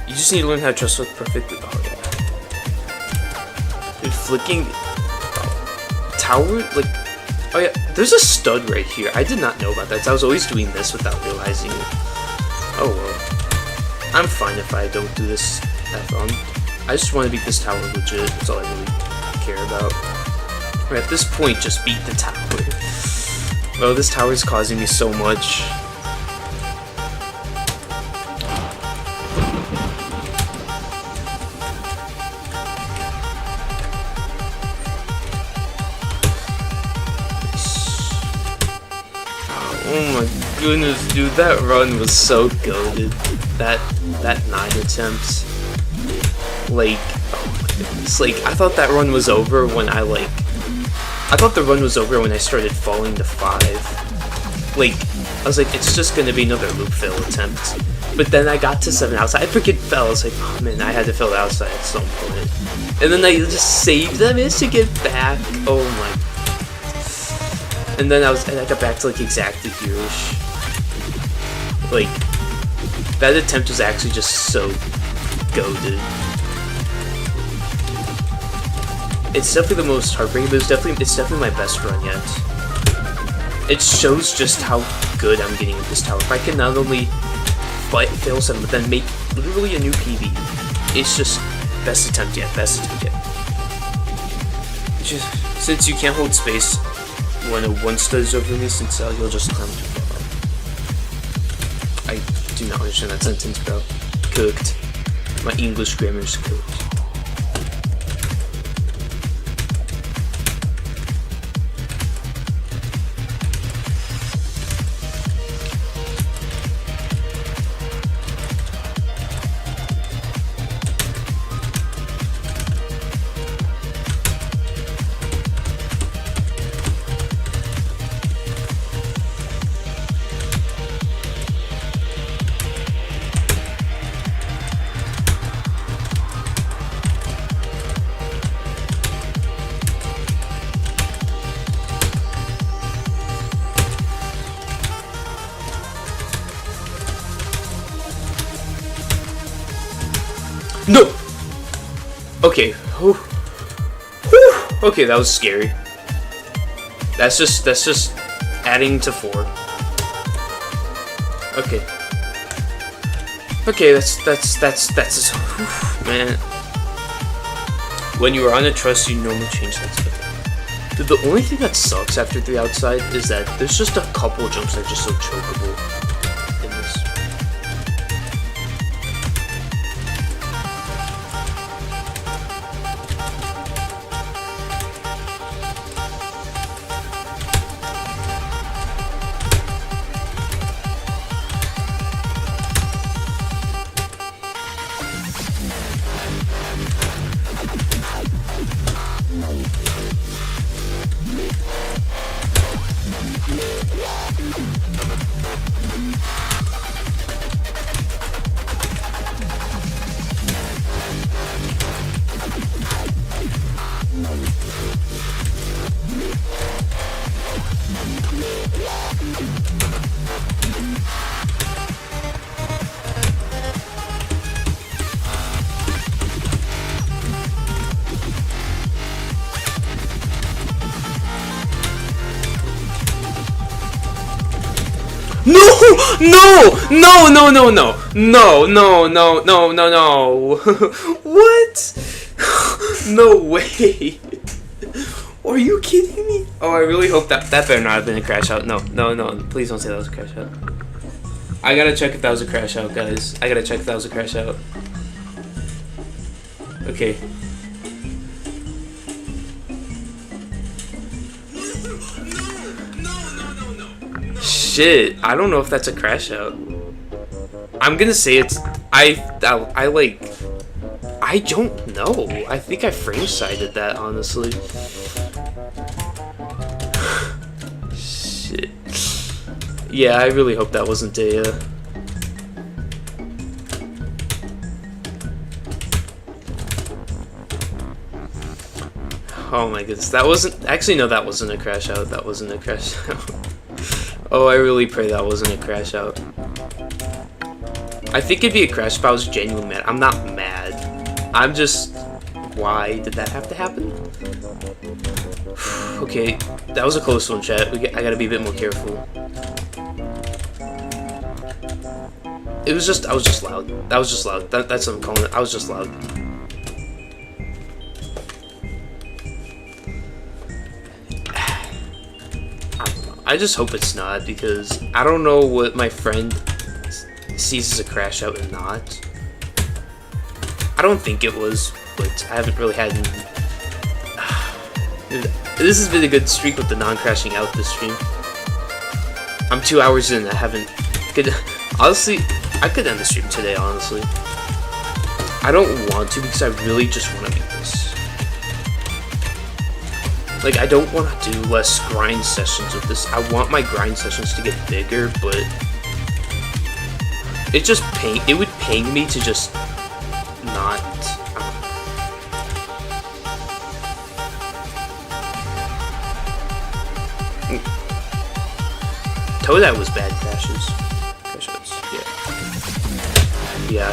You just need to learn how to trust with perfectly. Oh yeah. Dude, flicking tower, like, oh yeah, there's a stud right here. I did not know about that. I was always doing this without realizing it. Oh well. I'm fine if I don't do this that fun. I just want to beat this tower legit. That's all I really care about. Or at this point, just beat the tower. Bro, this tower is causing me so much. Oh my goodness, dude, that run was so goated. That 9 attempts. Like, oh my goodness. Like, I thought that run was over when I thought the run was over when I started falling to 5. Like, I was like, it's just gonna be another loop fail attempt. But then I got to 7 outside. I freaking fell. I was like, oh man, I had to fill outside at some point. And then I just saved them. I managed to get back. Oh my. And then I got back to like exactly here-ish. Like, that attempt was actually just so goated. It's definitely the most heartbreaking, but it's definitely my best run yet. It shows just how good I'm getting with this tower. If I can not only fail 7, but then make literally a new PB. It's just best attempt yet, best attempt yet. Just, since you can't hold space when a 1 stud is over me, since you'll just climb too far. I do not understand that sentence, bro. Cooked. My English grammar is cooked. No! Okay. Whew. Okay, that was scary. That's just adding to 4. Okay. Okay, that's man. When you are on a trust, you normally change that stuff. Dude, the only thing that sucks after 3 outside is that there's just a couple jumps that are just so chokeable in this. No! No! No! No! No! No! No! No! No! No! No! What? No way! Are you kidding me? Oh, I really hope that better not have been a crash out. No, no, no! Please don't say that was a crash out. I gotta check if that was a crash out, guys. I gotta check if that was a crash out. Okay. Shit, I don't know if that's a crash out. I'm gonna say it's... I don't know. I think I frame-sided that, honestly. Shit. Yeah, I really hope that wasn't a... Oh my goodness, that wasn't... Actually, no, that wasn't a crash out. That wasn't a crash out. Oh, I really pray that wasn't a crash out. I think it'd be a crash if I was genuinely mad. I'm not mad. I'm just... Why did that have to happen? Okay, that was a close one, chat. I gotta be a bit more careful. It was just... I was just loud. That was just loud. That's what I'm calling it. I was just loud. I just hope it's not, because I don't know what my friend sees as a crash out and not. I don't think it was, but I haven't really had... This has been a good streak with the non-crashing out this stream. I'm 2 hours in, I haven't... Honestly, I could end the stream today, honestly. I don't want to, because I really just want to beat this. Like, I don't want to do less grind sessions with this. I want my grind sessions to get bigger, but it just it would pain me to just not. ToDIE was bad crashes. Crashes, yeah. Yeah,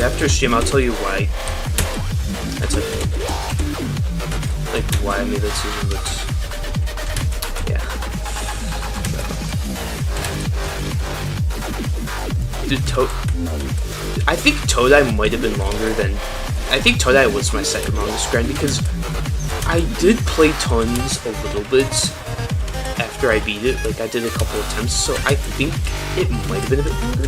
after stream, I'll tell you why. That's like why I made that decision, but yeah. Dude, I think ToDIE might have been longer than... I think ToDIE was my second longest grind, because I did play tons a little bit after I beat it. Like, I did a couple attempts, so I think it might have been a bit longer.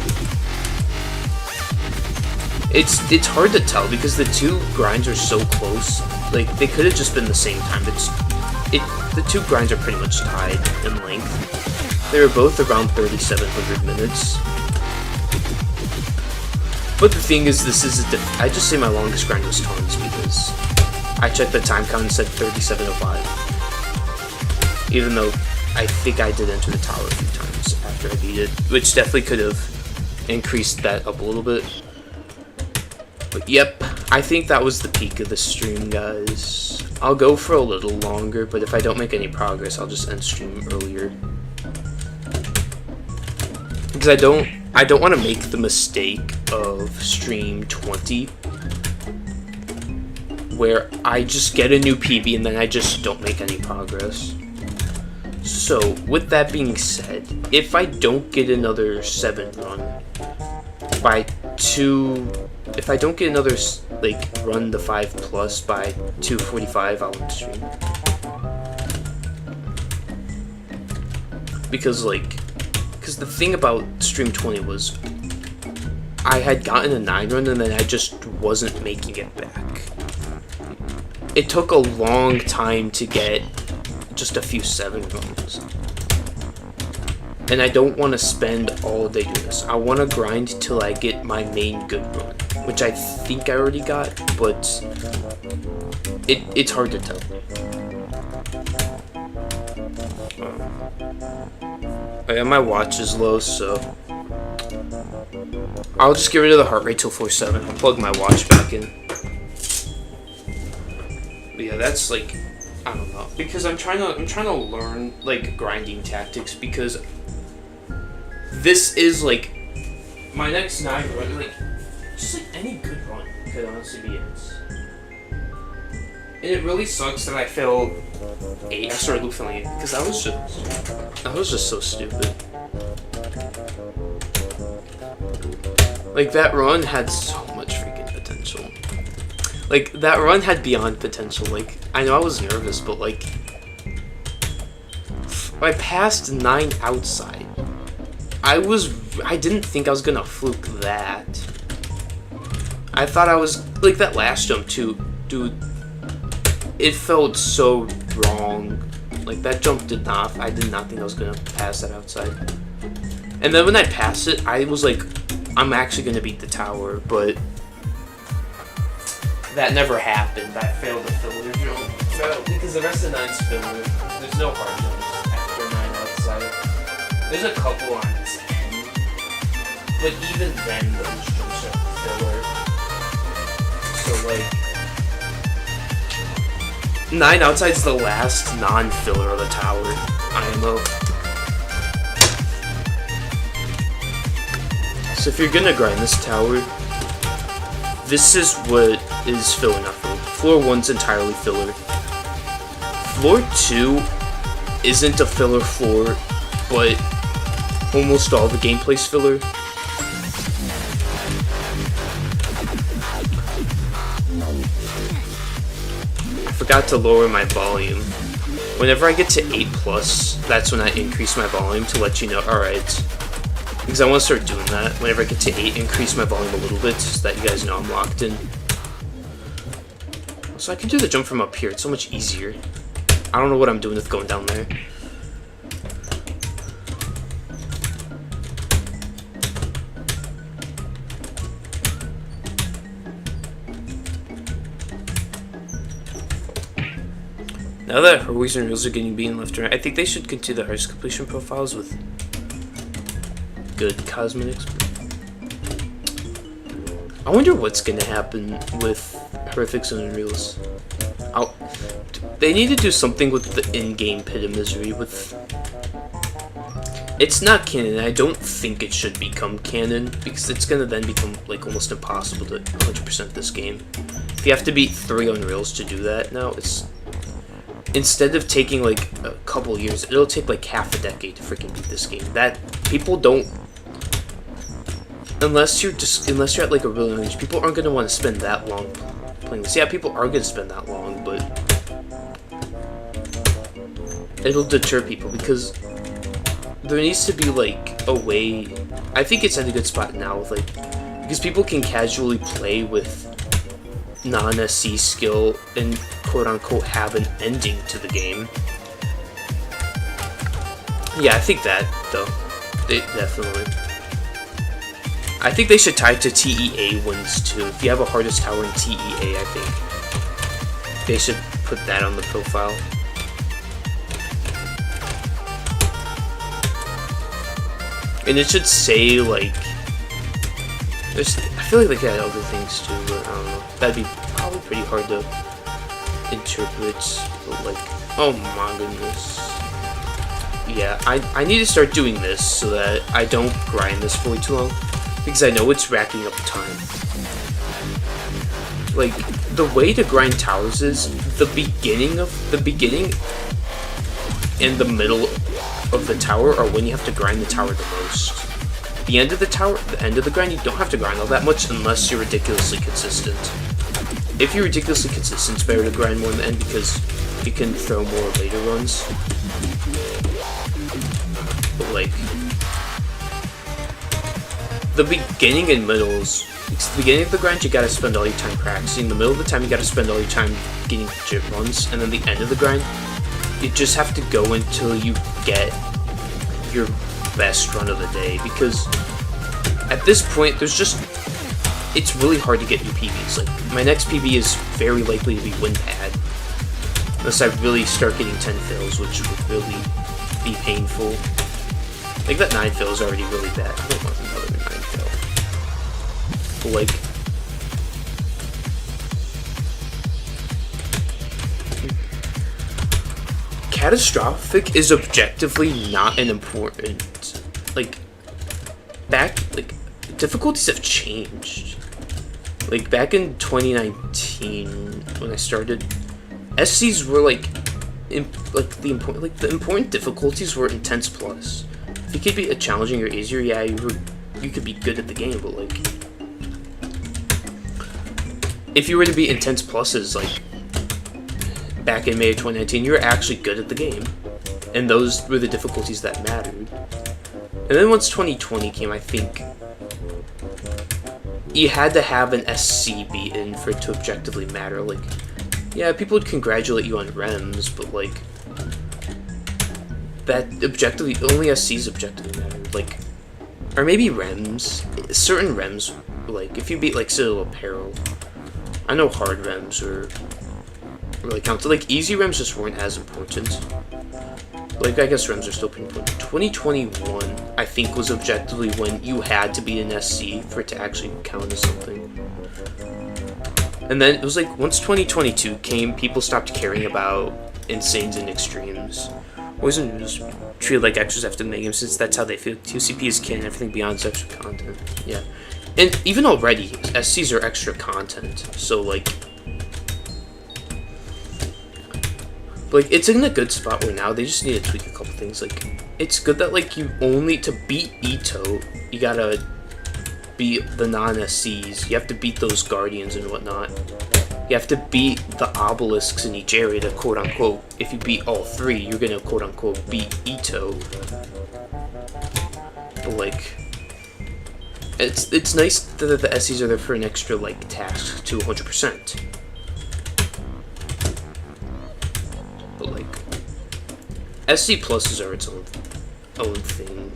It's hard to tell because the two grinds are so close. Like, they could have just been the same time. The two grinds are pretty much tied in length. They were both around 3,700 minutes. But the thing is, this is I just say my longest grind was tons because I checked the time count and said 37:05. Even though I think I did enter the tower a few times after I beat it, which definitely could have increased that up a little bit. But yep, I think that was the peak of the stream, guys. I'll go for a little longer, but if I don't make any progress, I'll just end stream earlier. Because I don't want to make the mistake of stream 20, where I just get a new PB and then I just don't make any progress. So, with that being said, if I don't get another 7 run by 2... If I don't get another, like, run the 5+ by 2:45, I'll end stream. Because the thing about stream 20 was, I had gotten a 9 run and then I just wasn't making it back. It took a long time to get just a few 7 runs. And I don't want to spend all day doing this. I want to grind till I get my main good run, which I think I already got, but it's hard to tell. Yeah, my watch is low, so I'll just get rid of the heart rate till 4:7. I'll plug my watch back in. But yeah, that's like, I don't know, because I'm trying to learn like grinding tactics, because this is like my next 9 run, like just like any good run could honestly be it. And it really sucks that I failed 8. I started loop failing 8 because that was just so stupid. Like, that run had so much freaking potential. Like, that run had beyond potential. Like, I know I was nervous, but like, I passed 9 outside. I didn't think I was gonna fluke that. I thought I was, like, that last jump too, dude, it felt so wrong. Like, that jump I did not think I was gonna pass that outside. And then when I passed it, I was like, I'm actually gonna beat the tower, but that never happened. I failed the filler jump. Because the rest of the 9's filler. There's no hard jumps after 9 outside. There's a couple on 10. But even then, those jumps are filler. So, like, 9 outside's the last non-filler of the tower IMO. So if you're gonna grind this tower, this is what is filler, not filler. Floor 1's entirely filler. Floor 2 isn't a filler floor, but almost all the gameplay's filler. I forgot to lower my volume. Whenever I get to 8+, that's when I increase my volume to let you know, alright. Because I want to start doing that. Whenever I get to 8, increase my volume a little bit so that you guys know I'm locked in. So I can do the jump from up here. It's so much easier. I don't know what I'm doing with going down there. Now that Heroes and Reels are getting beaten left and right, I think they should continue the hardest completion profiles with good cosmetics. I wonder what's gonna happen with Horrifics and Unreals. They need to do something with the in-game Pit of Misery. It's not canon. I don't think it should become canon because it's gonna then become like almost impossible to 100% this game. If you have to beat 3 Unreals to do that now, it's instead of taking like a couple years, it'll take like half a decade to freaking beat this game. That people don't. Unless you're at like a really young age, people aren't gonna want to spend that long playing this. Yeah, people are gonna spend that long, but it'll deter people because there needs to be like a way. I think it's at a good spot now with like because people can casually play with non-SC skill and quote-unquote have an ending to the game. Yeah, I think that though. They definitely. I think they should tie it to TEA wins too. If you have a hardest tower in TEA, I think they should put that on the profile. And it should say like, I feel like they could add other things too, but I don't know. That'd be probably pretty hard to interpret. But like, oh my goodness. Yeah, I need to start doing this so that I don't grind this for way too long. Because I know it's racking up time. Like, the way to grind towers is the beginning and the middle of the tower are when you have to grind the tower the most. The end of the tower, the end of the grind, you don't have to grind all that much unless you're ridiculously consistent. If you're ridiculously consistent, it's better to grind more in the end because you can throw more later runs. But like, the beginning and middles, the beginning of the grind you gotta spend all your time practicing, the middle of the time you gotta spend all your time getting legit runs, and then the end of the grind, you just have to go until you get your best run of the day, because at this point, it's really hard to get new PBs. Like, my next PB is very likely to be WinPad, unless I really start getting 10 fails, which would really be painful. Like, that 9 fail is already really bad. I don't want another 9 fail. But, like, catastrophic is objectively not an important, like, difficulties have changed. Like, back in 2019, when I started, SCs were like the important difficulties were intense plus. If you could be challenging or easier, yeah, you could be good at the game, but like if you were to be intense pluses, like back in May of 2019, you were actually good at the game, and those were the difficulties that mattered. And then once 2020 came, I think you had to have an SC beaten for it to objectively matter. Like, yeah, people would congratulate you on REMs, but like that objectively, only SCs objectively mattered. Like, or maybe REMs, certain REMs, like if you beat like Citadel Apparel, I know hard REMs were really counted. Like easy REMs just weren't as important. Like, I guess REMs are still pretty important. 2021, I think, was objectively when you had to be an SC for it to actually count as something. And then it was like, once 2022 came, people stopped caring about insanes and extremes. Always just treated like extras have to make them, since that's how they feel. 2CP is canon, everything beyond is extra content. Yeah. And even already, SCs are extra content, so like it's in a good spot where now they just need to tweak a couple things. Like, it's good that like you only, to beat EToH, you gotta beat the non-SCs. You have to beat those guardians and whatnot. You have to beat the obelisks in each area to quote unquote. If you beat all three, you're gonna quote unquote beat EToH. But like, it's nice that the SCs are there for an extra like task to 100%. But like, SC pluses are its own thing.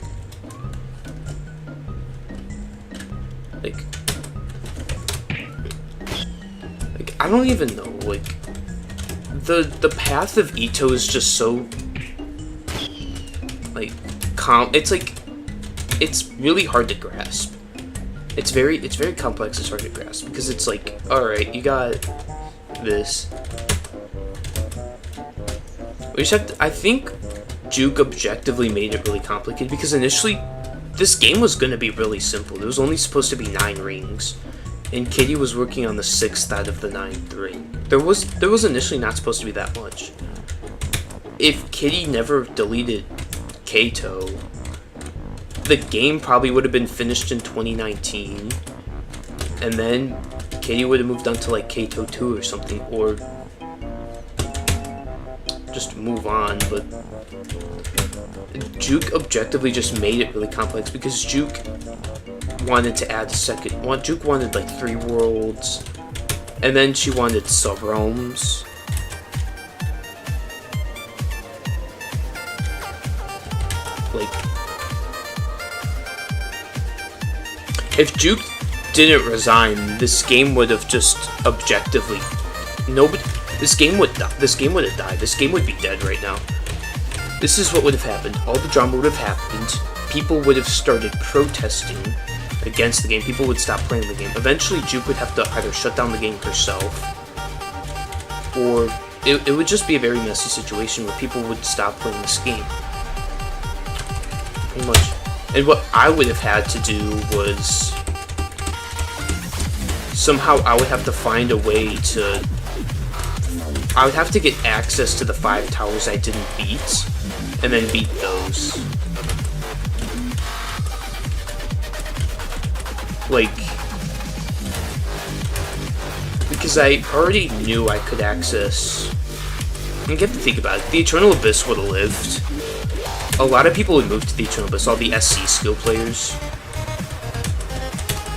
Like I don't even know. Like the path of EToH is just so like it's really hard to grasp. It's very complex. It's hard to grasp because it's like, all right, you got this. We just have to, I think Juke objectively made it really complicated because initially this game was going to be really simple. There was only supposed to be 9 rings, and Kitty was working on the 6th out of the 9th ring. There was initially not supposed to be that much. If Kitty never deleted JToH, the game probably would have been finished in 2019, and then Kitty would have moved on to like JToH 2 or something, or just move on. But Juke objectively just made it really complex because Juke wanted to add Juke wanted like 3 worlds, and then she wanted sub-realms. Like, if Juke didn't resign, this game would have just objectively this game would die. This game would have died. This game would be dead right now. This is what would have happened. All the drama would have happened. People would have started protesting against the game. People would stop playing the game. Eventually, Juke would have to either shut down the game herself, or it would just be a very messy situation where people would stop playing this game. Pretty much. And what I would have had to do was somehow I would have to find a way to. I would have to get access to the 5 towers I didn't beat, and then beat those. Like, because I already knew I could access. You have to think about it. The Eternal Abyss would have lived. A lot of people would move to the Eternal Abyss, all the SC skill players.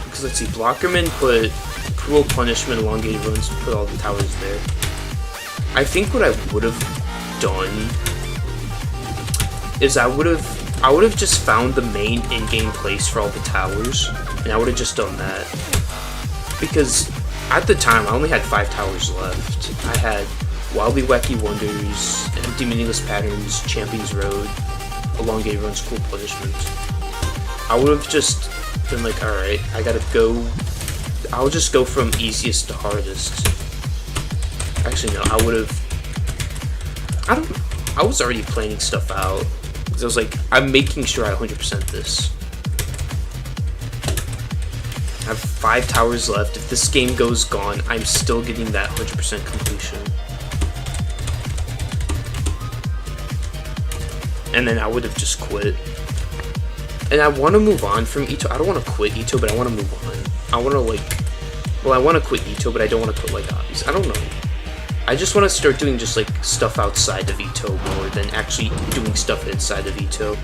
Because let's see, Blockerman put Cruel Punishment, Elongated Runs, put all the towers there. I think what I would have done is I would have just found the main in-game place for all the towers, and I would have just done that. Because at the time, I only had 5 towers left. I had Wildly Wacky Wonders, Empty Meaningless Patterns, Champion's Road, Elongated Runs, Cruel Punishment. I would have just been like, alright, I gotta go. I'll just go from easiest to hardest. Actually, no, I would have. I was already planning stuff out. Because I was like, I'm making sure I 100% this. I have 5 towers left. If this game goes gone, I'm still getting that 100% completion. and then I would have just quit. And I want to move on from EToH. I don't want to quit EToH, but I want to move on. I want to I want to quit EToH, but I don't want to quit like hobbies. I don't know. I just want to start doing just like stuff outside of EToH more than actually doing stuff inside of EToH.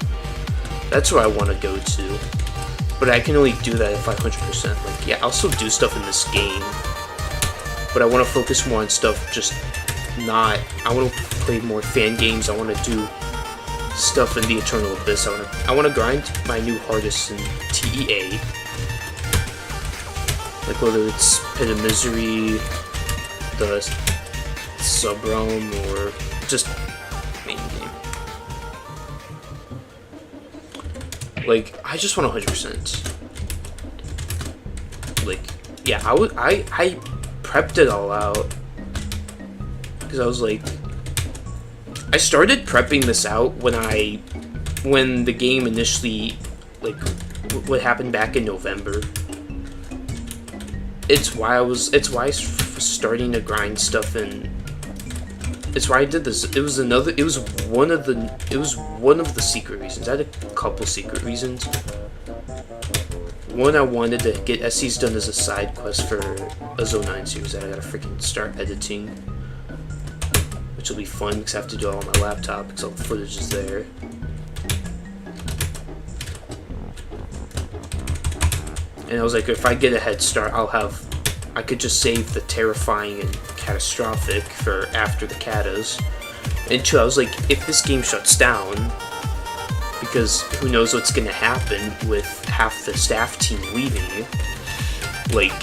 That's where I want to go to. But I can only do that if I 100%. Like, yeah, I'll still do stuff in this game, but I want to focus more on stuff just not. I want to play more fan games. I want to do stuff in the Eternal Abyss. I want to grind my new hardest in TEA, like whether it's Pit of Misery, the Sub-Realm, or just main game. Like, I just want 100%. Like, yeah, I prepped it all out because I was like, I started prepping this out when the game initially, like, what happened back in November. It's why I was starting to grind stuff, and it's why I did this. It was one of the secret reasons. I had a couple secret reasons. One, I wanted to get SCs done as a side quest for a Zone 9 series that I gotta freaking start editing, which will be fun because I have to do it on my laptop because all the footage is there. And I was like, if I get a head start, I could just save the terrifying and catastrophic for after the katas. And two, I was like, if this game shuts down, because who knows what's gonna happen with half the staff team leaving, like,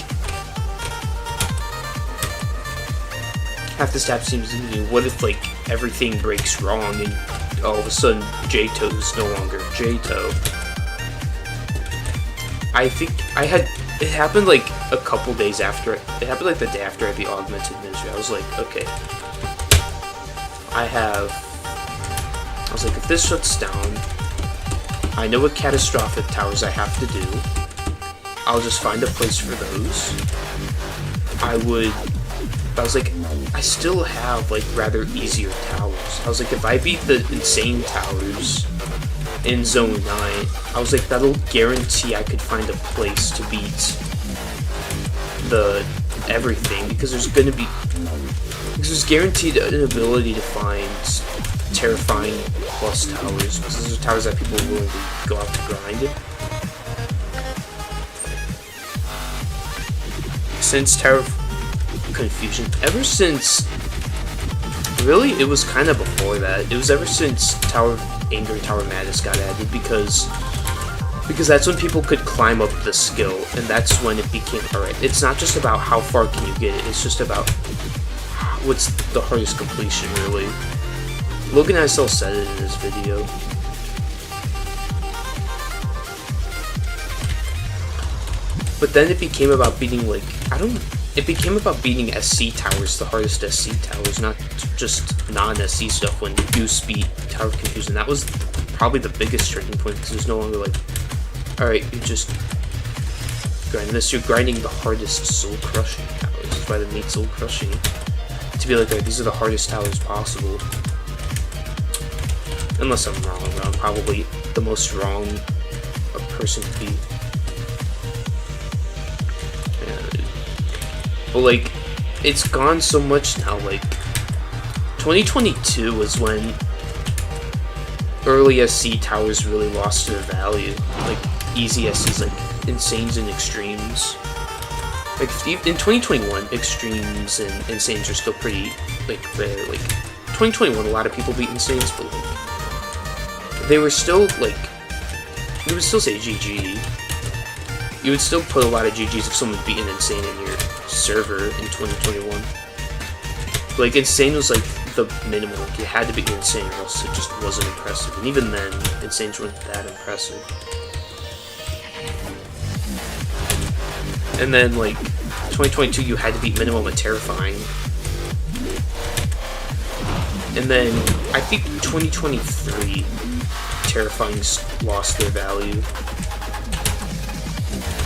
half the staff team's leaving, what if, like, everything breaks wrong and all of a sudden JToH is no longer JToH? I think it happened like a couple days after, it happened like the day after I had the Augmented Misery. I was like, okay, I was like, if this shuts down, I know what catastrophic towers I have to do. I'll just find a place for those. I was like, I still have like rather easier towers. I was like, if I beat the insane towers in Zone 9, I was like, that'll guarantee I could find a place to beat the everything, because there's guaranteed an ability to find terrifying plus towers, because those are towers that people are willing to go out to grind. Since Tower of Confusion, ever since, really, it was kind of before that. It was ever since Tower of Anger and Tower of Madness got added, because that's when people could climb up the skill, and that's when it became, alright, it's not just about how far can you get it, it's just about what's the hardest completion, really. Logan ISL said it in his video. But then it became about beating, like, it became about beating SC towers, the hardest SC towers, not just non-SC stuff when Goose beat Tower of Confusion. That was probably the biggest turning point, because there's no longer like, alright, you just grind this, you're grinding the hardest soul-crushing towers. That's why they made soul-crushing. To be like, alright, these are the hardest towers possible. Unless I'm wrong, I'm probably the most wrong a person could be. But like, it's gone so much now. Like, 2022 was when early SC towers really lost their value. Like, easy SCs, like Insanes and Extremes. Like, in 2021, Extremes and Insanes are still pretty, like, rare. Like, 2021, a lot of people beat Insanes, but like, they were still, like, you would still say GG. You would still put a lot of GGs if someone beat an Insane in your server in 2021. Like, Insane was like the minimum. Like, you had to beat Insane or else it just wasn't impressive. And even then, Insanes weren't that impressive. And then, like, 2022, you had to beat minimum and Terrifying. And then, I think 2023, Terrifying's lost their value.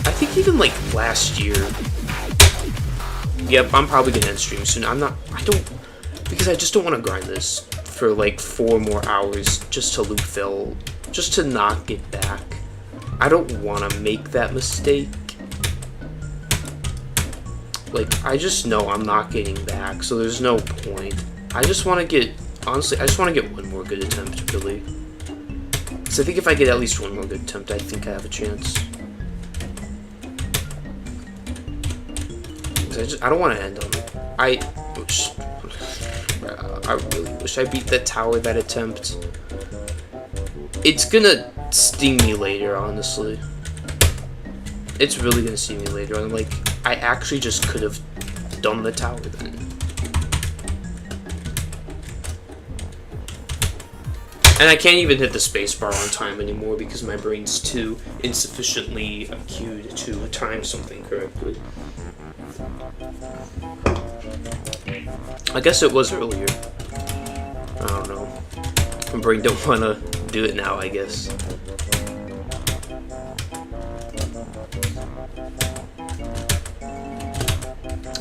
I think even, like, last year. Yep, I'm probably gonna end stream soon. I just don't want to grind this for like 4 more hours just to loot fill, just to not get back. I don't want to make that mistake. Like, I just know I'm not getting back, so there's no point. I just want to get, honestly, I just want to get one more good attempt, really. Because I think if I get at least one more good attempt, I think I have a chance. Because I don't want to end on it. I really wish I beat that tower that attempt. It's gonna sting me later, honestly. It's really gonna sting me later on. Like, I actually just could have done the tower then. And I can't even hit the spacebar on time anymore because my brain's too insufficiently acute to time something correctly. I guess it was earlier. I don't know. My brain don't want to do it now, I guess.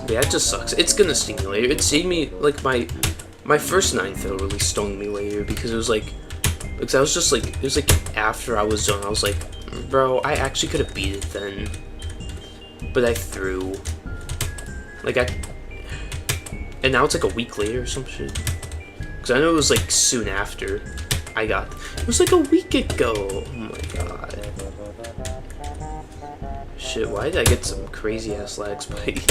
But yeah, it just sucks. It's gonna sting me later. It saved me, like, my first 9 fail really stung me later because it was like, because I was just like, it was like after I was done, I was like, bro, I actually could have beat it then. But I threw. Like, and now it's like a week later or some shit. Because I know it was like soon after I got, it was like a week ago. Oh my god. Shit, why did I get some crazy ass lag spike?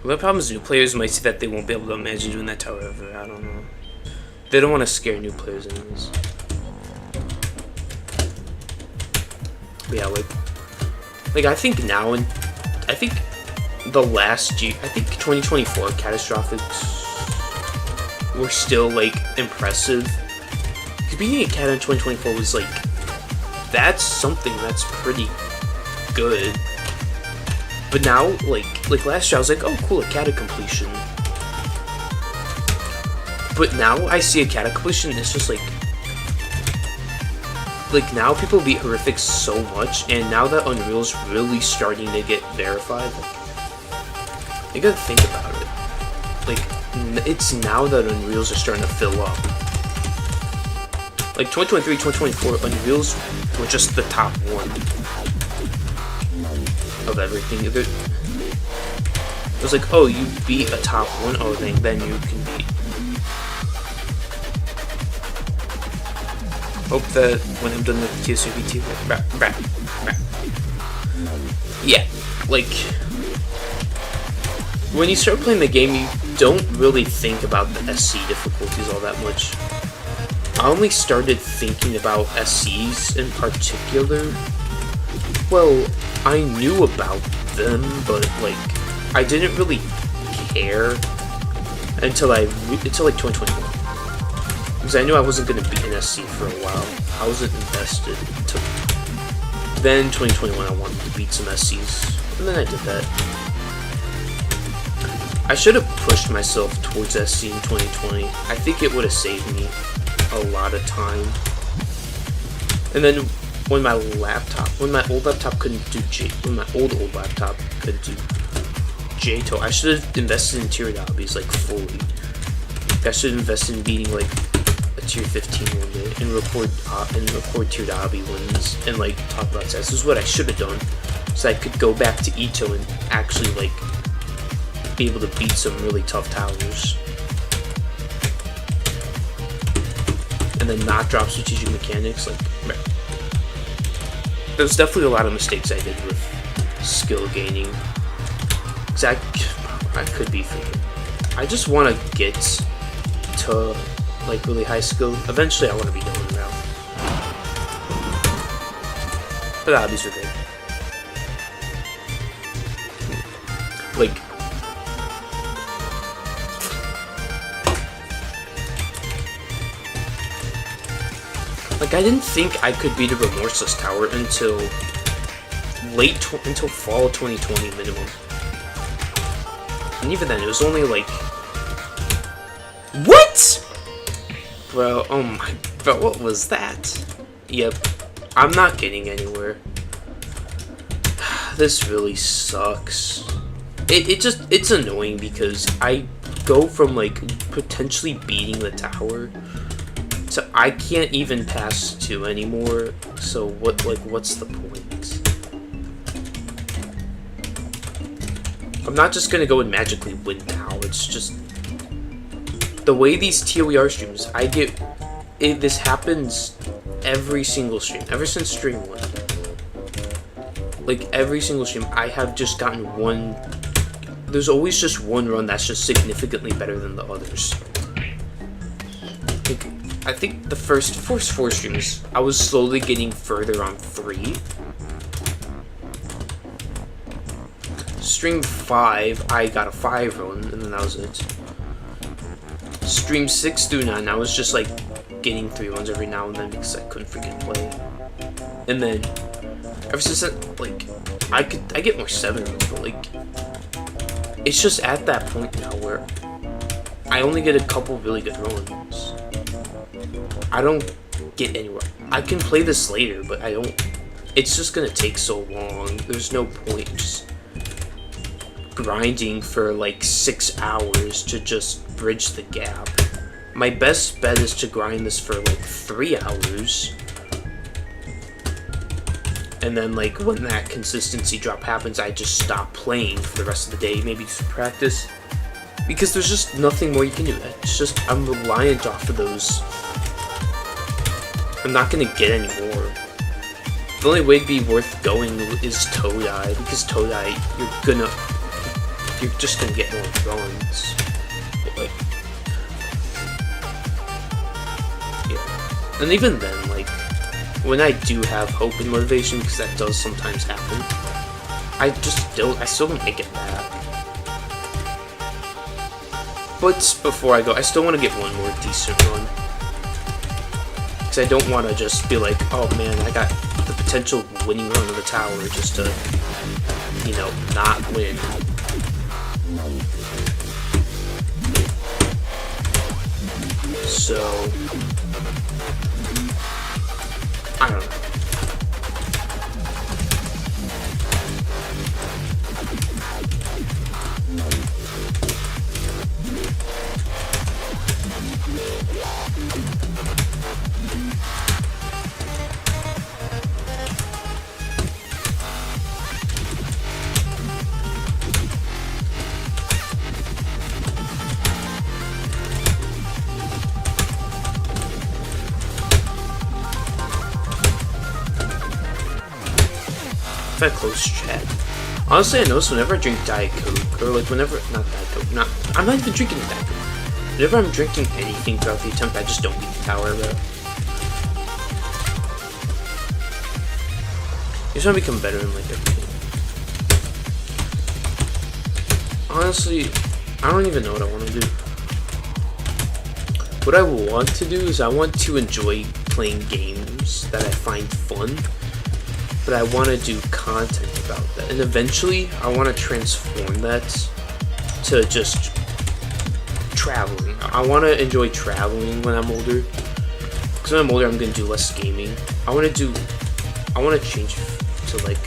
Well, the problem is new players might see that they won't be able to imagine doing that tower ever. I don't know. They don't want to scare new players anyways. But yeah, like I think now, and I think the last I think 2024 catastrophics were still like impressive. Because being a cat in 2024 was like, that's something that's pretty good. But now, like last year, I was like, oh cool, a cata completion. But now I see a cata completion, and it's just like now people beat horrific so much, and now that Unreal's really starting to get verified, like, you gotta think about it. Like, it's now that Unreal's are starting to fill up. Like 2023, 2024, Unreal's were just the top one of everything. It was like, oh, you beat a top one, oh, then you can beat. Hope that when I'm done with the TSUBT, yeah, like, when you start playing the game, you don't really think about the SC difficulties all that much. I only started thinking about SCs in particular. Well, I knew about them, but like, I didn't really care until like 2021. Because I knew I wasn't going to beat an SC for a while. I wasn't invested. Then 2021 I wanted to beat some SCs, and then I did that. I should have pushed myself towards SC in 2020. I think it would have saved me a lot of time. And then when my old laptop couldn't do when my old laptop couldn't do JToH, I should have invested in tier lobbies like fully. I should have invested in beating like a tier 15 one day and record tier lobby wins and like talk about stats. This is what I should have done, so I could go back to EToH and actually like be able to beat some really tough towers. And then not drop strategic mechanics. Like, there's definitely a lot of mistakes I did with skill gaining. Cause I could be thinking, I just want to get to like really high skill. Eventually I want to be going around. But the hobbies are good. Like I didn't think I could beat a Remorseless Tower until until fall 2020 minimum. And even then, it was only like, what? Bro, oh my, bro, what was that? Yep, I'm not getting anywhere. This really sucks. It's annoying because I go from like potentially beating the tower to I can't even pass 2 anymore. So what's the point? I'm not just gonna go and magically win now. It's just the way these ToER streams, this happens every single stream, ever since stream 1. Like every single stream, I have just gotten one. There's always just one run that's just significantly better than the others. Like, I think the first 4 streams, I was slowly getting further on 3. Stream 5, I got a 5 run, and then that was it. Stream 6 through 9, I was just like getting 3 runs every now and then because I couldn't freaking play. And then ever since then, like, I get more 7 runs, but like, it's just at that point now where I only get a couple really good runs. I don't get anywhere. I can play this later, but I don't. It's just gonna take so long. There's no point just grinding for like 6 hours to just bridge the gap. My best bet is to grind this for like 3 hours. And then like when that consistency drop happens, I just stop playing for the rest of the day, maybe just practice. Because there's just nothing more you can do. It's just, I'm reliant off of those. I'm not gonna get any more. The only way it'd be worth going is ToDIE, because ToDIE, you're just gonna get more runs. But like, yeah. And even then, like, when I do have hope and motivation, because that does sometimes happen, I still don't make it back. But before I go, I still want to get one more decent run. Because I don't want to just be like, oh man, I got the potential winning run of the tower just to, you know, not win. So, I don't know. I've had close chat. Honestly, I notice whenever I drink Diet Coke, or like whenever, not Diet Coke, I'm not even drinking Diet Coke. Whenever I'm drinking anything throughout the attempt, I just don't beat the tower, bro. I just want to become better in like everything. Honestly, I don't even know what I want to do. What I want to do is I want to enjoy playing games that I find fun. But I want to do content about that, and eventually I want to transform that to just traveling. I want to enjoy traveling when I'm older, because when I'm older I'm going to do less gaming. I want to change to like,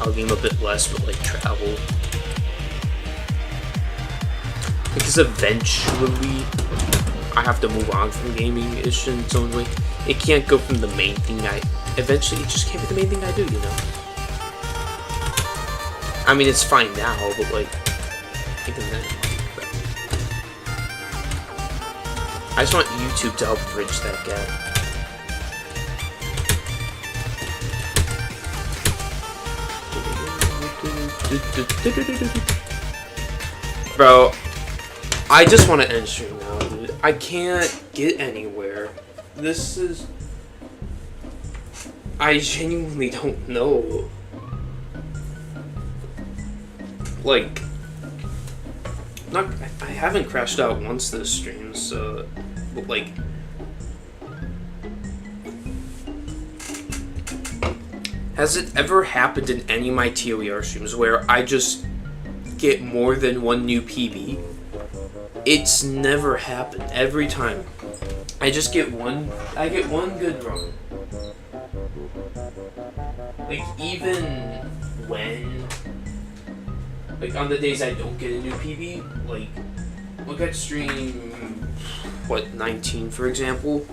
I'll game a bit less but like travel, because eventually I have to move on from gaming-ish in its own way. It can't go from the main thing eventually it just can't be the main thing I do, you know? I mean, it's fine now, but like, even then. I just want YouTube to help bridge that gap. Bro, I just want to end stream now, dude. I can't get anywhere. This is... I genuinely don't know. Like, I haven't crashed out once this stream, so, but like, has it ever happened in any of my ToER streams where I just get more than one new PB? It's never happened. Every time, I just get one. I get one good run. Like, even when, like on the days I don't get a new PB, like look at stream, 19 for example.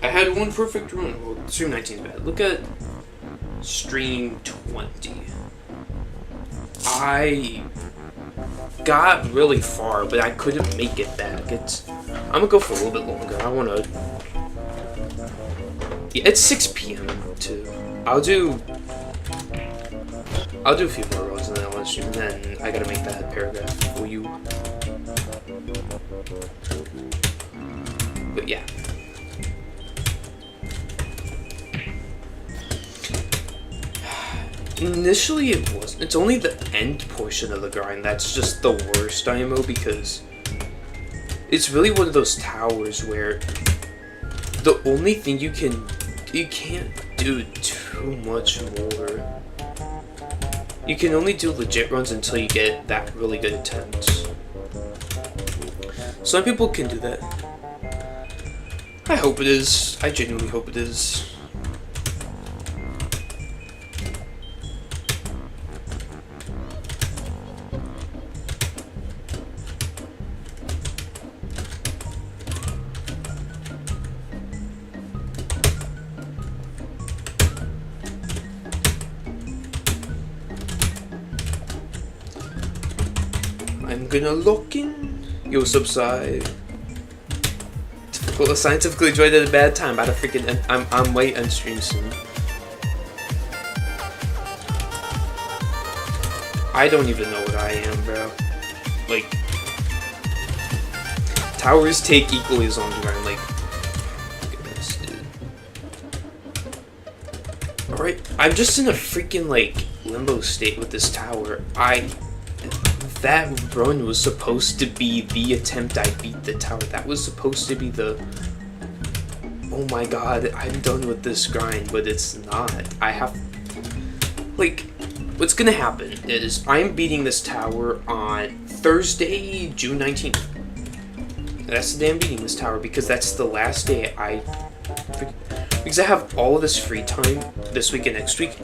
I had one perfect run. Well, stream 19 is bad. Look at stream 20. I got really far, but I couldn't make it back. I'm gonna go for a little bit longer. I wanna. Yeah, it's 6 p.m. too. I'll do a few more runs and then I want to stream, and then I gotta make that paragraph for you. But yeah. Initially it wasn't. It's only the end portion of the grind that's just the worst IMO, because it's really one of those towers where the only thing you can't do too much more. You can only do legit runs until you get that really good attempt. Some people can do that. I hope it is. I genuinely hope it is. I'm gonna lock in. Yo, subside. Typical scientifically enjoyed at a bad time. About to freaking. I'm way on stream soon. I don't even know what I am, bro. Like, towers take equally as long to grind. Like, goodness, dude. All right, I'm just in a freaking like limbo state with this tower. That run was supposed to be the attempt I beat the tower. That was supposed to be the, oh my god, I'm done with this grind, but it's not. I have, like, what's gonna happen is I'm beating this tower on Thursday, June 19th. That's the day I'm beating this tower, because that's the last day because I have all of this free time this week and next week.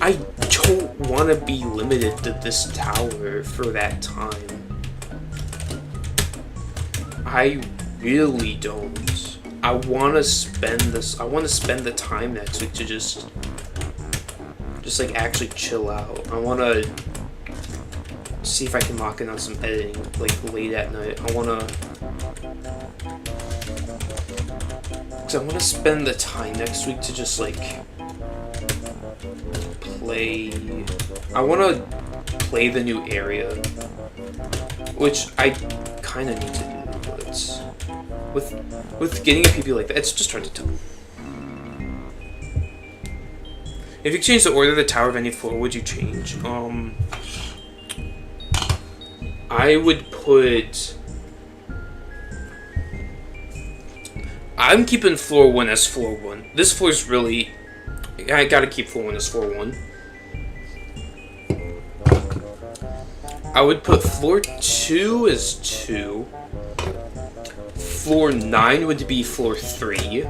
I don't want to be limited to this tower for that time. I really don't. I want to spend the time next week to just like actually chill out. I want to see if I can lock in on some editing like late at night. I want to spend the time next week to just like I want to play the new area, which I kind of need to do, but with getting a PB like that, it's just hard to tell. If you change the order of the tower of any floor, would you change? I would put. I'm keeping floor 1 as floor 1. This floor is really. I gotta keep floor 1 as floor 1. I would put floor 2 as 2. Floor 9 would be floor 3.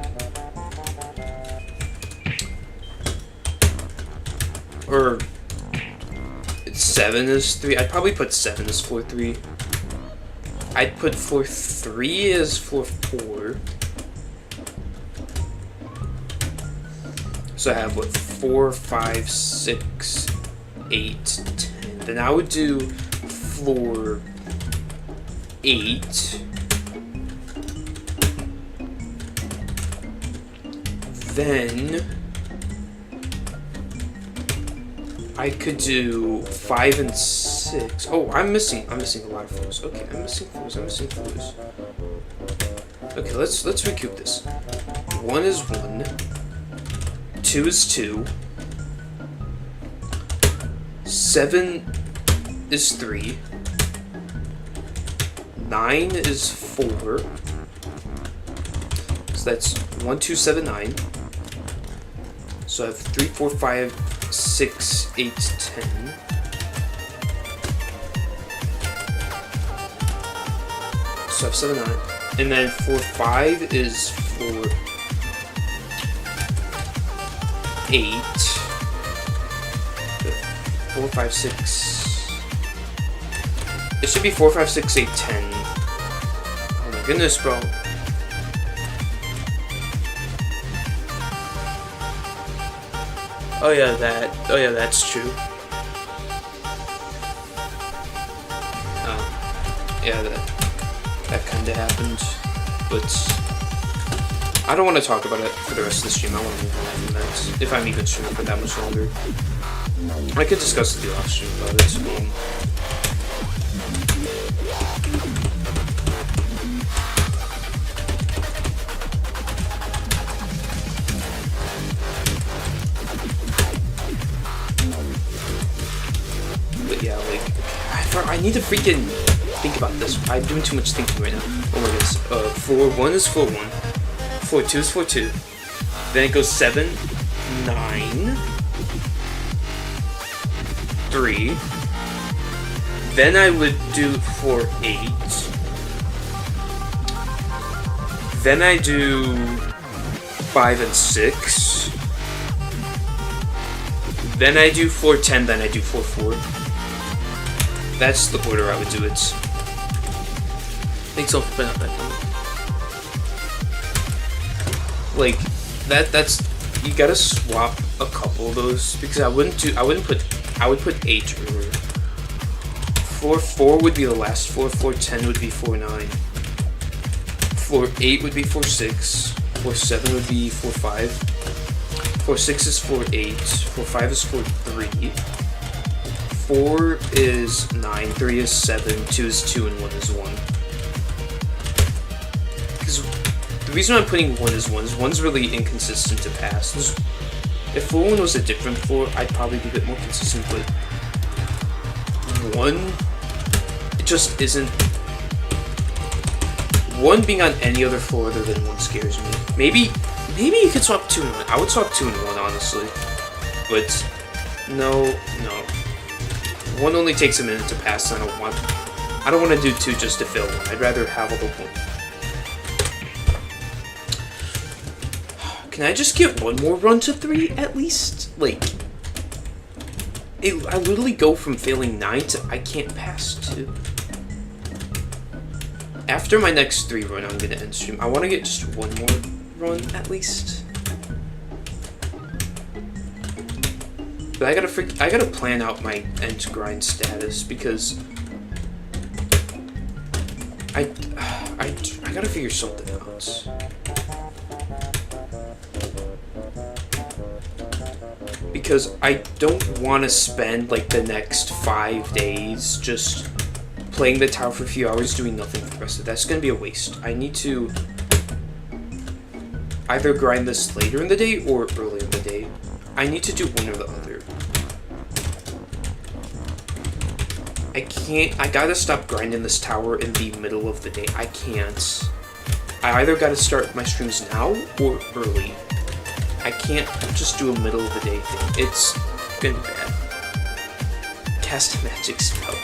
Or 7 is 3. I'd probably put 7 as floor 3. I'd put floor 3 as floor 4. So I have what, 4, 5, 6, 8, 10. Then I would do floor 8. Then I could do 5 and 6. Oh, I'm missing a lot of floors. Okay, I'm missing floors. Okay, let's recoup this. 1 is 1. 2 is 2. 7 is 3. 9 is 4. So that's 1, 2, 7, 9. So I have 3, 4, 5, 6, 8, 10. So I have 7, 9. And then floor 5 is floor 8. 4, 5, 6. It should be 4, 5, 6, 8, 10. Oh my goodness, bro. Oh yeah, that's true. Yeah, that kind of happened, but I don't want to talk about it for the rest of the stream. I want to move on from that, if I'm even streaming for that much longer. I could discuss the off stream about it. But yeah, like, I need to freaking think about this. I'm doing too much thinking right now. Oh my goodness. Floor 1 is floor 1. Floor 2 is floor 2. Then it goes 7, 9, 3. Then I would do floor 8. Then I do 5 and 6. Then I do floor 10, then I do floor 4. That's the order I would do it. Thanks all for putting up that comment. Like, that's, you gotta swap a couple of those, because I would put 8 earlier. Floor 4 would be the last floor, floor 10 would be floor 9. Floor 8 would be floor 6, floor 7 would be floor 5, floor 6 is floor 8, floor 5 is floor 3, 4 is 9, 3 is 7, 2 is 2, and 1 is 1. Because the reason I'm putting 1 is 1 is 1's really inconsistent to pass. If floor 1 was a different floor, I'd probably be a bit more consistent, but 1, it just isn't. 1 being on any other floor other than 1 scares me. Maybe you could swap 2 and 1. I would swap 2 and 1, honestly. But no. 1 only takes a minute to pass, and I don't want to do 2 just to fill 1. I'd rather have a whole 1. Can I just get one more run to 3 at least? Like, I literally go from failing 9 to I can't pass 2. After my next 3 run, I'm gonna end stream. I want to get just one more run at least. But I gotta plan out my end grind status, because I gotta figure something out. Because I don't want to spend like the next 5 days just playing the tower for a few hours doing nothing for the rest of it. That's gonna be a waste. I need to either grind this later in the day or early in the day. I need to do one or the other. I gotta stop grinding this tower in the middle of the day. I can't. I either gotta start my streams now or early. I can't just do a middle of the day thing. It's gonna be bad. Cast a magic spell.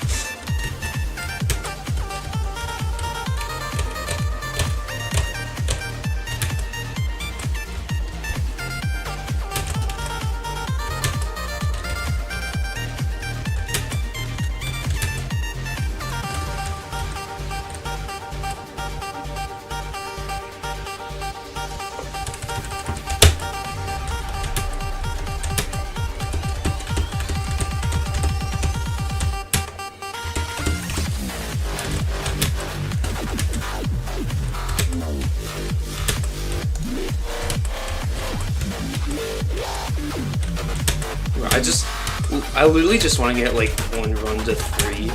I literally just want to get like one run to 3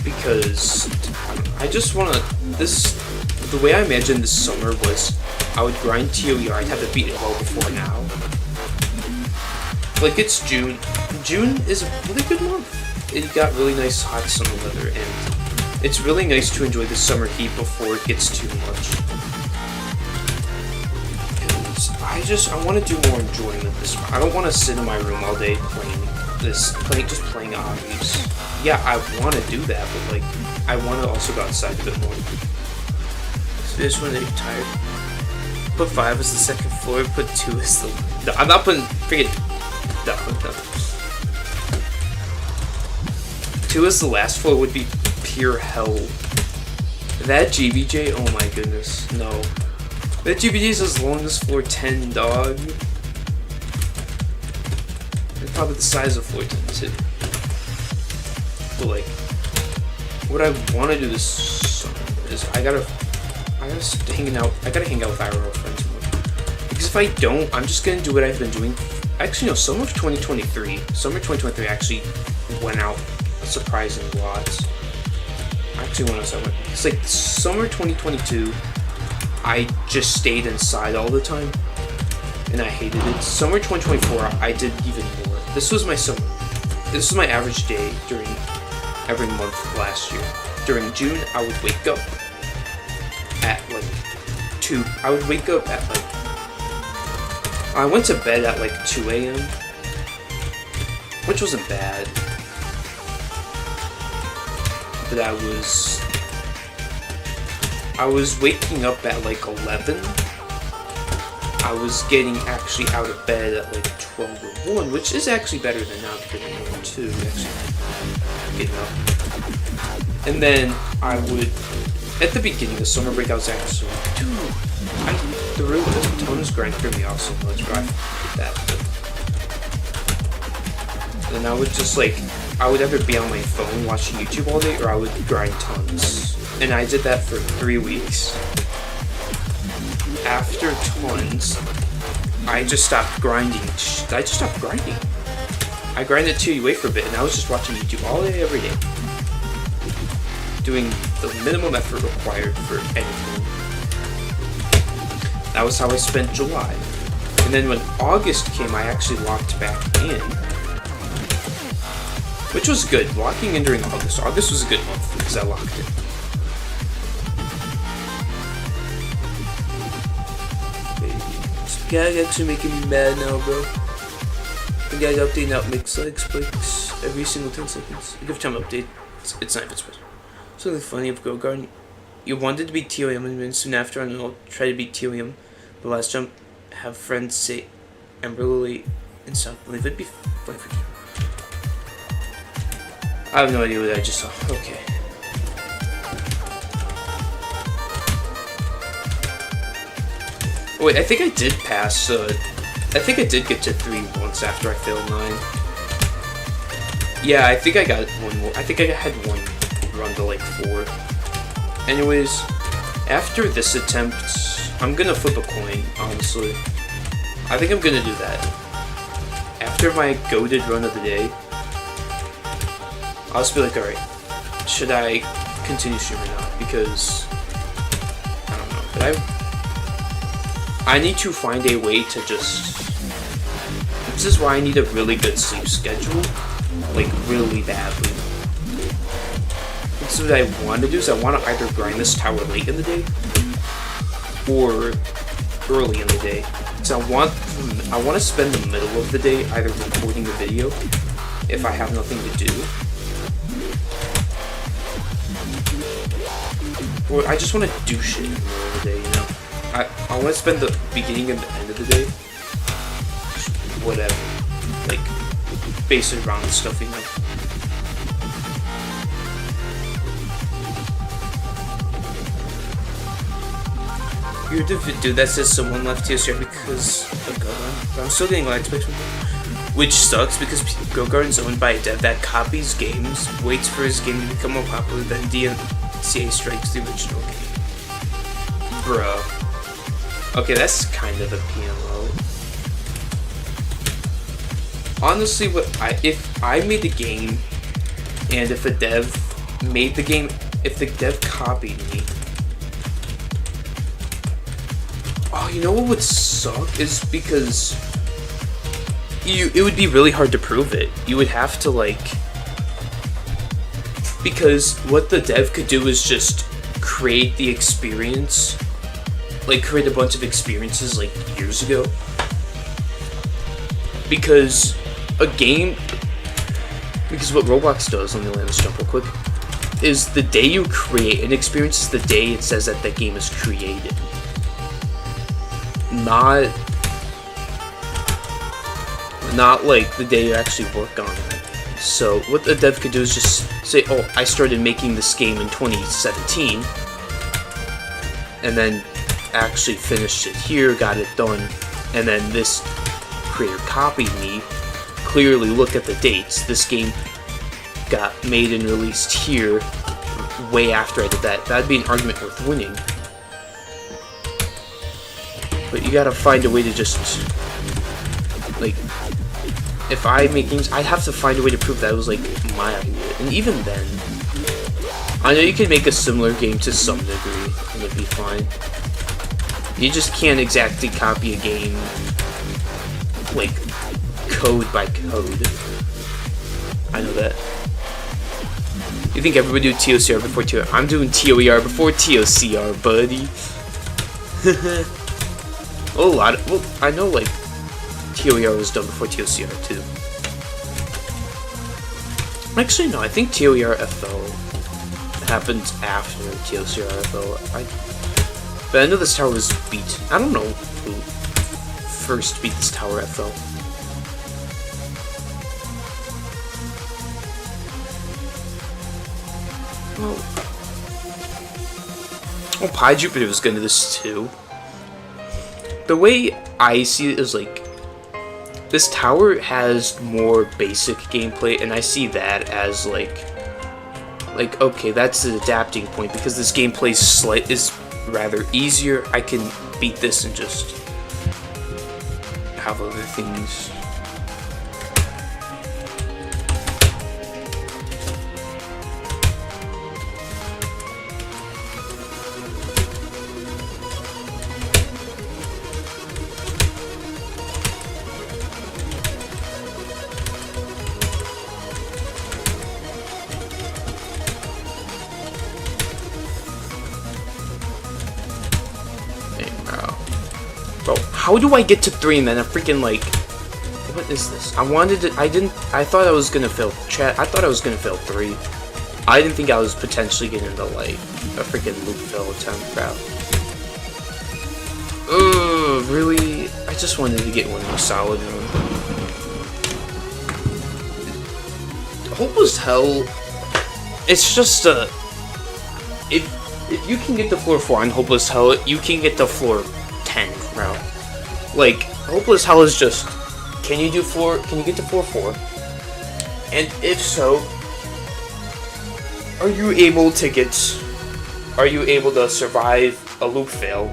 because I just want to. The way I imagined this summer was I would grind ToER. I'd have to beat it well before now. Like, it's June. June is a really good month. It got really nice hot summer weather, and it's really nice to enjoy the summer heat before it gets too much. I want to do more enjoyment this month. I don't want to sit in my room all day just playing hobbies. Yeah, I want to do that, but like, I want to also go outside a bit more. So this one, they're tired. Put 5 as the second floor, put 2 as the... I'm not putting... Forget... No. 2 as the last floor would be pure hell. That GVJ, oh my goodness, no. That GVJ is as long as floor 10, dog. It's probably the size of floor 10 too. But like, what I want to do this summer is I gotta hang out with IRL friends more. Because if I don't, I'm just gonna do what I've been doing. Actually, no, summer 2023 actually went out a surprising lot. Actually, when it's like summer 2022, I just stayed inside all the time, and I hated it. Summer 2024, I did even more. This was my summer. This was my average day during every month last year. During June, I would wake up at like 2. I would wake up at like. I went to bed at like 2 a.m., which wasn't bad. But I was waking up at like 11. I was getting actually out of bed at like 12 or 1, which is actually better than not getting at 2, actually getting up. And then I would, at the beginning of the summer break, I was actually, dude, the room does tons grind through me off so much, but I did that. But then I would just like, I would either be on my phone watching YouTube all day, or I would grind tons. And I did that for 3 weeks. After tons, I just stopped grinding. I grinded ToER for a bit, and I was just watching YouTube all day, every day. Doing the minimum effort required for anything. That was how I spent July. And then when August came, I actually locked back in. Which was good. Locking in during August. August was a good month because I locked in. Guy's actually making me mad now, bro. The guy's updating out mix spikes every single 10 seconds. Every time I update, it's not even special. Something funny of Go Garden. You wanted to beat ToEM, and then soon after, and I'll try to beat ToEM. The last jump, have friends say Amberlily and South believe it'd be fun for you. I have no idea what I just saw. Okay. Wait, I think I did pass, I think I did get to 3 once after I failed 9. Yeah, I think I got one more. I think I had one run to like 4. Anyways, after this attempt, I'm gonna flip a coin, honestly. I think I'm gonna do that. After my goated run of the day, I'll just be like, alright, should I continue streaming or not? Because, I don't know, but I need to find a way to just, this is why I need a really good sleep schedule, like really badly. So what I want to do is I want to either grind this tower late in the day, or early in the day. So I want to spend the middle of the day either recording a video, if I have nothing to do, or I just want to do shit in the middle of the day, you know? I want to spend the beginning and the end of the day, just whatever, like, based around stuff, you know? You're the dude that says someone left TSR because of Go Garden, but I'm still getting lag spikes from him. Which sucks because Go Garden's owned by a dev that copies games, waits for his game to become more popular, then DMCA strikes the original game. Bruh. Okay, that's kind of a PMO. Honestly, if I made the game, and if a dev made the game, if the dev copied me, oh, you know what would suck is because it would be really hard to prove it. You would have to like, because what the dev could do is just create the experience, like create a bunch of experiences like years ago. Because what Roblox does, let me land this jump real quick, is the day you create an experience is the day it says that game is created. Not like the day you actually work on it. So what the dev could do is just say, oh, I started making this game in 2017, and then actually finished it here, got it done, and then this creator copied me. Clearly look at the dates. This game got made and released here way after I did that. That'd be an argument worth winning. But you gotta find a way to just, like, if I make games, I'd have to find a way to prove that it was, like, my idea. And even then, I know you can make a similar game to some degree, and it'd be fine. You just can't exactly copy a game, like, code by code. I know that. You think everybody do TOCR before TOER? I'm doing TOER before TOCR, buddy. Well, well, I know, like, TOER was done before TOCR, too. Actually, no, I think TOER FL happens after TOCR FL. But I know this tower was beat. I don't know who first beat this tower FL. Oh, Piejupiter was gonna do this too. The way I see it is like, this tower has more basic gameplay, and I see that as like okay, that's the adapting point, because this gameplay is rather easier. I can beat this and just have other things. How do I get to 3 and then I'm freaking like, what is this? I thought I was gonna fail chat. I thought I was gonna fail 3. I didn't think I was potentially getting into like a freaking loop fail attempt, crap. Ugh, really? I just wanted to get one more solid one. Hopeless Hell, it's just a, if you can get the floor 4 on Hopeless Hell, you can get the floor 10 route. Like, Hopeless Hell is just, can you get to floor 4? And if so, are you able to survive a loop fail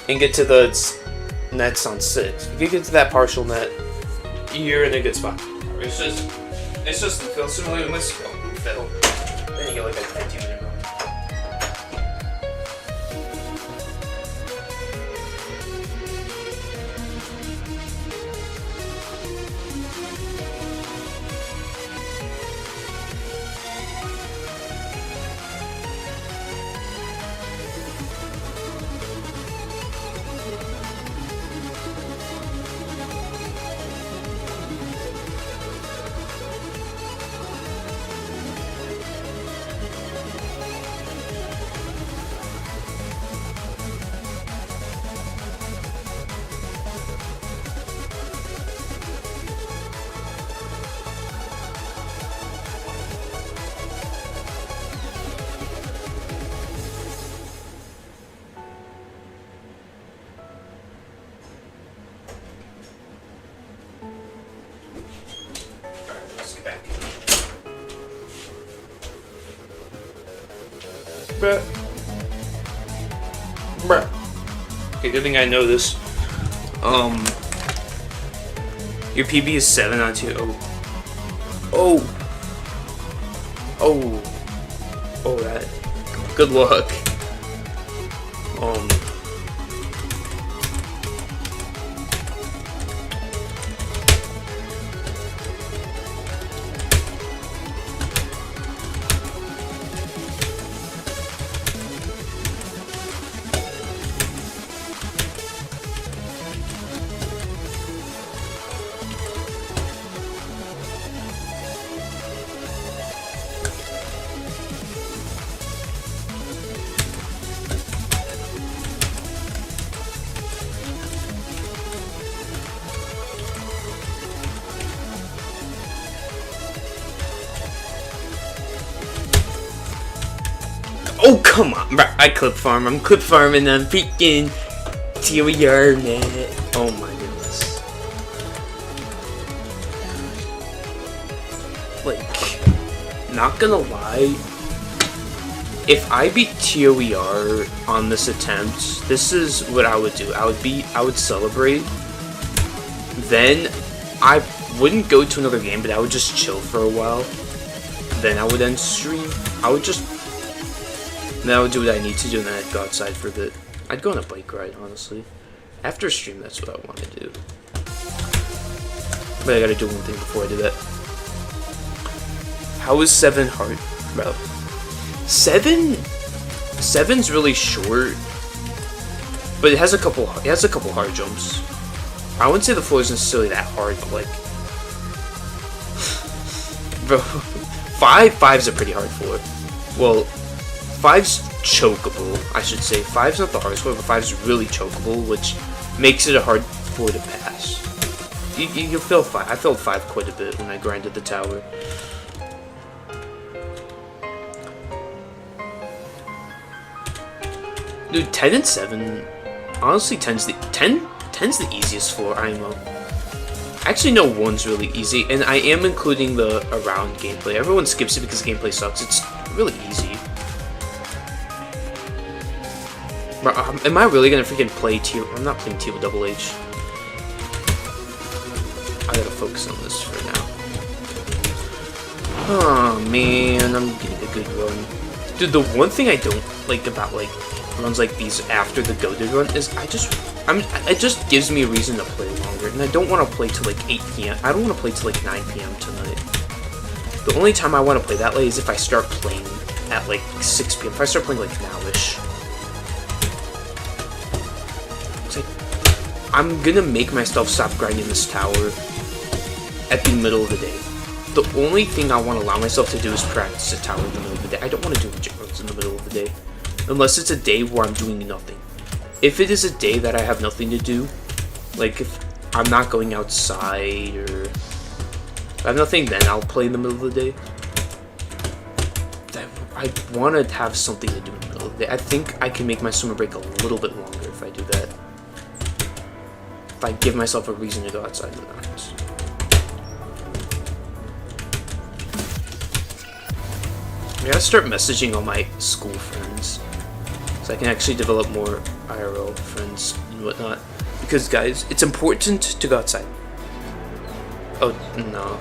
and get to the nets on 6? If you get to that partial net, you're in a good spot. It's just the fail, similar to this loop fail. Then you get like a 15-minute run. Bruh. Okay, good thing I know this. Your PB is 7 on 2. Oh, that. Good luck. Oh, come on. Bro, I clip farm. I'm clip farming on freaking ToER, man. Oh my goodness. Like, not gonna lie. If I beat ToER on this attempt, this is what I would do. I would celebrate. Then I wouldn't go to another game, but I would just chill for a while. Then I would end stream. Then I would do what I need to do, and then I'd go outside for a bit. I'd go on a bike ride, honestly. After stream, that's what I want to do. But I gotta do one thing before I do that. How is 7 hard, bro? 7's really short, but it has a couple hard jumps. I wouldn't say the floor is necessarily that hard, but like, bro, 5's a pretty hard floor. Well, 5's chokeable, I should say. 5's not the hardest floor, but 5's really chokeable, which makes it a hard floor to pass. You feel 5. I felt 5 quite a bit when I grinded the tower. Dude, 10 and 7, honestly, 10's the easiest floor, IMO. Actually, no, 1's really easy, and I am including the around gameplay. Everyone skips it because the gameplay sucks. It's really easy. Bro, am I really gonna freaking play I'm not playing ToEH. I gotta focus on this for now. Oh man, I'm getting a good run. Dude, the one thing I don't like about like runs like these after the goated run is it just gives me a reason to play longer, and I don't want to play till like 8 p.m. I don't want to play till like 9 p.m. tonight. The only time I want to play that late is if I start playing at like 6 p.m. If I start playing like nowish. I'm gonna make myself stop grinding this tower at the middle of the day. The only thing I want to allow myself to do is practice a tower in the middle of the day. I don't want to do legit runs in the middle of the day. Unless it's a day where I'm doing nothing. If it is a day that I have nothing to do, like if I'm not going outside or if I have nothing, then I'll play in the middle of the day. I want to have something to do in the middle of the day. I think I can make my summer break a little bit longer if I do that. If I give myself a reason to go outside in the night. I gotta start messaging all my school friends so I can actually develop more IRL friends and whatnot. Because guys, it's important to go outside. Oh no.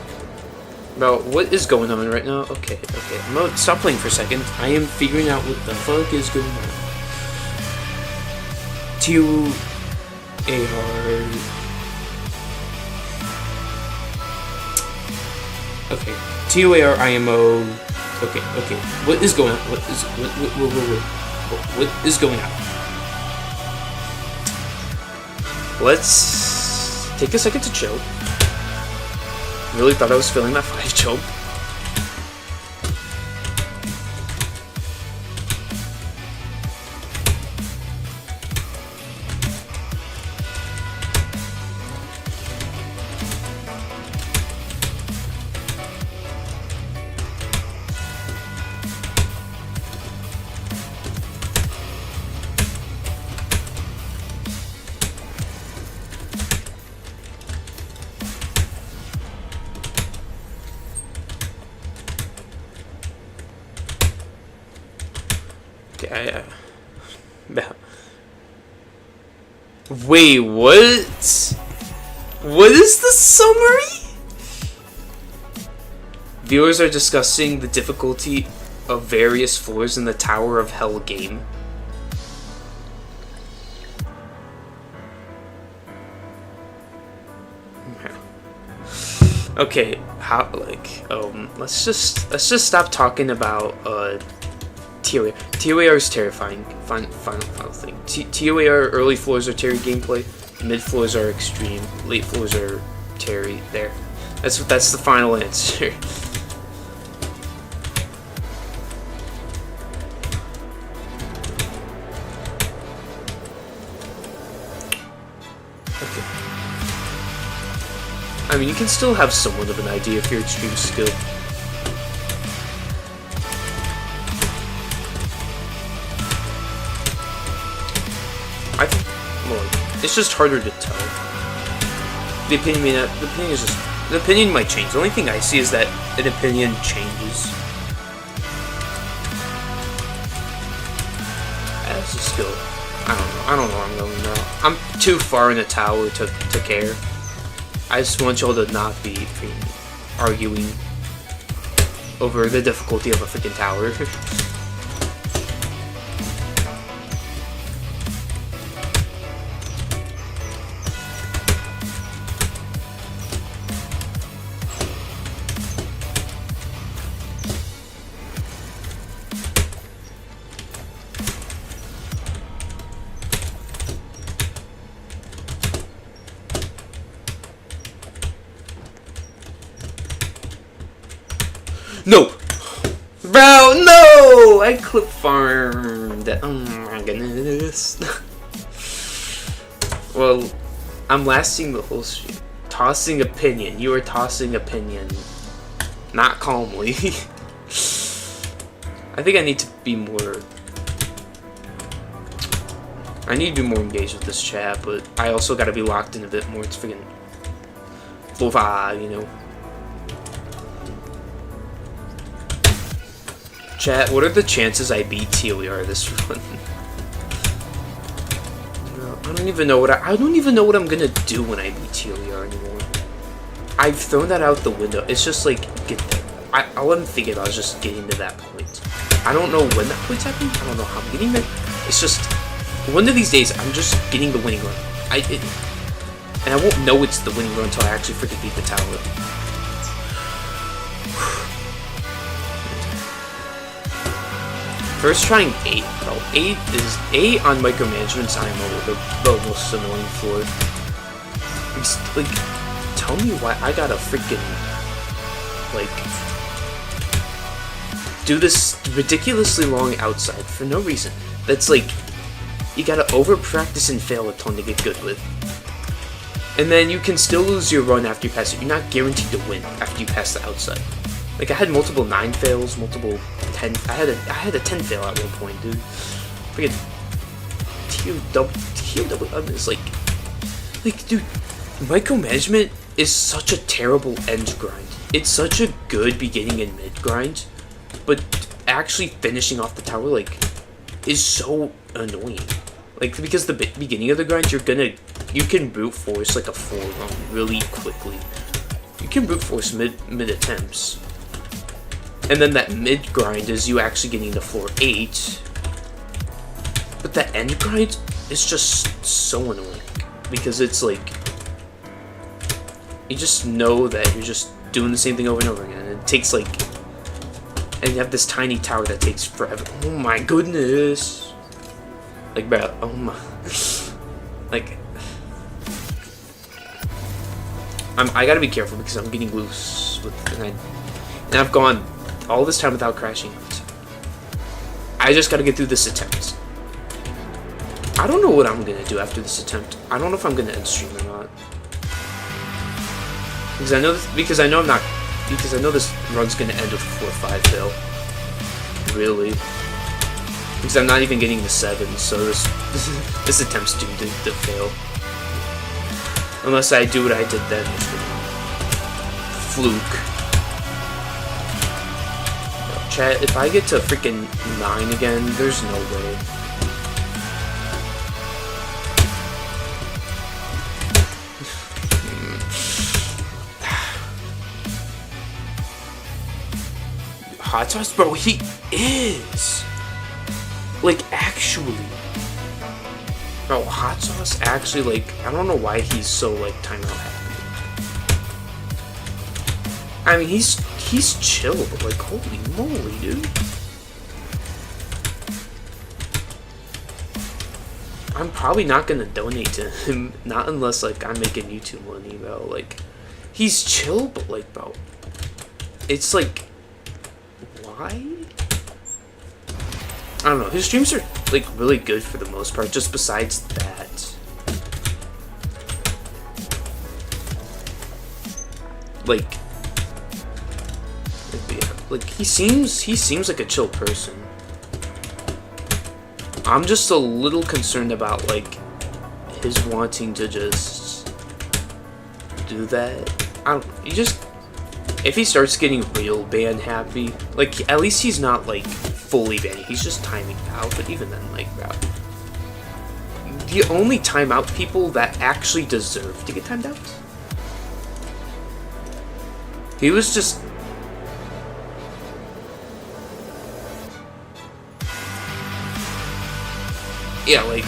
Bro, what is going on right now? Okay. I'm gonna stop playing for a second. I am figuring out what the fuck is going on. ToER. Okay. ToER IMO. Okay. What is going on? What is going on? Let's take a second to chill. Really thought I was feeling that 5 choke. Wait, what? What is the summary? Viewers are discussing the difficulty of various floors in the Tower of Hell game. Okay, how let's just stop talking about ToER. ToER is terrifying. Final thing. ToER early floors are Terry gameplay. Mid floors are extreme. Late floors are Terry. There. That's the final answer. Okay. I mean, you can still have somewhat of an idea if you're extreme skilled. It's just harder to tell. The opinion may not, the opinion might change. The only thing I see is that an opinion changes. That's a skill. I don't know where I'm going now. I'm too far in the tower to care. I just want y'all to not be arguing over the difficulty of a freaking tower. No! Bro, no! I clip farmed. Oh my goodness. Well, I'm lasting the whole stream. Tossing opinion. You are tossing opinion. Not calmly. I think I need to be more... I need to be more engaged with this chat, but I also gotta be locked in a bit more. It's freaking... you know. Chat, what are the chances I beat ToER this run? I don't even know what I don't even know what I'm gonna do when I beat ToER anymore. I've thrown that out the window. It's just like get there. All I'm thinking about is just getting to that point. I don't know when that point's happening. I don't know how I'm getting there. It's just one of these days I'm just getting the winning run. And I won't know it's the winning run until I actually freaking beat the tower. First trying 8, though. 8 on micromanagement's IMO the most annoying floor. It's, like, tell me why I gotta freaking, like, do this ridiculously long outside for no reason. That's like, you gotta over-practice and fail a ton to get good with. And then you can still lose your run after you pass it. You're not guaranteed to win after you pass the outside. Like, I had multiple 9 fails, multiple 10. I had a 10 fail at one point, dude. Freaking ToW is like, dude, micromanagement is such a terrible end grind. It's such a good beginning and mid grind, but actually finishing off the tower, like, is so annoying. Like, because the beginning of the grind, you can brute force like a 4 run really quickly. You can brute force mid attempts. And then that mid grind is you actually getting to floor 8. But the end grind is just so annoying. Because it's like, you just know that you're just doing the same thing over and over again. And it takes like, and you have this tiny tower that takes forever. Oh my goodness. Like, bro, oh my. Like, I gotta be careful because I'm getting loose with, and I've gone all this time without crashing. I just gotta get through this attempt. I don't know what I'm gonna do after this attempt. I don't know if I'm gonna end stream or not. Because I know this run's gonna end with a 4-5 fail. Really. Because I'm not even getting the 7, so this attempt's doomed to fail. Unless I do what I did then, which would fluke. Chat, if I get to freaking 9 again, there's no way. Hot sauce, bro, he is. Like, actually. Bro, hot sauce actually, like, I don't know why he's so, like, timeout happy. I mean, he's chill, but, like, holy moly, dude. I'm probably not gonna donate to him, not unless, like, I'm making YouTube money, bro. Like, he's chill, but, like, bro, it's, like, why? I don't know, his streams are, like, really good for the most part, just besides that. Like, yeah, like, he seems like a chill person. I'm just a little concerned about, like, his wanting to just do that, I don't know, if he starts getting real ban happy, like, at least he's not, like, fully banning, he's just timing out, but even then, like, bro, the only timeout people that actually deserve to get timed out, he was just, yeah, like,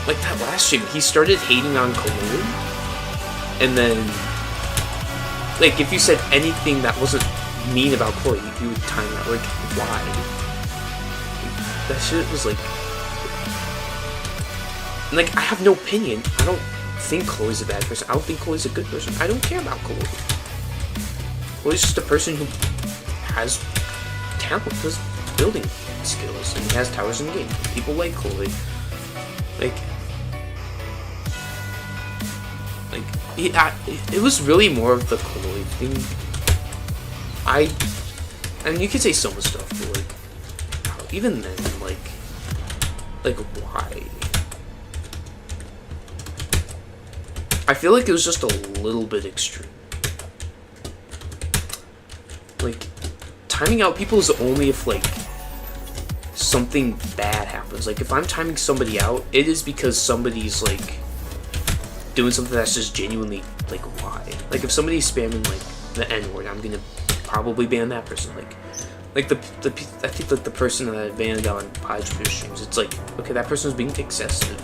like that last stream, he started hating on Kalori, and then, like, if you said anything that wasn't mean about Chloe, you would time out. Like, why? That shit was like, I have no opinion. I don't think Chloe's a bad person. I don't think Chloe's a good person. I don't care about Chloe. Chloe's just a person who has talent, has building skills, and he has towers in the game. People like Chloe. It was really more of the Chloe thing. And you could say so much stuff, but like, even then, like why? I feel like it was just a little bit extreme. Like, timing out people is only if, like, something bad happens. Like, if I'm timing somebody out, it is because somebody's, like, doing something that's just genuinely, like, why? Like, if somebody's spamming, like, the N-word, I'm gonna probably ban that person. Like I think that the person that I banned on Piejupiter streams, it's like, okay, that person's being excessive.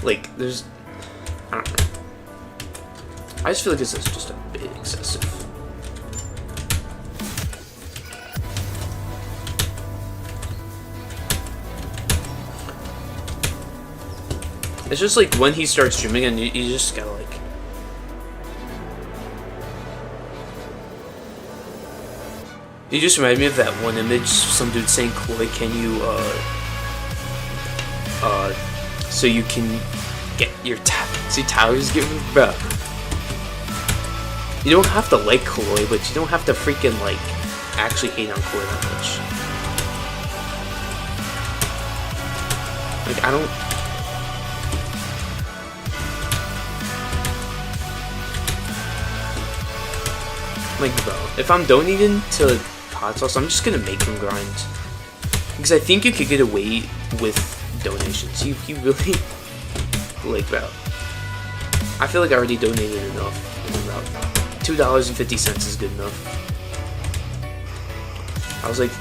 Like, there's, I don't know. I just feel like this is just a bit excessive. It's just like when he starts streaming, and you just gotta like. You just remind me of that one image, some dude saying, Chloe, can you, so you can get your towers given, bruh. You don't have to like Chloe, but you don't have to freaking, like, actually hate on Chloe that much. Like, I don't... Like, bro, if I'm donating to Hot Sauce, I'm just gonna make him grind. Because I think you could get away with donations. He really... Like, bro. I feel like I already donated enough. About $2.50 is good enough. I was like...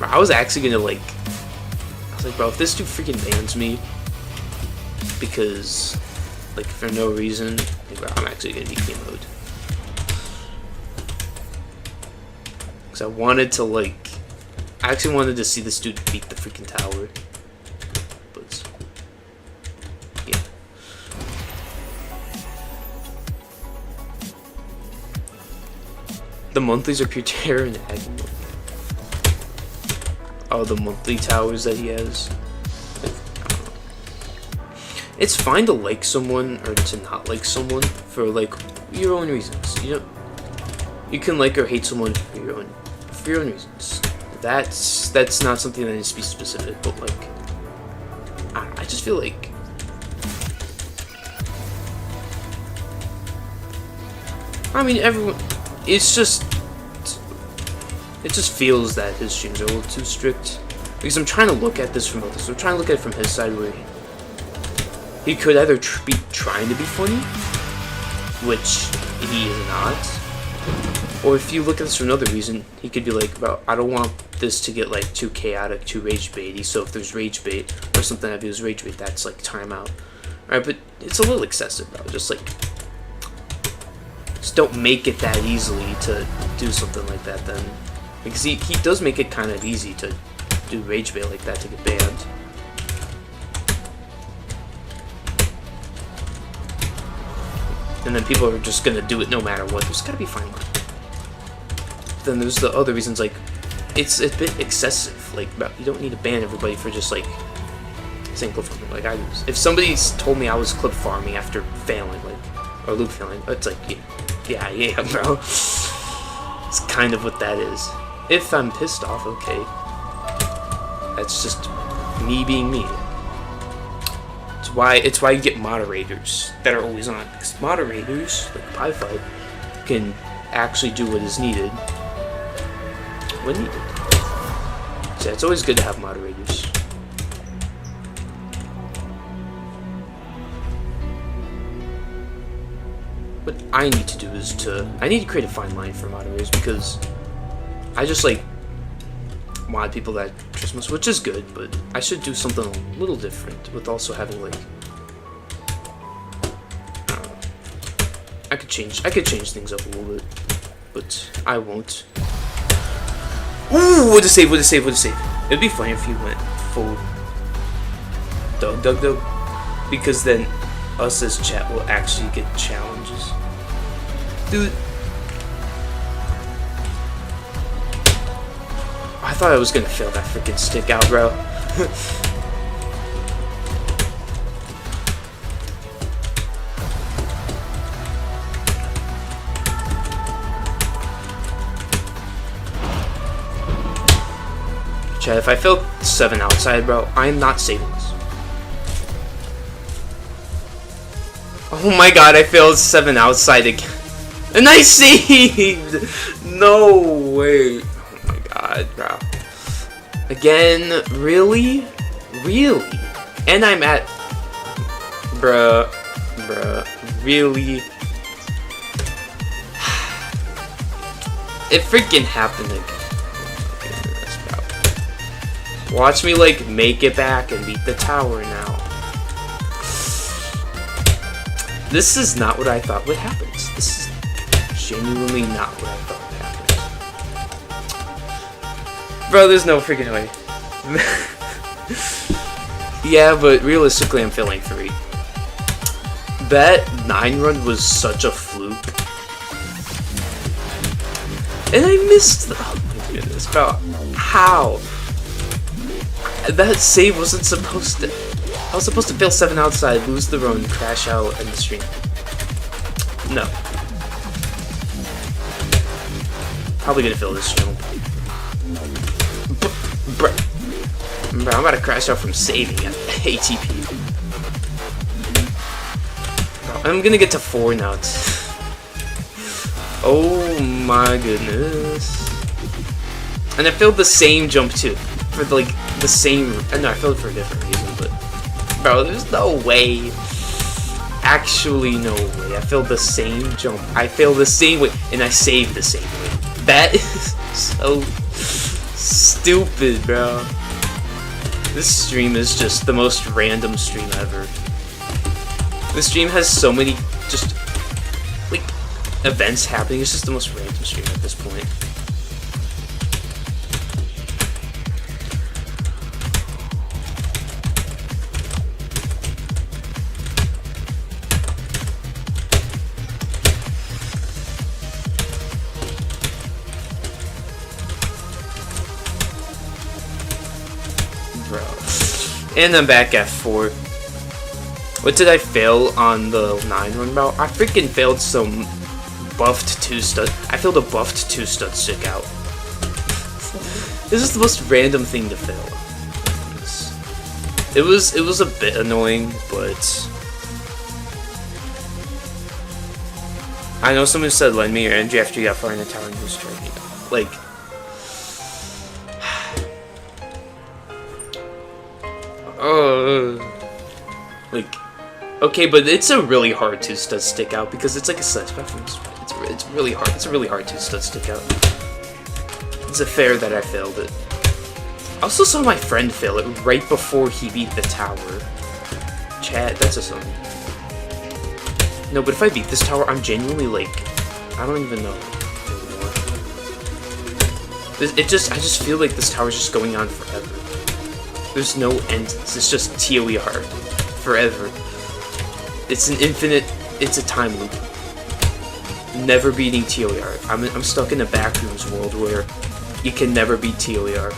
I was actually gonna, like... I was like, bro, if this dude freaking bans me... Because... Like, for no reason... Like, bro, I'm actually gonna DK mode. I wanted to, like, I actually wanted to see this dude beat the freaking tower. But, yeah. The monthlies are pure terror and agony. Oh, the monthly towers that he has. Like, I don't know. It's fine to like someone or to not like someone for, like, your own reasons. You know, you can like or hate someone for your own reasons. That's not something that needs to be specific, but like, I just feel like I mean everyone, it just feels that his streams are a little too strict, because I'm trying to look at this from both. So I'm trying to look at it from his side, where he could either be trying to be funny, which he is not. Or if you look at this for another reason, he could be like, bro, I don't want this to get like too chaotic, too rage baity, so if there's rage bait or something that feels rage bait, that's like timeout. Alright, but it's a little excessive, bro. Just don't make it that easily to do something like that then. Because he does make it kind of easy to do rage bait like that to get banned. And then people are just gonna do it no matter what. There's gotta be fine line. Then there's the other reasons, like, it's a bit excessive. Like, you don't need to ban everybody for just, like, saying clip farming. Like, if somebody told me I was clip farming after failing, like, or loop failing, it's like, yeah, Yeah, bro. It's kind of what that is. If I'm pissed off, okay. That's just me being me. It's why you get moderators that are always on. Because moderators, like Pieified, can actually do what is needed when needed. So it's always good to have moderators. What I need to do is I need to create a fine line for moderators, because I just like mod people that trust most, which is good, but I should do something a little different with also having like, I don't know. I could change things up a little bit, but I won't. Ooh, what a save, what a save, what a save. It'd be funny if you went full Doug, because then us as chat will actually get challenges. Dude. I thought I was gonna fail that freaking stick out, bro. Chat, if I failed 7 outside, bro, I'm not saving this. Oh my god, I failed 7 outside again. And I saved! No way. Oh my god, bro. Again, really? Really? And I'm at... Bruh, really? It freaking happened again. Watch me, like, make it back and beat the tower now. This is not what I thought would happen. This is genuinely not what I thought would happen. Bro, there's no freaking way. Yeah, but realistically, I'm failing 3. That 9 run was such a fluke. And I missed the... Oh my goodness, bro. How? That save wasn't supposed to... I was supposed to fail 7 outside, lose the run, crash out, and the stream. No. Probably gonna fail this jump. Bro, I'm about to crash out from saving at ATP. Bro, I'm gonna get to 4 now. Oh my goodness. And I failed the same jump too. For like the same... No, I failed for a different reason, but... Bro, there's no way. Actually, no way. I failed the same jump. I failed the same way, and I saved the same way. That is so stupid, bro. This stream is just the most random stream ever. This stream has so many just like events happening. It's just the most random stream at this point. And I'm back at 4. What did I fail on the 9 run, bro? I freaking failed some buffed 2 stud. I failed a buffed 2 stud stick out. This is the most random thing to fail. It was a bit annoying, but I know someone said lend me your energy after you got far in the tower and who's trying to like. Like, okay, but it's a really hard 2 stud stick out because it's like a sledge platform. It's really hard. It's a really hard 2 stud stick out. It's a fair that I failed it. I also saw my friend fail it right before he beat the tower. Chat, that's a something. No, but if I beat this tower, I'm genuinely like, I don't even know anymore. I just feel like this tower's just going on forever. There's no end. It's just ToER. Forever. It's an infinite... It's a time loop. Never beating ToER. I'm stuck in a backrooms world where you can never beat ToER.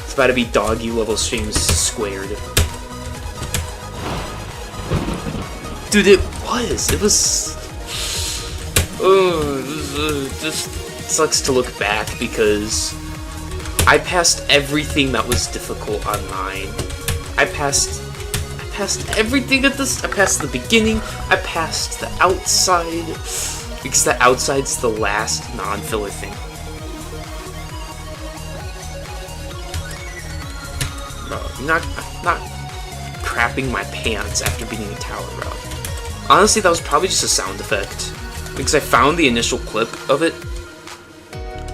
It's about to be doggy level streams squared. Dude, it was... Just sucks to look back because I passed everything that was difficult on mine. I passed everything at this. I passed the beginning. I passed the outside because the outside's the last non-filler thing. Bro, I'm not crapping my pants after beating a tower, bro. Honestly, that was probably just a sound effect because I found the initial clip of it.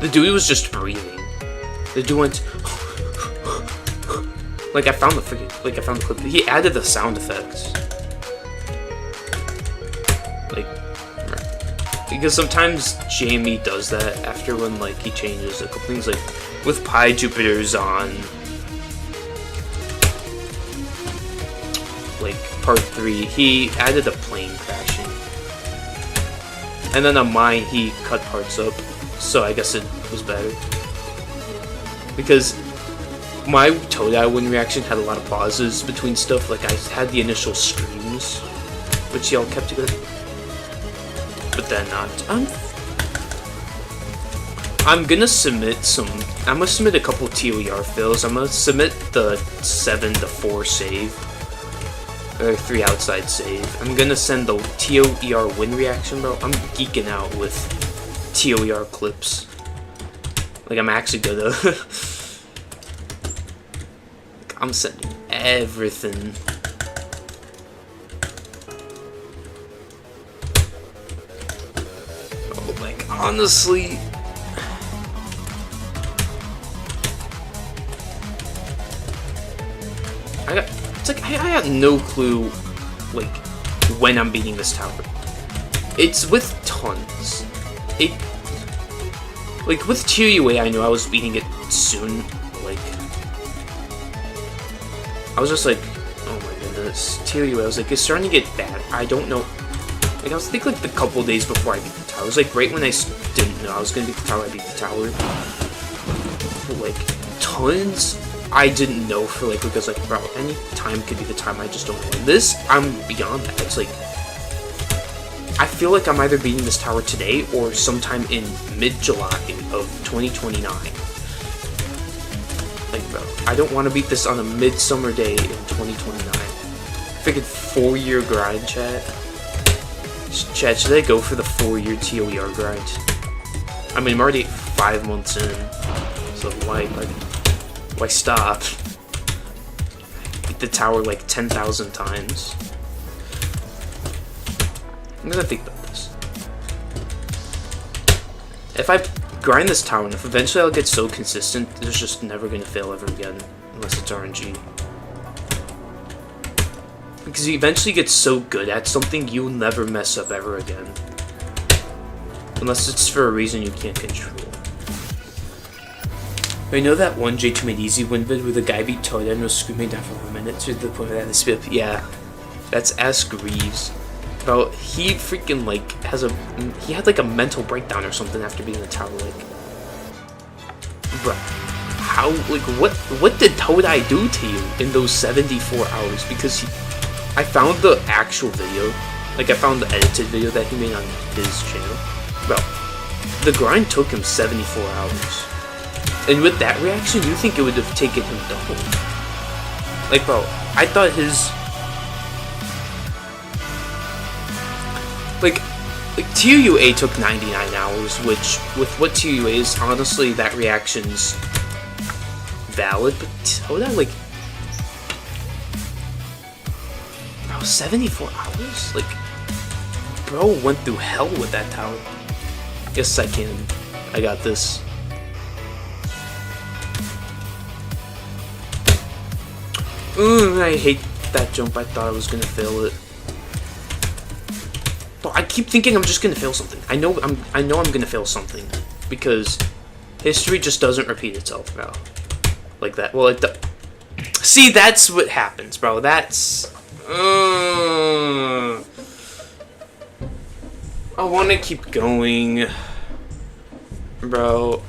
The dude was just breathing. The dude went. Like I found the clip. He added the sound effects. Like, because sometimes Jamie does that after when like he changes a couple things. Like with Piejupiter's on like part 3, he added a plane crashing, and then on mine he cut parts up. So I guess it was better because my ToDIE win reaction had a lot of pauses between stuff. Like I had the initial screams, which y'all kept good, but then not. I'm gonna submit a couple ToER fails. I'm gonna submit the 7-4 save, or 3 outside save. I'm gonna send the ToER win reaction, bro. I'm geeking out with ToER clips. Like I'm actually gonna. I'm sending everything. Oh, like honestly, I got no clue like when I'm beating this tower. It's with tons. Like with ToER, I knew I was beating it soon. Like I was just like, oh my goodness, ToER. I was like, it's starting to get bad. I don't know. Like I was thinking like the couple days before I beat the tower. It was like right when I didn't know I was gonna beat the tower. I beat the tower. But like tons, I didn't know for like because like bro, any time could be the time. I just don't know. And this, I'm beyond that. It's like I feel like I'm either beating this tower today or sometime in mid-July of 2029. Like, bro, I don't want to beat this on a midsummer day in 2029. Freaking 4-year grind, chat. Chat, should I go for the 4-year ToER grind? I mean, I'm already 5 months in, so why stop? Beat the tower like 10,000 times. I'm gonna think about this. If I grind this tower enough, eventually I'll get so consistent, it's just never gonna fail ever again, unless it's RNG. Because you eventually get so good at something, you'll never mess up ever again. Unless it's for a reason you can't control. I know that one J2 Made Easy win vid where the guy beat ToDIE and was screaming down for a minute to the point that it's spit. Yeah, that's Ask Reeves. Bro, he freaking like he had like a mental breakdown or something after being in the tower. Like, bro, how like what did ToDIE do to you in those 74 hours? Because I found the actual video, like I found the edited video that he made on his channel. Bro, the grind took him 74 hours, and with that reaction, you think it would have taken him double? Like, bro, I thought his. Like ToER took 99 hours, which, with what ToER is, honestly, that reaction's valid, but ToDIE, like, bro, 74 hours? Like, bro went through hell with that tower. Yes, I can. I got this. I hate that jump. I thought I was gonna fail it. But I keep thinking I'm just gonna fail something. I know I'm gonna fail something because history just doesn't repeat itself, bro. Like that. Well, see, that's what happens, bro. That's. I want to keep going, bro.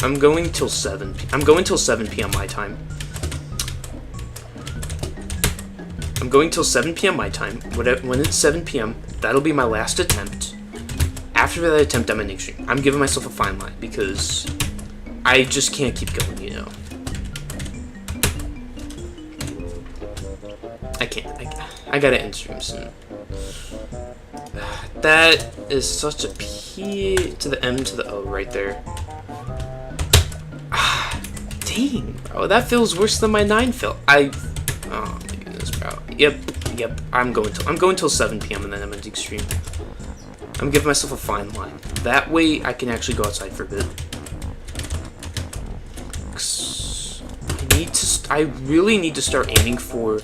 I'm going till 7 p.m. my time. I'm going till 7 p.m. my time. When it's 7 p.m., that'll be my last attempt. after that attempt, I'm ending stream. I'm giving myself a fine line because I just can't keep going, you know. I can't. I gotta end stream soon. That is such a P to the M to the O right there. Dang, bro. That feels worse than my 9 felt. Oh my goodness, bro. Yep. I'm going till 7 p.m. and then I'm ending stream. I'm giving myself a fine line. That way I can actually go outside for a bit. I really need to start aiming for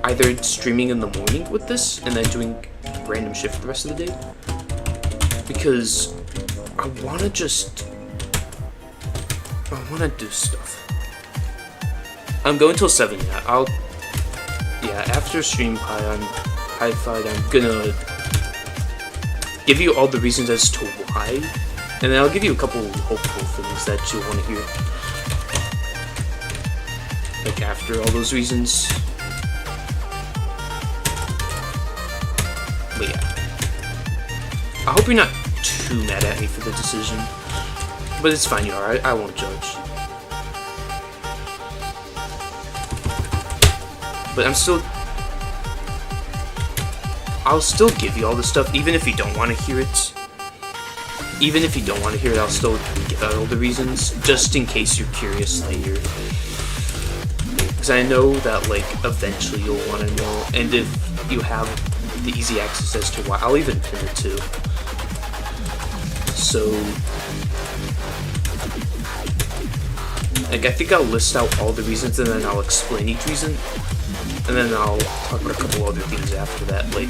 either streaming in the morning with this and then doing random shift for the rest of the day. Because I want to do stuff. I'm going till 7, yeah. After stream Pieified, I'm gonna give you all the reasons as to why, and then I'll give you a couple hopeful things that you'll want to hear. Like after all those reasons. But yeah. I hope you're not too mad at me for the decision. But it's fine, you are. I won't judge. But I'll still give you all the stuff, even if you don't want to hear it. Even if you don't want to hear it, I'll still give out all the reasons, just in case you're curious later. Because I know that, like, eventually you'll want to know, and if you have the easy access as to why, I'll even pin it too. So, like, I think I'll list out all the reasons, and then I'll explain each reason, and then I'll talk about a couple other things after that, like,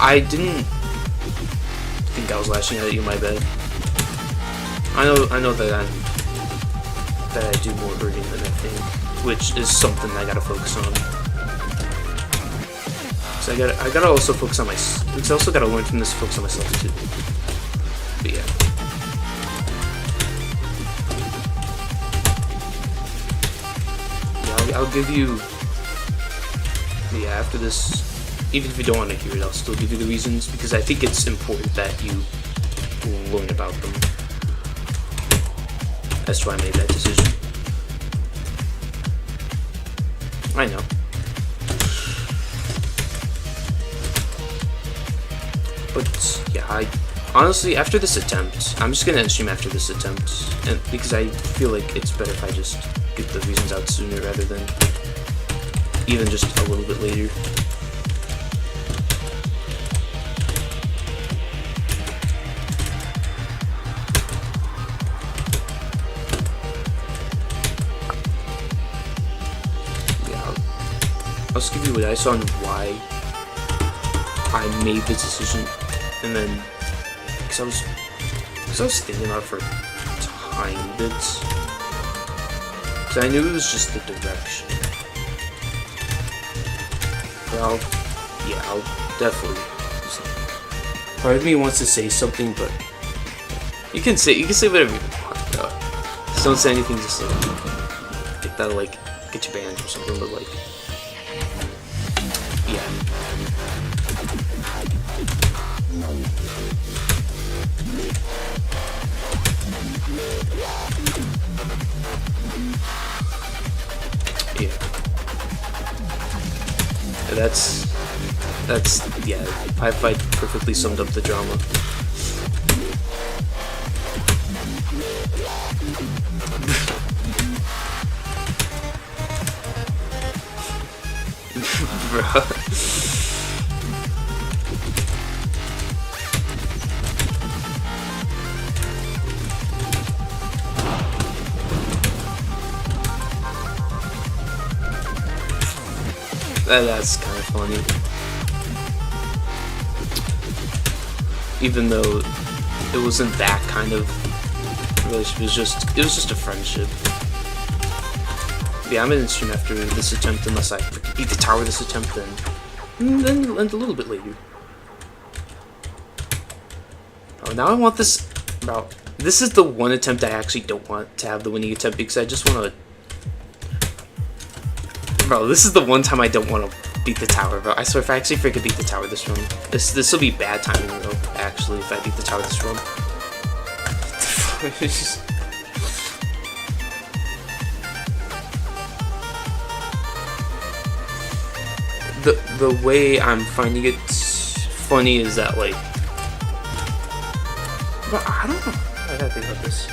I didn't think I was lashing out at you, my bad. I know that I do more hurting than I think, which is something I gotta focus on. So I gotta also focus on myself. I also gotta learn from this to focus on myself too. But yeah. I'll give you. Yeah, after this, even if you don't want to hear it, I'll still give you the reasons because I think it's important that you learn about them. That's why I made that decision. I know. But yeah, honestly, after this attempt, I'm just gonna end stream after this attempt, and because I feel like it's better if I just get the reasons out sooner rather than even just a little bit later. I'll just give you what I saw and why I made the decision, and then because I was thinking about it for a tiny bit, because I knew it was just the direction. But I'll definitely. Part of me wants to say something, but you can say whatever you want. Just don't say anything. Just like that'll like get you banned or something. But like. Yeah. That's yeah, Pieified perfectly summed up the drama. Bruh. That's kind of funny. Even though it wasn't that kind of relationship, it was just a friendship. Yeah, I'm in stream after this attempt unless I freaking beat the tower this attempt, then a little bit later. Oh, now I want this. Bro, this is the one attempt I actually don't want to have the winning attempt because I just want to. Bro, this is the one time I don't want to beat the tower, bro. I swear, if I actually freaking beat the tower this run, this will be bad timing, though. Actually, if I beat the tower this run. The way I'm finding it funny is that, like, but I don't know. I gotta think about this.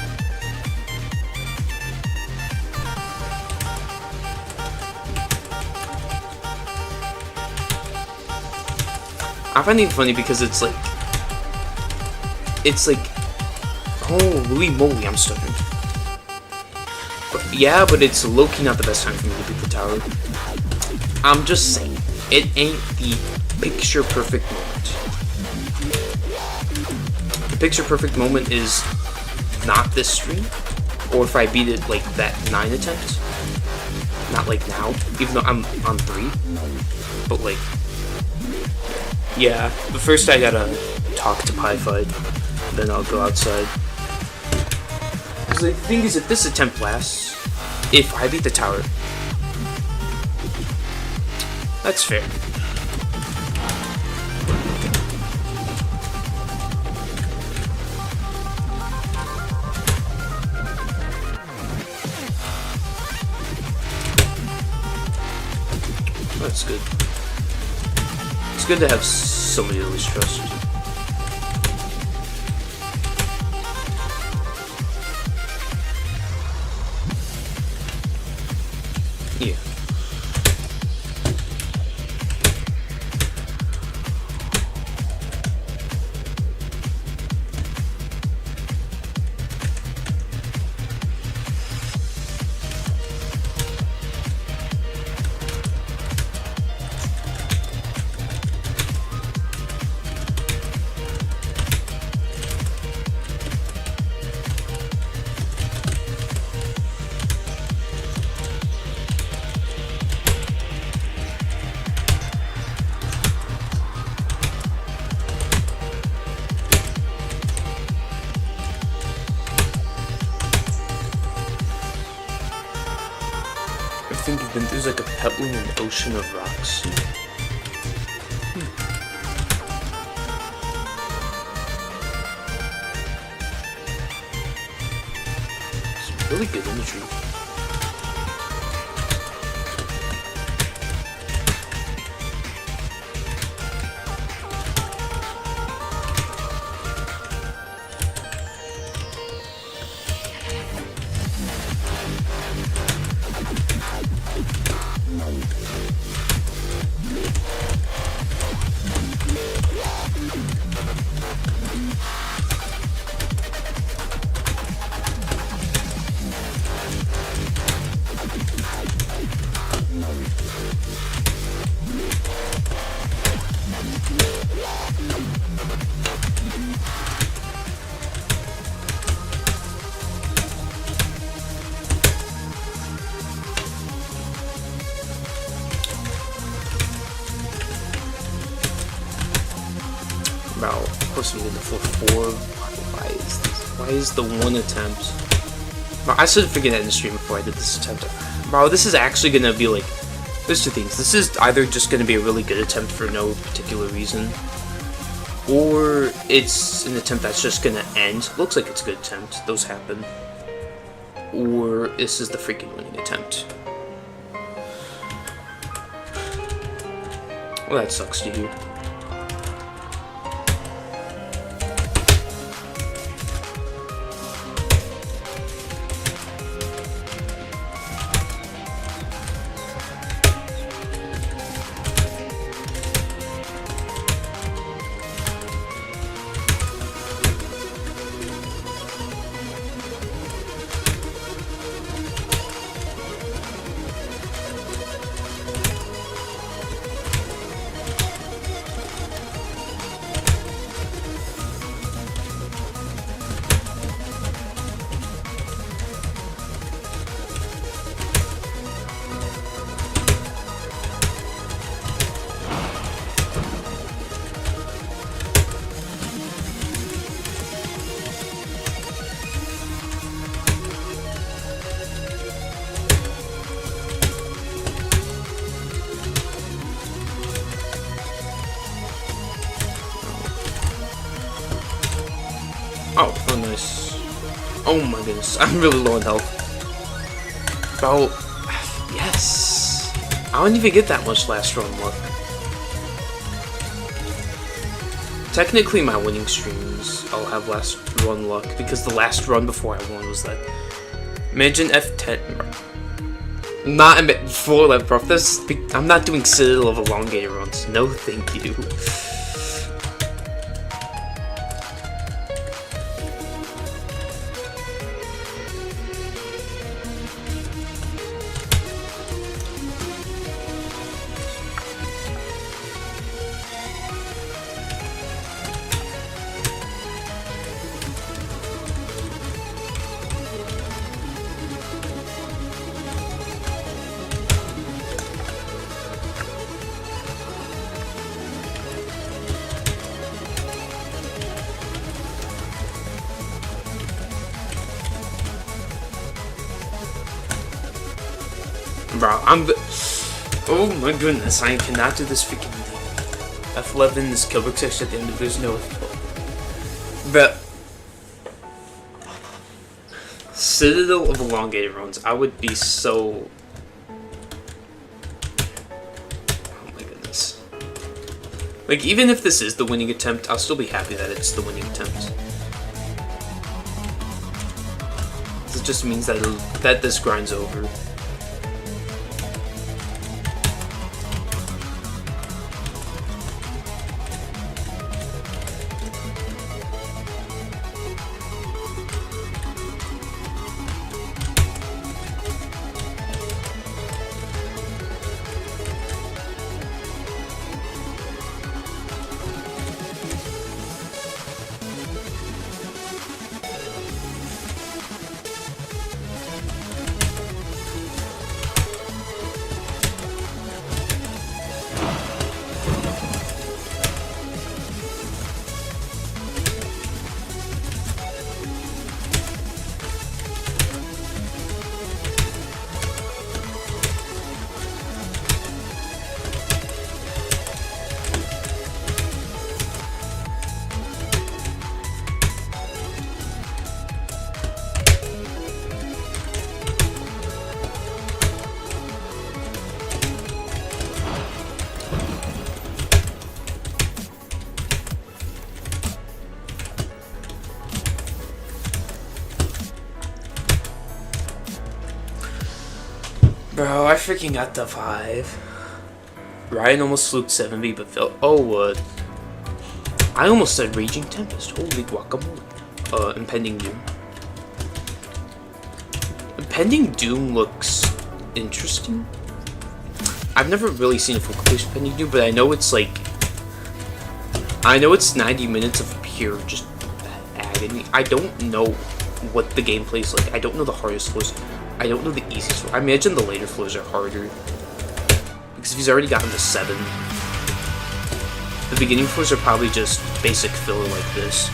I find it funny because it's like, holy moly, I'm stuttering. But yeah, but it's low-key not the best time for me to beat the tower. I'm just saying, it ain't the picture-perfect moment. The picture-perfect moment is not this stream, or if I beat it like that 9 attempt. Not like now, even though I'm on 3. But like, yeah, but first I gotta talk to Pieified, then I'll go outside. Because the thing is, if this attempt lasts, if I beat the tower, that's fair. That's good. It's good to have somebody to lose trust. Yeah. I think you've been through like a pebbling an ocean of rocks. Some really good imagery. Bro, of course we did the full 4. Why is the one attempt? Bro, I should forget that in the stream before I did this attempt. Bro, this is actually gonna be like, there's 2 things. This is either just gonna be a really good attempt for no particular reason, or it's an attempt that's just gonna end. Looks like it's a good attempt. Those happen. Or this is the freaking winning attempt. Well, that sucks to hear. Oh my goodness, I'm really low on health. Bro, yes. I don't even get that much last run luck. Technically, my winning streams, I'll have last run luck, because the last run before I won was that. Imagine F10, bro. Not full level, bro. I'm not doing Citadel of Elongated Runs. No, thank you. Bro, oh my goodness, I cannot do this freaking thing. F11 is kill section at the end of there's no F12. But Citadel of Elongated Runs, I would be so. Oh my goodness. Like, even if this is the winning attempt, I'll still be happy that it's the winning attempt. It just means that this grind's over. Bro, I freaking got the 5. Ryan almost fluked 7B, but fell. Oh, I almost said Raging Tempest. Holy guacamole. Impending Doom. Impending Doom looks interesting. I've never really seen a full completion of Impending Doom, but I know it's like. I know it's 90 minutes of pure just agony. I don't know what the gameplay is like. I don't know the hardest floors. I don't know the easiest floor. I imagine the later floors are harder. Because if he's already gotten to 7, the beginning floors are probably just basic filler like this.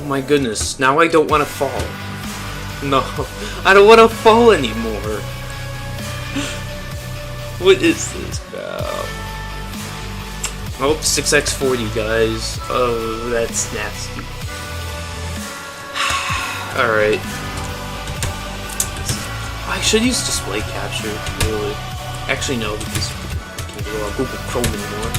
my goodness, now I don't want to fall. No, I don't want to fall anymore. What is this about? Oh, 6x40, guys. Oh, that's nasty. Alright. I should use display capture, really. Actually, no, because I can't go on Google Chrome anymore.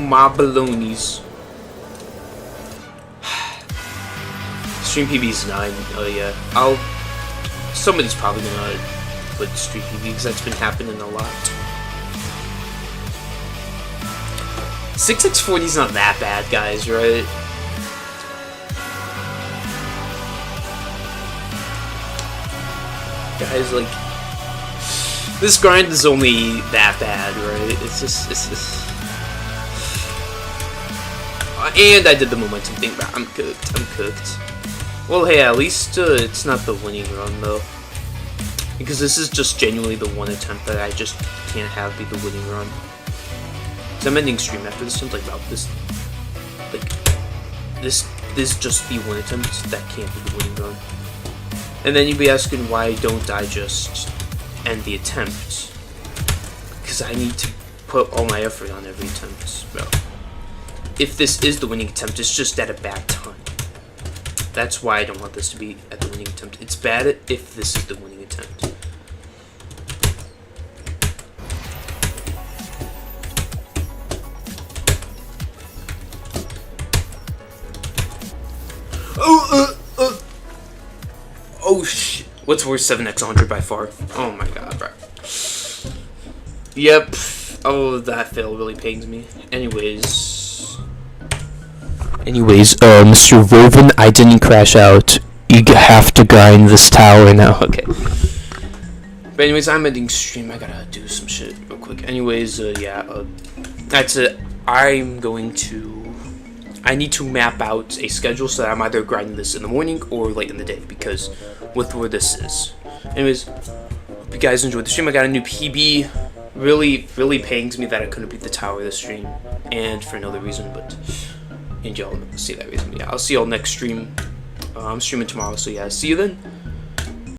My balonies. Stream PB is 9. Oh yeah. Somebody's probably gonna put Stream PB because that's been happening a lot. 6x40 is not that bad, guys, right? Guys, like, this grind is only that bad, right? It's just. And I did the momentum thing, but I'm cooked. Well, hey, at least it's not the winning run, though. Because this is just genuinely the one attempt that I just can't have be the winning run. Because I'm ending stream after this, something about this. Like, this just the one attempt that can't be the winning run. And then you'd be asking, why don't I just end the attempt? Because I need to put all my effort on every attempt. Well, if this is the winning attempt, it's just at a bad time. That's why I don't want this to be at the winning attempt. It's bad if this is the winning attempt. Oh shit. What's worse, 7x 100 by far? Oh my god, bro. Yep. Oh, that fail really pains me. Anyways, Mr. Woven, I didn't crash out. You have to grind this tower now. Okay. But anyways, I'm ending stream. I gotta do some shit real quick. Anyways, yeah, that's it. I need to map out a schedule so that I'm either grinding this in the morning or late in the day, because with where this is. Anyways, hope you guys enjoyed the stream. I got a new PB. Really pains me that I couldn't beat the tower this stream, and for another reason, but and y'all see that reason. Yeah, I'll see y'all next stream. I'm streaming tomorrow, so yeah, see you then.